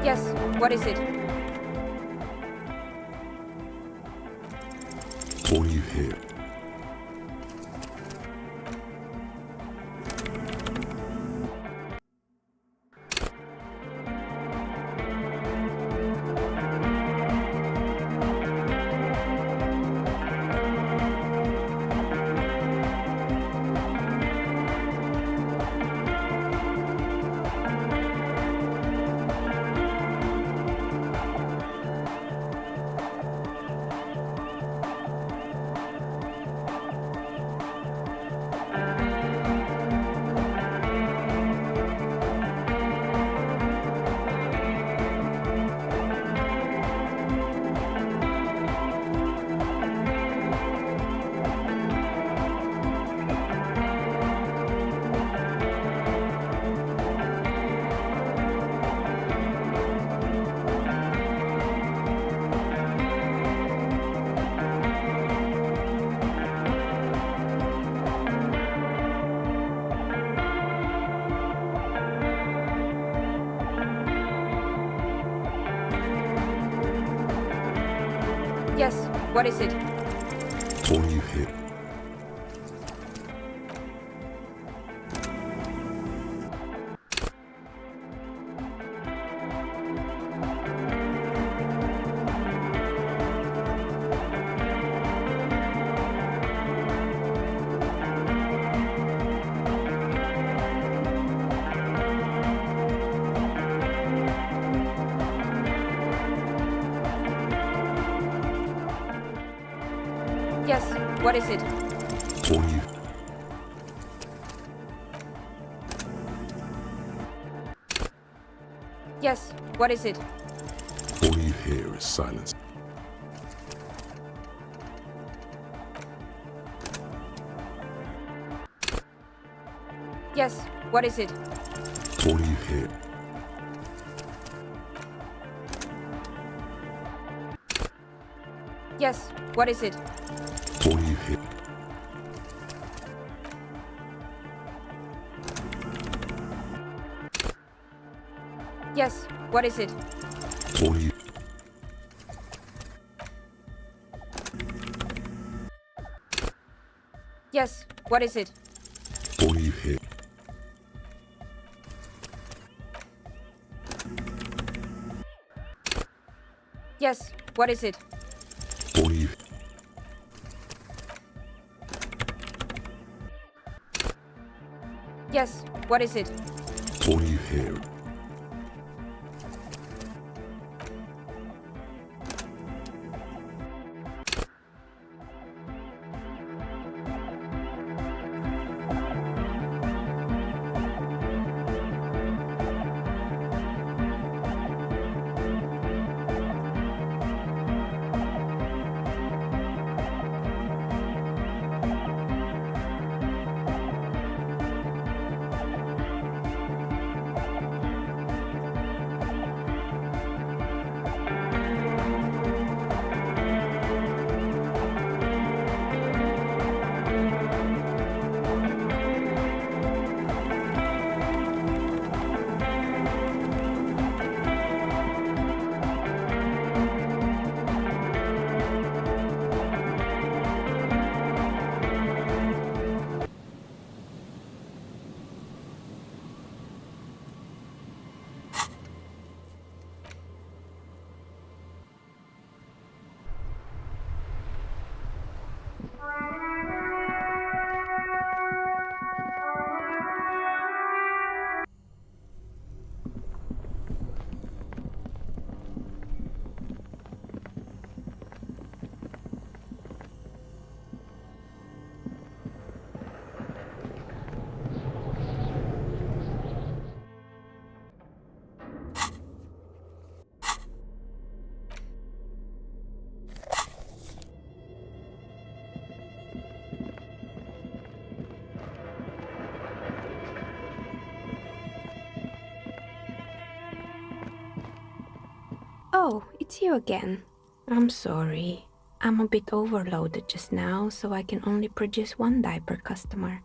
Yes, what is it? All you hear Yes, what is it? all you hear Yes, what is it? all you Yes, what is it? all you hear is silence. Yes, what is it? All you hear Yes, what is it? all you hear Yes, what is it? all you Yes, what is it? all you hear Yes, what is it? all you Yes, what is it? all you hear Oh, it's you again. I'm sorry. I'm a bit overloaded just now, so I can only produce one dye per customer.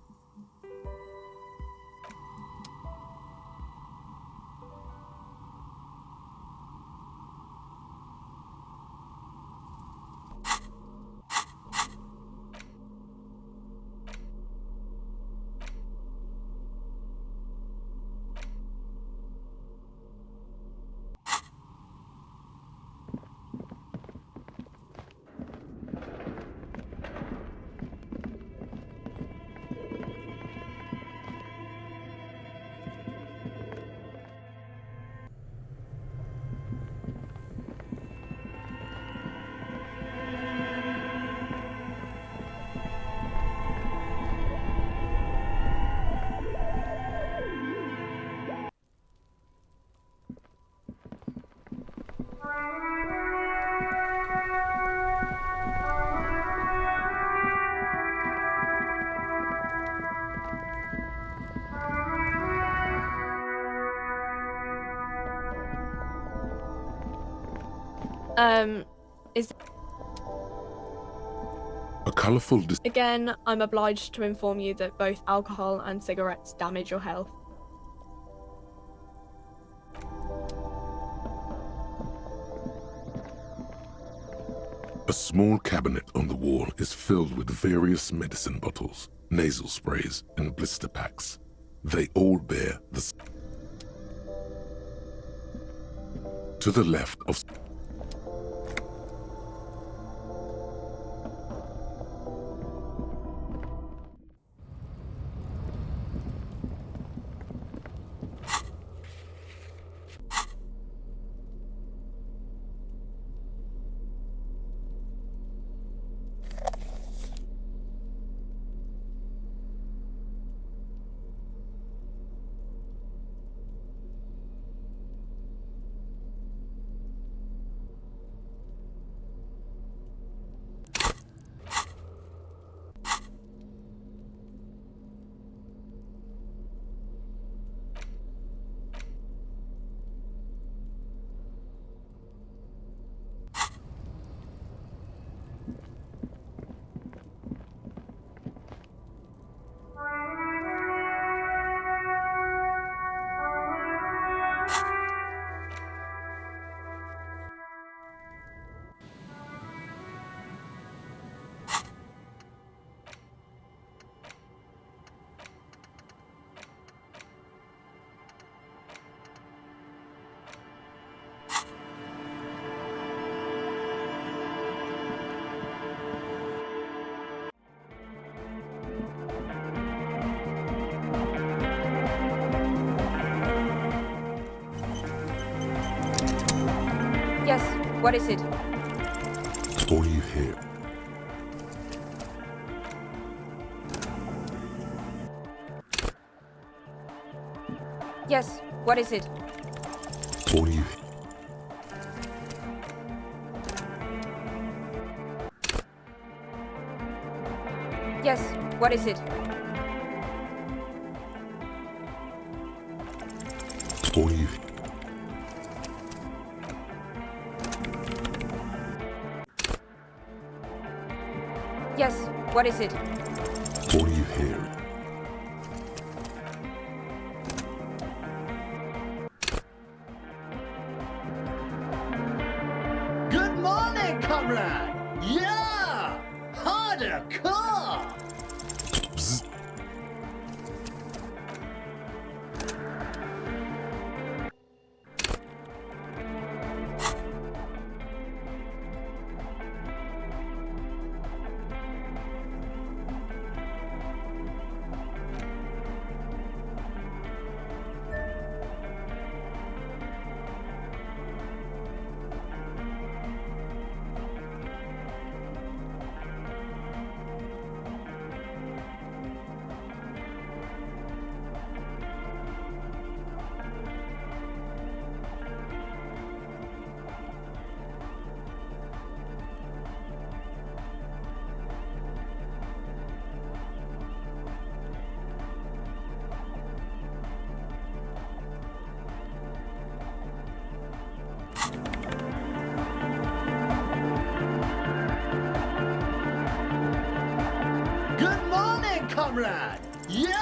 Is A colourful again, I'm obliged to inform you that both alcohol and cigarettes damage your health. A small cabinet on the wall is filled with various medicine bottles, nasal sprays, and blister packs. They all bear the... To the left of... Yes, what is it? All you hear. Yes, what is it? All you Yes, what is it? All you Yes, what is it? All you hear. Good morning, comrade! Yeah! Harder car! Good morning, comrade! Yeah!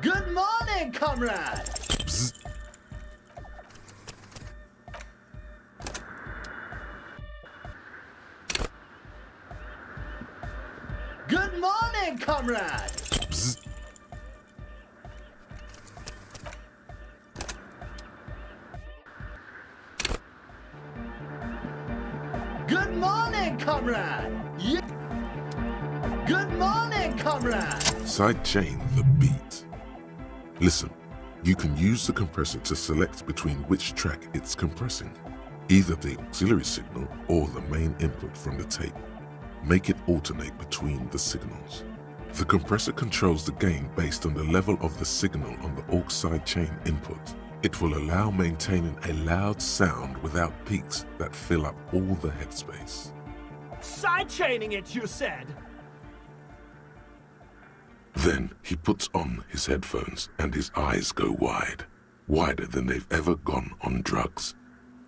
Good morning, comrade! Good morning, comrade! Good morning, comrade! Yeah. Good morning, comrade! Sidechain the beat. Listen, you can use the compressor to select between which track it's compressing, either the auxiliary signal or the main input from the tape. Make it alternate between the signals. The compressor controls the gain based on the level of the signal on the aux sidechain input. It will allow maintaining a loud sound without peaks that fill up all the headspace. Sidechaining it, you said? Then he puts on his headphones and his eyes go wide, wider than they've ever gone on drugs.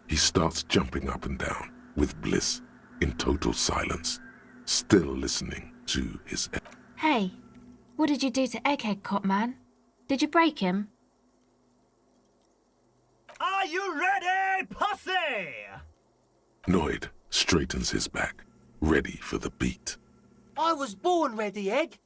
He starts jumping up and down with bliss in total silence, still listening to his... Hey, what did you do to Egghead Cop Man? Did you break him? Are you ready, pussy? Noid straightens his back, ready for the beat. I was born ready, Egg.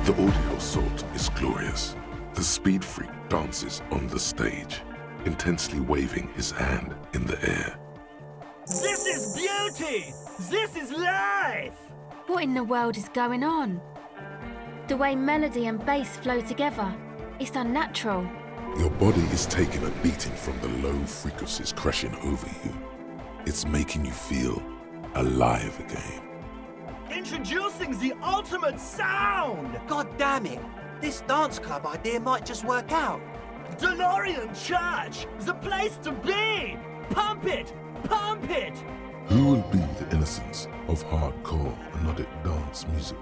The audio assault is glorious. The speed freak dances on the stage, intensely waving his hand in the air. This is beauty! This is life! What in the world is going on? The way melody and bass flow together, it's unnatural. Your body is taking a beating from the low frequencies crashing over you. It's making you feel alive again. Introducing the ultimate sound! God damn it! This dance club idea might just work out. DeLorean Church! The place to be! Pump it! Pump it! Who will be the innocence of hardcore melodic dance music?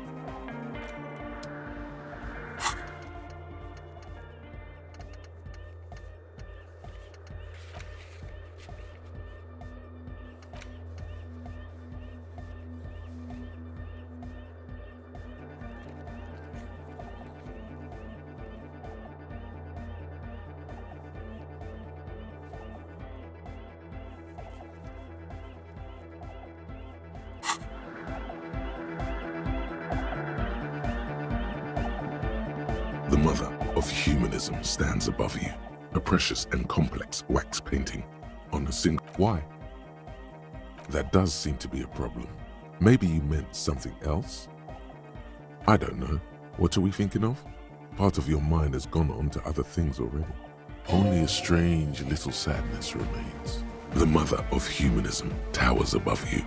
The mother of humanism stands above you, a precious and complex wax painting on a single... Why? That does seem to be a problem. Maybe you meant something else? I don't know. What are we thinking of? Part of your mind has gone on to other things already. Only a strange little sadness remains. The mother of humanism towers above you,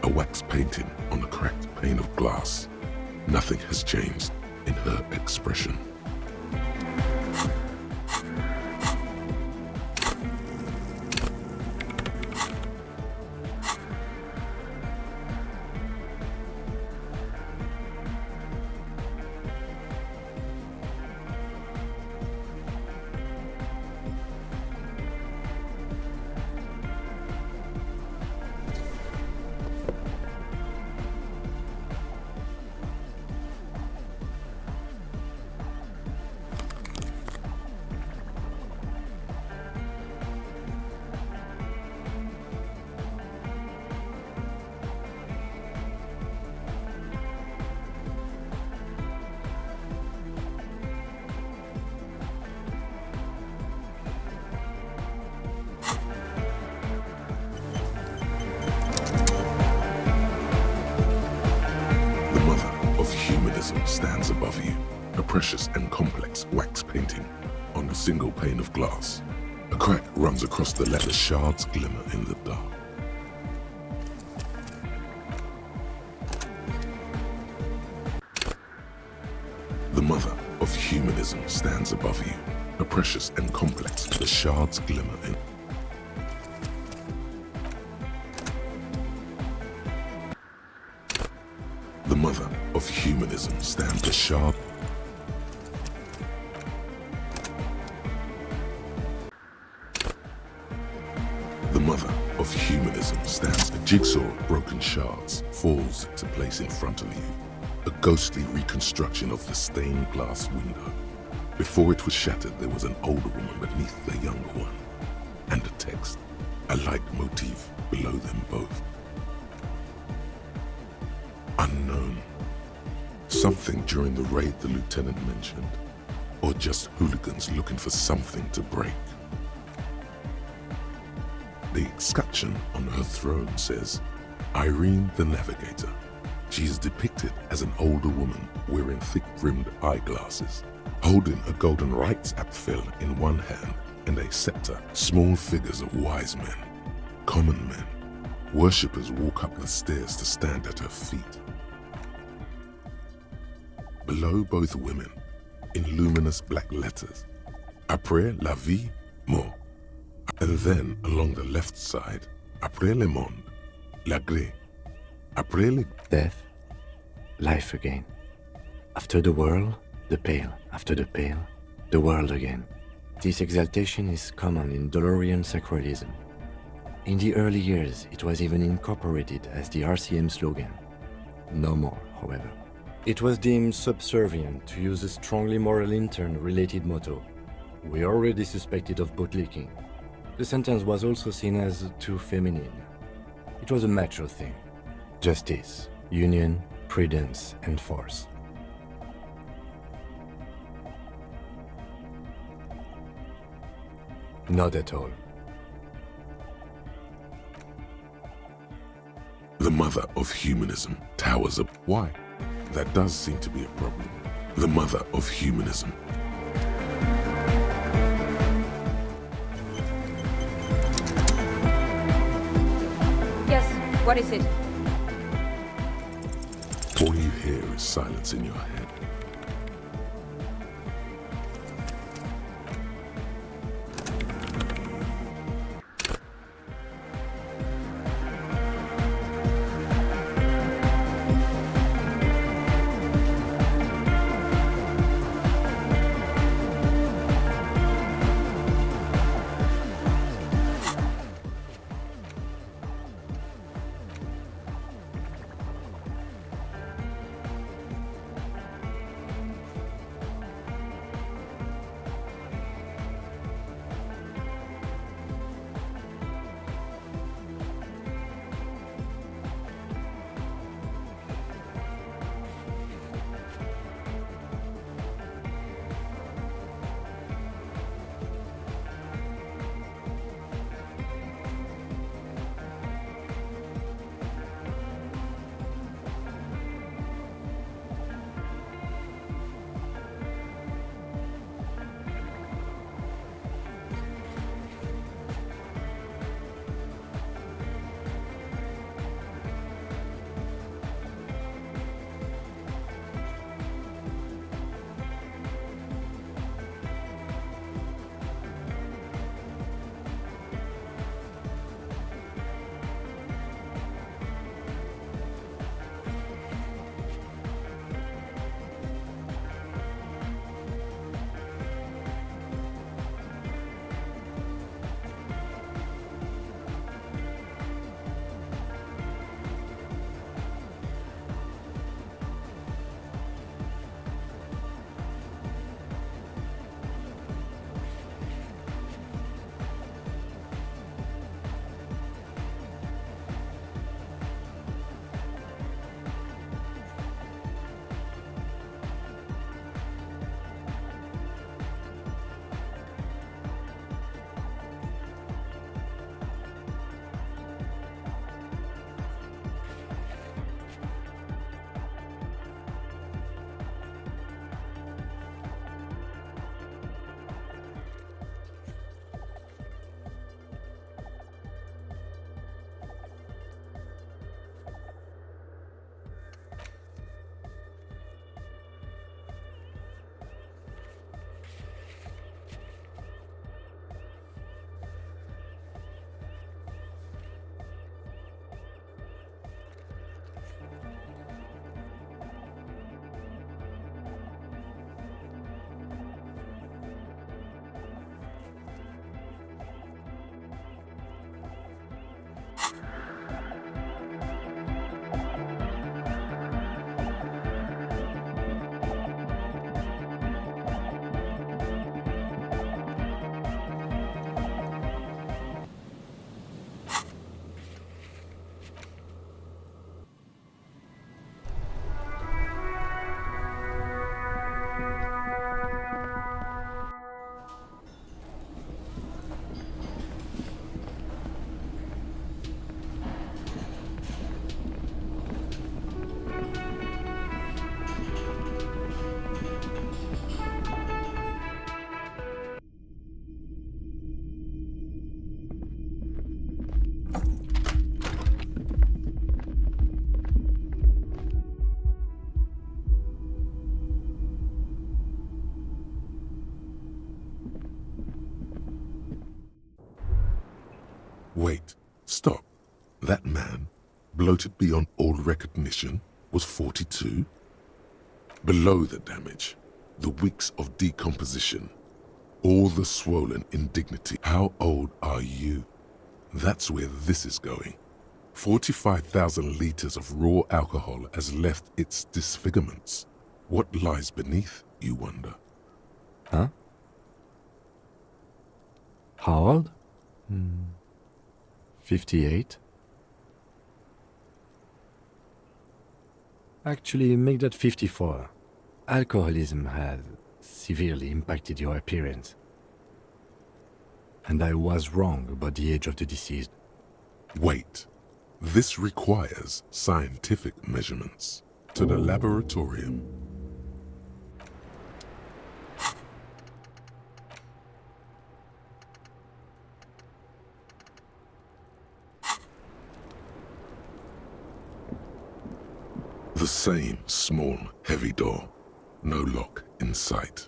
a wax painting on a cracked pane of glass. Nothing has changed in her expression. Stands above you, a precious and complex wax painting on a single pane of glass. A crack runs across the leather, shards glimmer in the dark. The mother of humanism stands above you, a precious and complex, the shards glimmer in... The mother of humanism stands the shard. The mother of humanism stands. A jigsaw of broken shards falls into place in front of you. A ghostly reconstruction of the stained glass window. Before it was shattered, there was an older woman beneath the younger one, and a text, a leitmotif below them both. Unknown. something during the raid the lieutenant mentioned, or just hooligans looking for something to break. The escutcheon on her throne says, Irene the Navigator. She is depicted as an older woman wearing thick-rimmed eyeglasses, holding a golden rights apfel in one hand and a scepter. Small figures of wise men, common men, worshippers walk up the stairs to stand at her feet. Below both women, in luminous black letters, Après la vie, mort. And then along the left side, Après le monde, la gré. Après le death, life again. After the world, the pale. After the pale, the world again. This exaltation is common in Dolorian sacralism. In the early years, it was even incorporated as the RCM slogan. No more, however. It was deemed subservient to use a strongly moral intern-related motto. We already suspected of bootlicking. The sentence was also seen as too feminine. It was a macho thing. Justice, union, prudence, and force. Not at all. The mother of humanism towers up. Why? That does seem to be a problem. The mother of humanism. Yes, what is it? All you hear is silence in your head. Wait, stop. That man, bloated beyond all recognition, was 42? Below the damage, the weeks of decomposition, all the swollen indignity. How old are you? That's where this is going. 45,000 liters of raw alcohol has left its disfigurements. What lies beneath, you wonder? Huh? How old? 58? Actually, make that 54. Alcoholism has severely impacted your appearance. And I was wrong about the age of the deceased. Wait. This requires scientific measurements. To the laboratorium. The same small, heavy door. No lock in sight.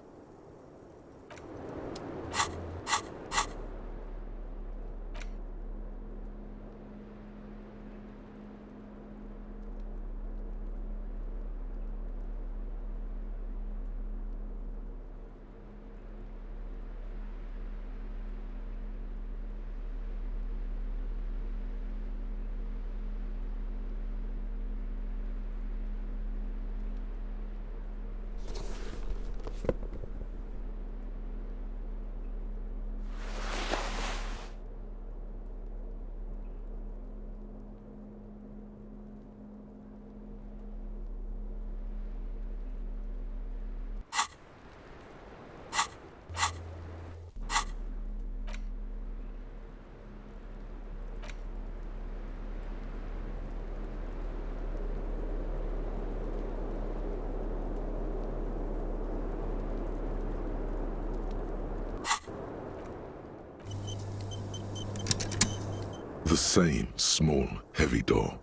The same small, heavy door.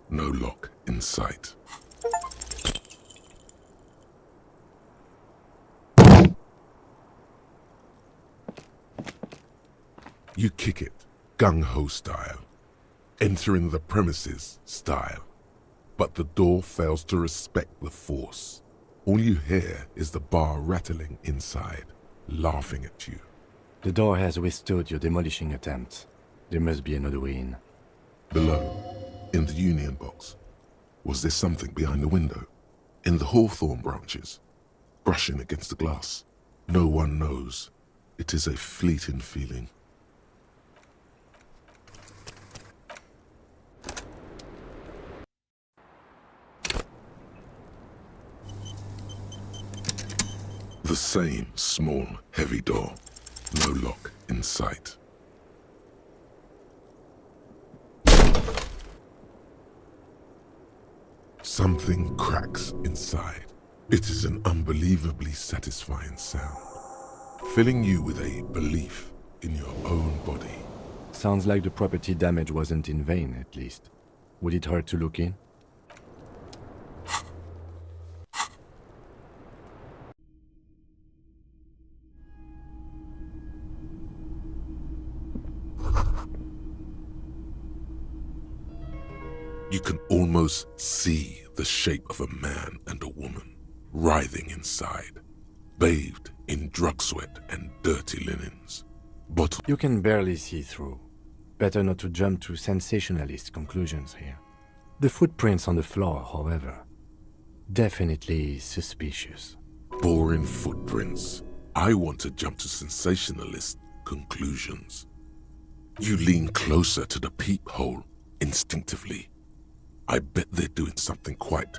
No lock in sight. You kick it, gung-ho style. Entering the premises style. But the door fails to respect the force. All you hear is the bar rattling inside, laughing at you. The door has withstood your demolishing attempts. There must be another way in. Below, in the union box, was there something behind the window? In the hawthorn branches, brushing against the glass? No one knows. It is a fleeting feeling. The same small, heavy door. No lock in sight. Something cracks inside. It is an unbelievably satisfying sound, filling you with a belief in your own body. Sounds like the property damage wasn't in vain, at least. Would it hurt to look in? You can almost see the shape of a man and a woman writhing inside, bathed in drug sweat and dirty linens. But you can barely see through. Better not to jump to sensationalist conclusions here. The footprints on the floor, however, definitely suspicious. Boring footprints. I want to jump to sensationalist conclusions. You lean closer to the peephole instinctively. I bet they're doing something quite...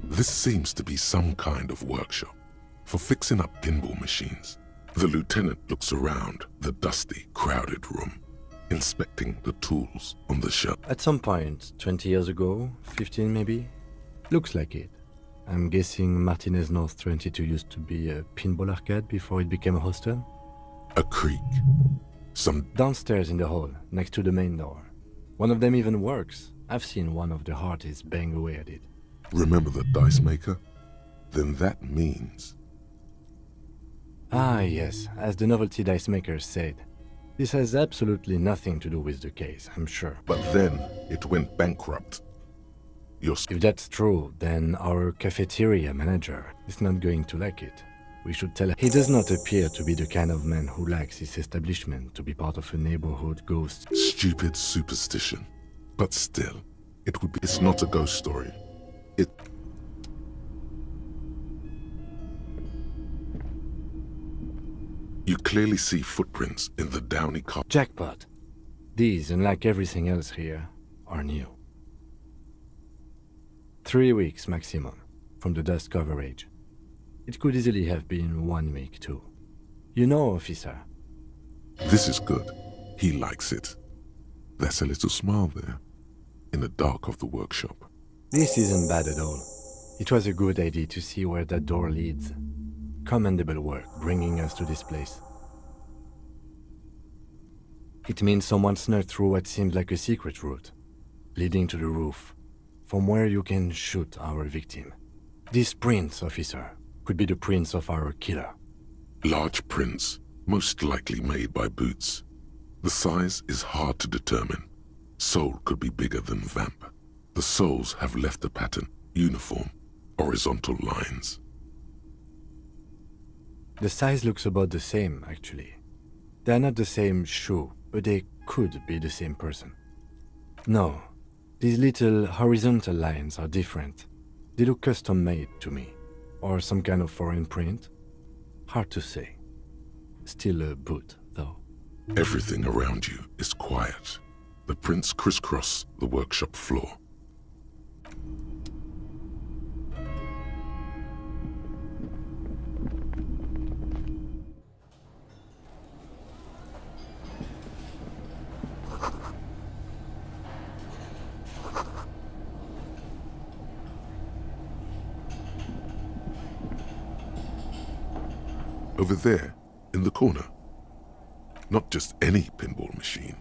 This seems to be some kind of workshop for fixing up pinball machines. The lieutenant looks around the dusty, crowded room, inspecting the tools on the shelf. At some point, 20 years ago, 15 maybe? Looks like it. I'm guessing Martinez North 22 used to be a pinball arcade before it became a hostel? A creek. Some downstairs in the hall, next to the main door. One of them even works. I've seen one of the hearties bang away at it. Remember the dice maker? Then that means... Ah, yes, as the novelty dice maker said. This has absolutely nothing to do with the case, I'm sure. But then it went bankrupt. If that's true, then our cafeteria manager is not going to like it. We should tell him. He does not appear to be the kind of man who likes his establishment to be part of a neighborhood ghost. Stupid superstition. But still, it's not a ghost story. You clearly see footprints in the downy car. Jackpot. These, unlike everything else here, are new. 3 weeks maximum from the dust coverage. It could easily have been 1 week too. You know, officer. This is good. He likes it. There's a little smile there, in the dark of the workshop. This isn't bad at all. It was a good idea to see where that door leads. Commendable work bringing us to this place. It means someone snuck through what seemed like a secret route, leading to the roof, from where you can shoot our victim. This prints, officer, could be the prints of our killer. Large prints, most likely made by boots. The size is hard to determine. Sole could be bigger than vamp. The soles have left a pattern, uniform, horizontal lines. The size looks about the same, actually. They're not the same shoe, but they could be the same person. No, these little horizontal lines are different. They look custom-made to me. Or some kind of foreign print. Hard to say. Still a boot, though. Everything around you is quiet. The prints crisscross the workshop floor. Over there, in the corner. Not just any pinball machine.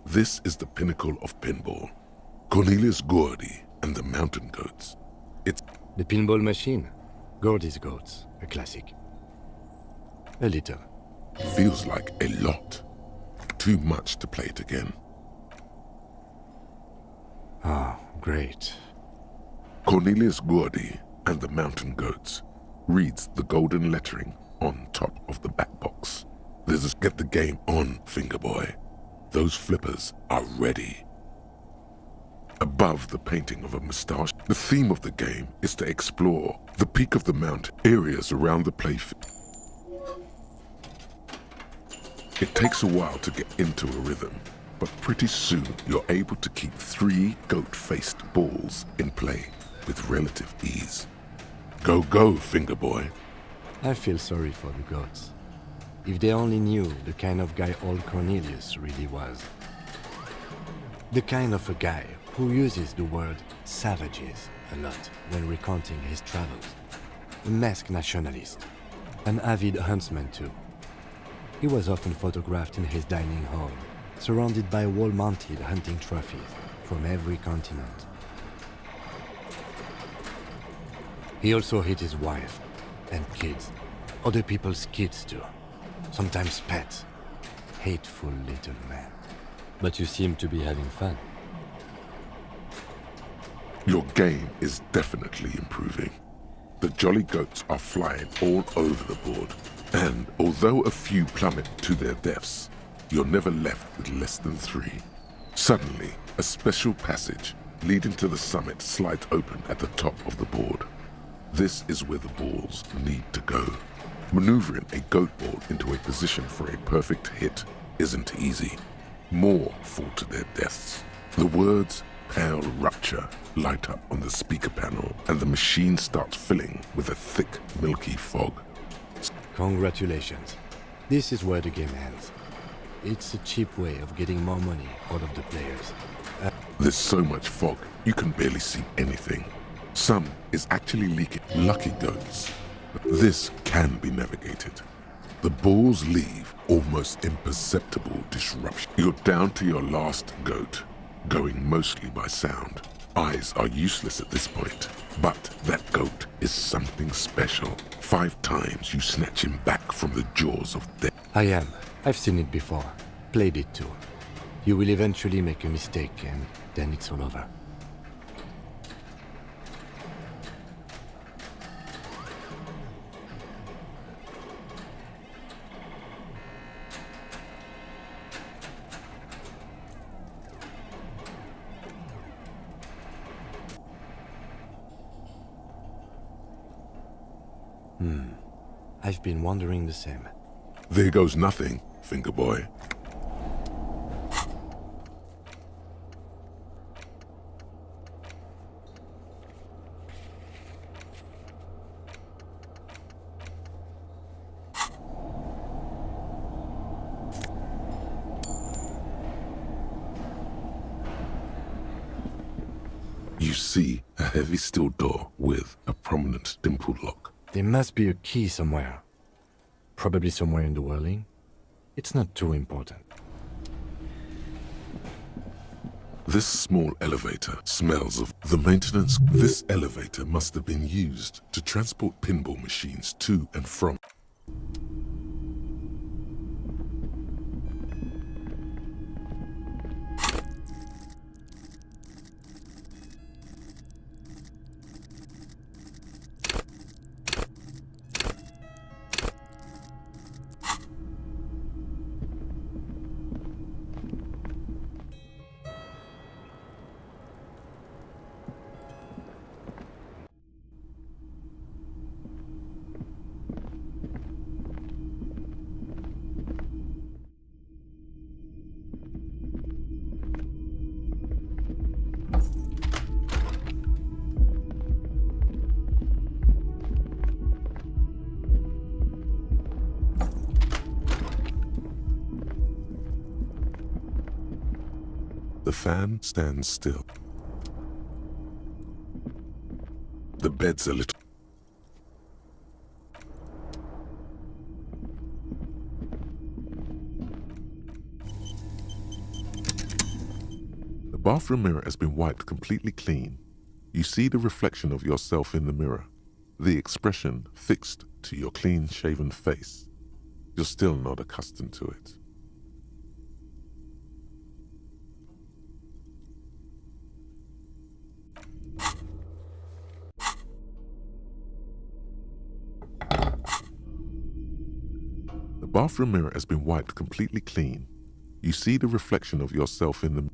This is the pinnacle of pinball. Cornelius Gordy and the Mountain Goats. It's the pinball machine. Gordy's Goats, a classic. A little. Feels like a lot. Too much to play it again. Ah, great. Cornelius Gordy and the Mountain Goats reads the golden lettering on top of the back box. This is get the game on, Fingerboy. Those flippers are ready. Above the painting of a moustache, the theme of the game is to explore the peak of the mountain, areas around the playfield. It takes a while to get into a rhythm, but pretty soon you're able to keep 3 goat-faced balls in play with relative ease. Go, go, Fingerboy. I feel sorry for the goats. If they only knew the kind of guy old Cornelius really was. The kind of a guy who uses the word savages a lot when recounting his travels. A masked nationalist. An avid huntsman too. He was often photographed in his dining hall, surrounded by wall-mounted hunting trophies from every continent. He also hit his wife and kids. Other people's kids too. Sometimes pets. Hateful little man. But you seem to be having fun. Your game is definitely improving. The jolly goats are flying all over the board. And although a few plummet to their deaths, you're never left with less than 3. Suddenly, a special passage leading to the summit slides open at the top of the board. This is where the balls need to go. Maneuvering a goat ball into a position for a perfect hit isn't easy. More fall to their deaths. The words "Pale Rupture" light up on the speaker panel, and the machine starts filling with a thick, milky fog. Congratulations. This is where the game ends. It's a cheap way of getting more money out of the players. There's so much fog, you can barely see anything. Some is actually leaking. Lucky goats. But this can be navigated. The balls leave almost imperceptible disruption. You're down to your last goat, going mostly by sound. Eyes are useless at this point, but that goat is something special. 5 times you snatch him back from the jaws of death. I am. I've seen it before. Played it too. You will eventually make a mistake and then it's all over. I've been wondering the same. There goes nothing, finger boy. You see a heavy steel door with a prominent dimpled lock. There must be a key somewhere. Probably somewhere in the whirling. It's not too important. This small elevator smells of the maintenance. This elevator must have been used to transport pinball machines to and from. The fan stands still. The bed's a little... The bathroom mirror has been wiped completely clean. You see the reflection of yourself in the mirror, the expression fixed to your clean-shaven face. You're still not accustomed to it. The bathroom mirror has been wiped completely clean. You see the reflection of yourself in the...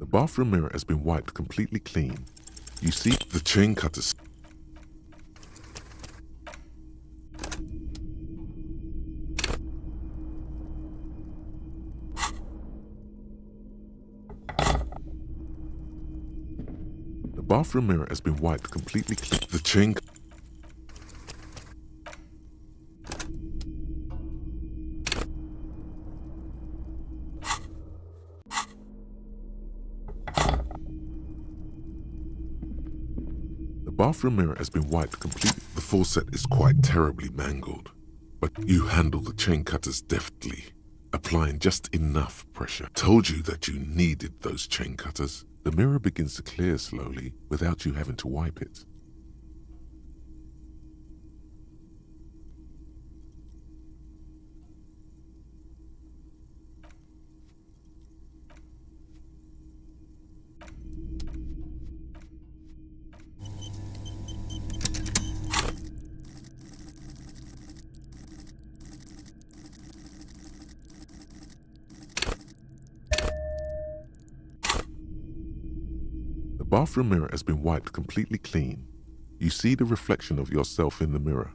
The bathroom mirror has been wiped completely clean. You see the chain cutters. The bathroom mirror has been wiped completely clean. The chain... The bathroom mirror has been wiped completely. The faucet is quite terribly mangled, but you handle the chain cutters deftly, applying just enough pressure. Told you that you needed those chain cutters. The mirror begins to clear slowly without you having to wipe it. bathroom mirror has been wiped completely clean. You see the reflection of yourself in the mirror.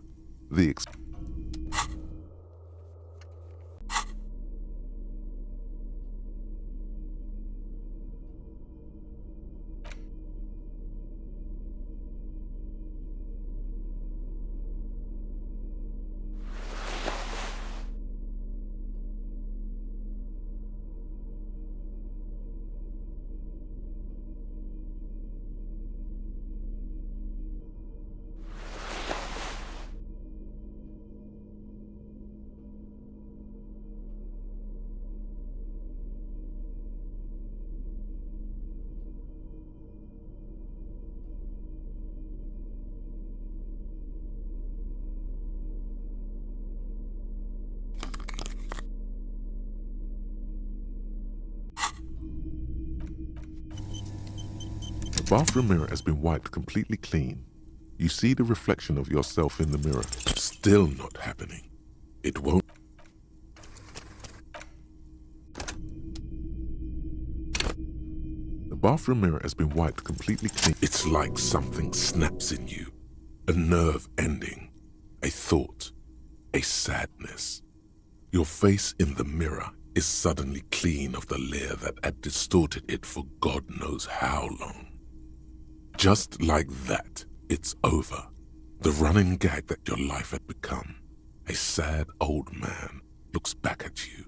The bathroom mirror has been wiped completely clean. You see the reflection of yourself in the mirror. Still not happening. It won't. The bathroom mirror has been wiped completely clean. It's like something snaps in you. A nerve ending. A thought. A sadness. Your face in the mirror is suddenly clean of the layer that had distorted it for God knows how long. Just like that, it's over. The running gag that your life had become. A sad old man looks back at you.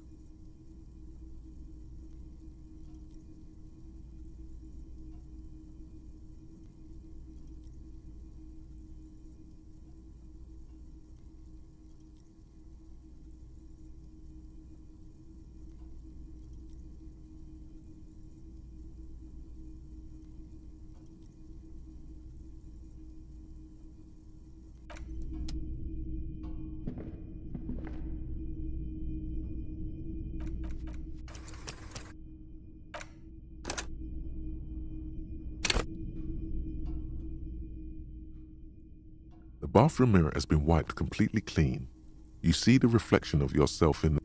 The bathroom mirror has been wiped completely clean. You see the reflection of yourself in the...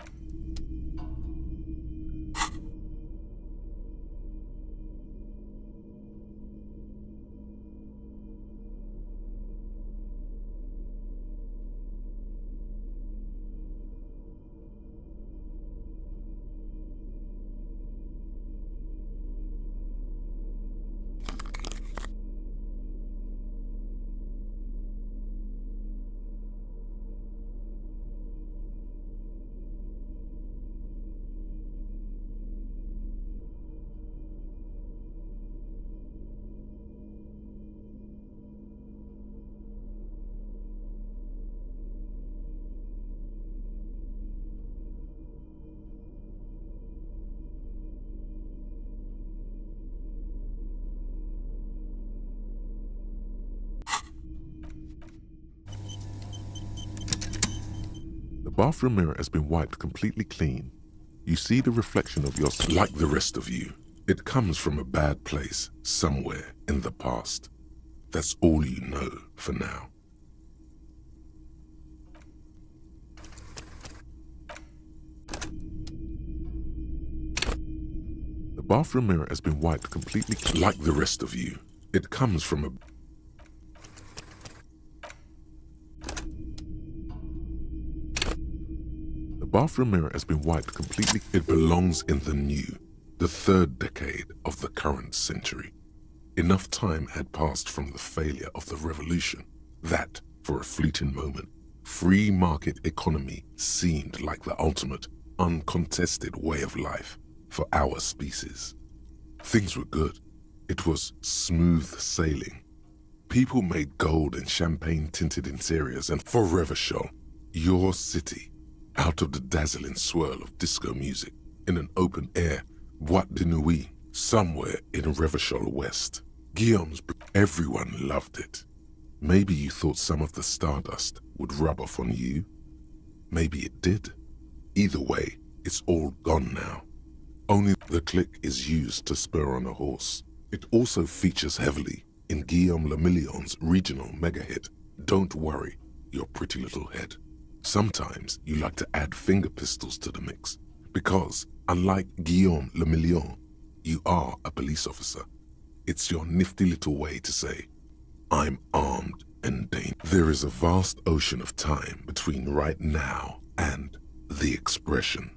The bathroom mirror has been wiped completely clean. You see the reflection of yourself. Like the rest of you, it comes from a bad place somewhere in the past. That's all you know for now. The bathroom mirror has been wiped completely clean. Like the rest of you, it comes from a... The bathroom mirror has been wiped completely. It belongs in the new, the third decade of the current century. Enough time had passed from the failure of the revolution that, for a fleeting moment, free market economy seemed like the ultimate, uncontested way of life for our species. Things were good. It was smooth sailing. People made gold and champagne-tinted interiors, and for Revachol, your city, out of the dazzling swirl of disco music, in an open-air boîte de nuit somewhere in Revachol West. Guillaume's, everyone loved it. Maybe you thought some of the stardust would rub off on you. Maybe it did. Either way, it's all gone now. Only the click is used to spur on a horse. It also features heavily in Guillaume Le Million's regional mega hit, Don't Worry, Your Pretty Little Head. Sometimes you like to add finger pistols to the mix, because, unlike Guillaume Le Million, you are a police officer. It's your nifty little way to say, I'm armed and dangerous. There is a vast ocean of time between right now and the expression,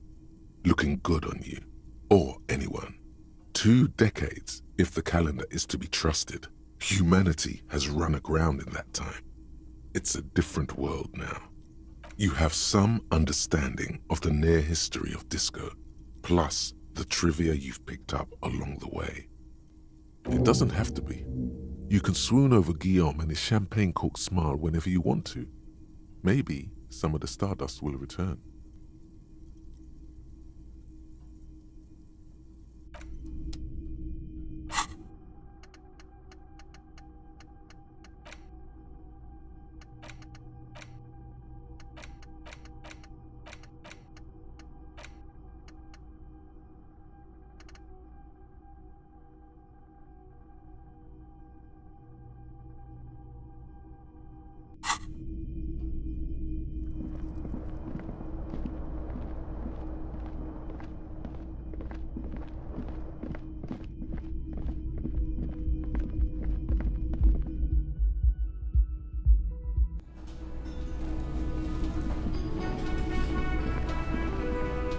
looking good on you, or anyone. 2 decades, if the calendar is to be trusted. Humanity has run aground in that time. It's a different world now. You have some understanding of the near history of disco, plus the trivia you've picked up along the way. It doesn't have to be. You can swoon over Guillaume and his champagne cork smile whenever you want to. Maybe some of the stardust will return.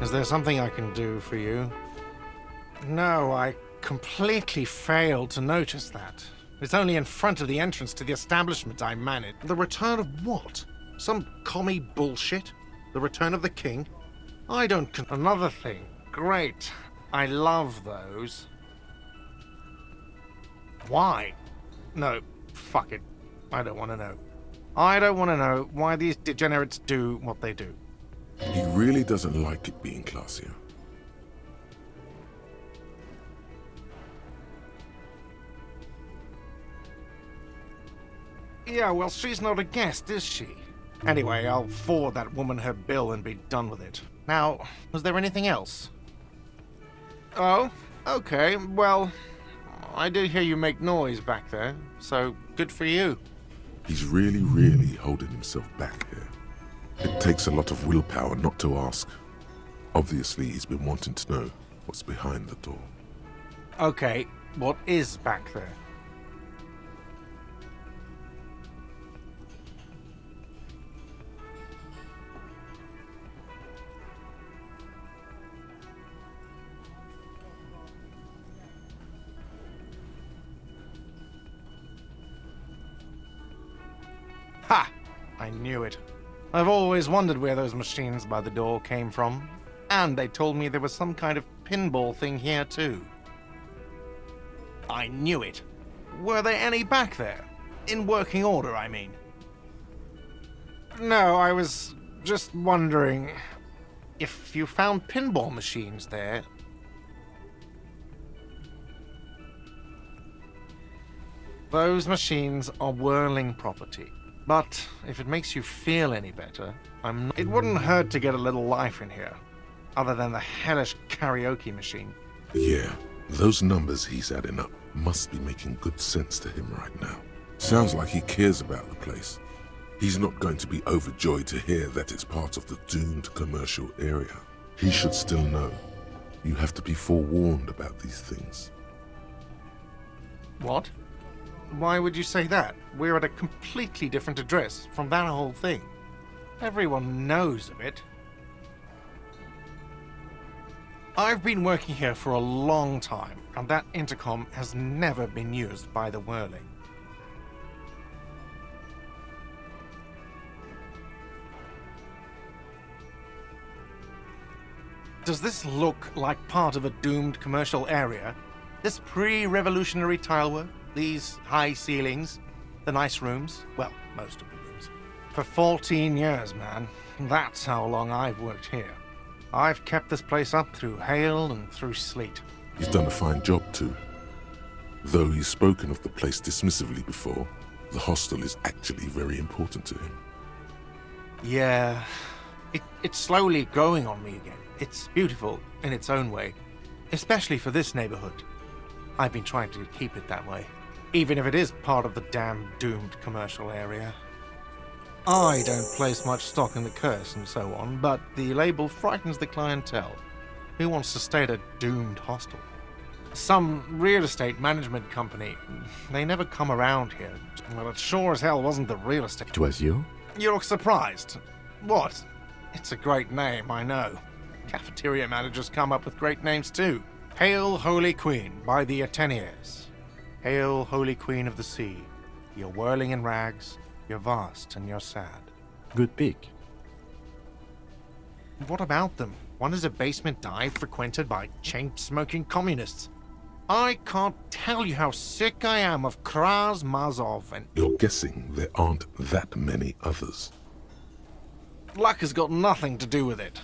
Is there something I can do for you? No, I completely failed to notice that. It's only in front of the entrance to the establishment I manage. The return of what? Some commie bullshit? The return of the king? I don't Another thing. Great. I love those. Why? No, fuck it. I don't want to know. I don't want to know why these degenerates do what they do. He really doesn't like it being classier. Yeah, well, she's not a guest, is she? Anyway, I'll forward that woman her bill and be done with it. Now, was there anything else? Oh, okay, well, I did hear you make noise back there, so good for you. He's really holding himself back here. It takes a lot of willpower not to ask. Obviously, he's been wanting to know what's behind the door. Okay, what is back there? Ha! I knew it. I've always wondered where those machines by the door came from. And they told me there was some kind of pinball thing here too. I knew it. Were there any back there? In working order, I mean. No, I was just wondering if you found pinball machines there. Those machines are whirling property. But if it makes you feel any better, it wouldn't hurt to get a little life in here, other than the hellish karaoke machine. Yeah, those numbers he's adding up must be making good sense to him right now. Sounds like he cares about the place. He's not going to be overjoyed to hear that it's part of the doomed commercial area. He should still know. You have to be forewarned about these things. What? Why would you say that? We're at a completely different address from that whole thing. Everyone knows of it. I've been working here for a long time, and that intercom has never been used by the Whirling. Does this look like part of a doomed commercial area? This pre-revolutionary tilework? These high ceilings? The nice rooms? Well, most of the rooms. For 14 years, man. That's how long I've worked here. I've kept this place up through hail and through sleet. He's done a fine job too. Though he's spoken of the place dismissively before, the hostel is actually very important to him. Yeah, it's slowly growing on me again. It's beautiful in its own way, especially for this neighborhood. I've been trying to keep it that way, even if it is part of the damn doomed commercial area. I don't place much stock in the curse and so on, but the label frightens the clientele. Who wants to stay at a doomed hostel? Some real estate management company. They never come around here. Well, it sure as hell wasn't the real estate. It was you? You look surprised. What? It's a great name, I know. Cafeteria managers come up with great names too. Hail, Holy Queen, by the Ateniers. Hail, Holy Queen of the Sea. You're whirling in rags, you're vast, and you're sad. Good pick. What about them? One is a basement dive frequented by chain-smoking communists. I can't tell you how sick I am of Kraz Mazov and... You're guessing there aren't that many others. Luck has got nothing to do with it.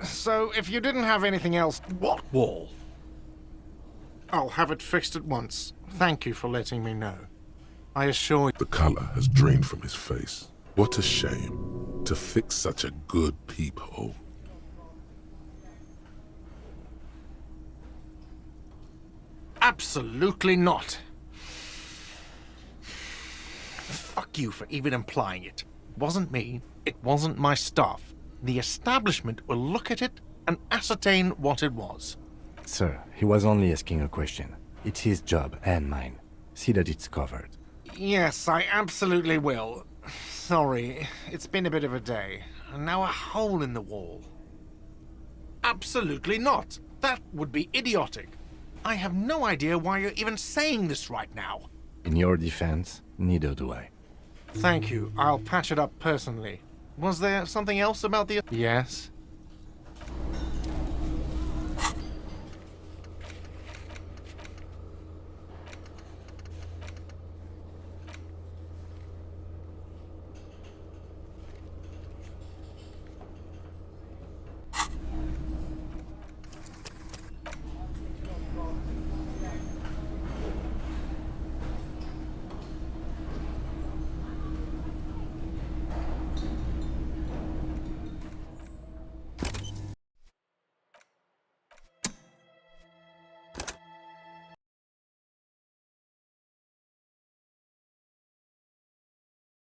So, if you didn't have anything else... What wall? I'll have it fixed at once. Thank you for letting me know. I assure you... The color has drained from his face. What a shame to fix such a good peephole. Absolutely not. Fuck you for even implying it. It wasn't me. It wasn't my staff. The establishment will look at it and ascertain what it was. Sir, he was only asking a question. It's his job and mine. See that it's covered. Yes, I absolutely will. Sorry, it's been a bit of a day. And now a hole in the wall. Absolutely not. That would be idiotic. I have no idea why you're even saying this right now. In your defense, neither do I. Thank you. I'll patch it up personally. Was there something else about the... Yes?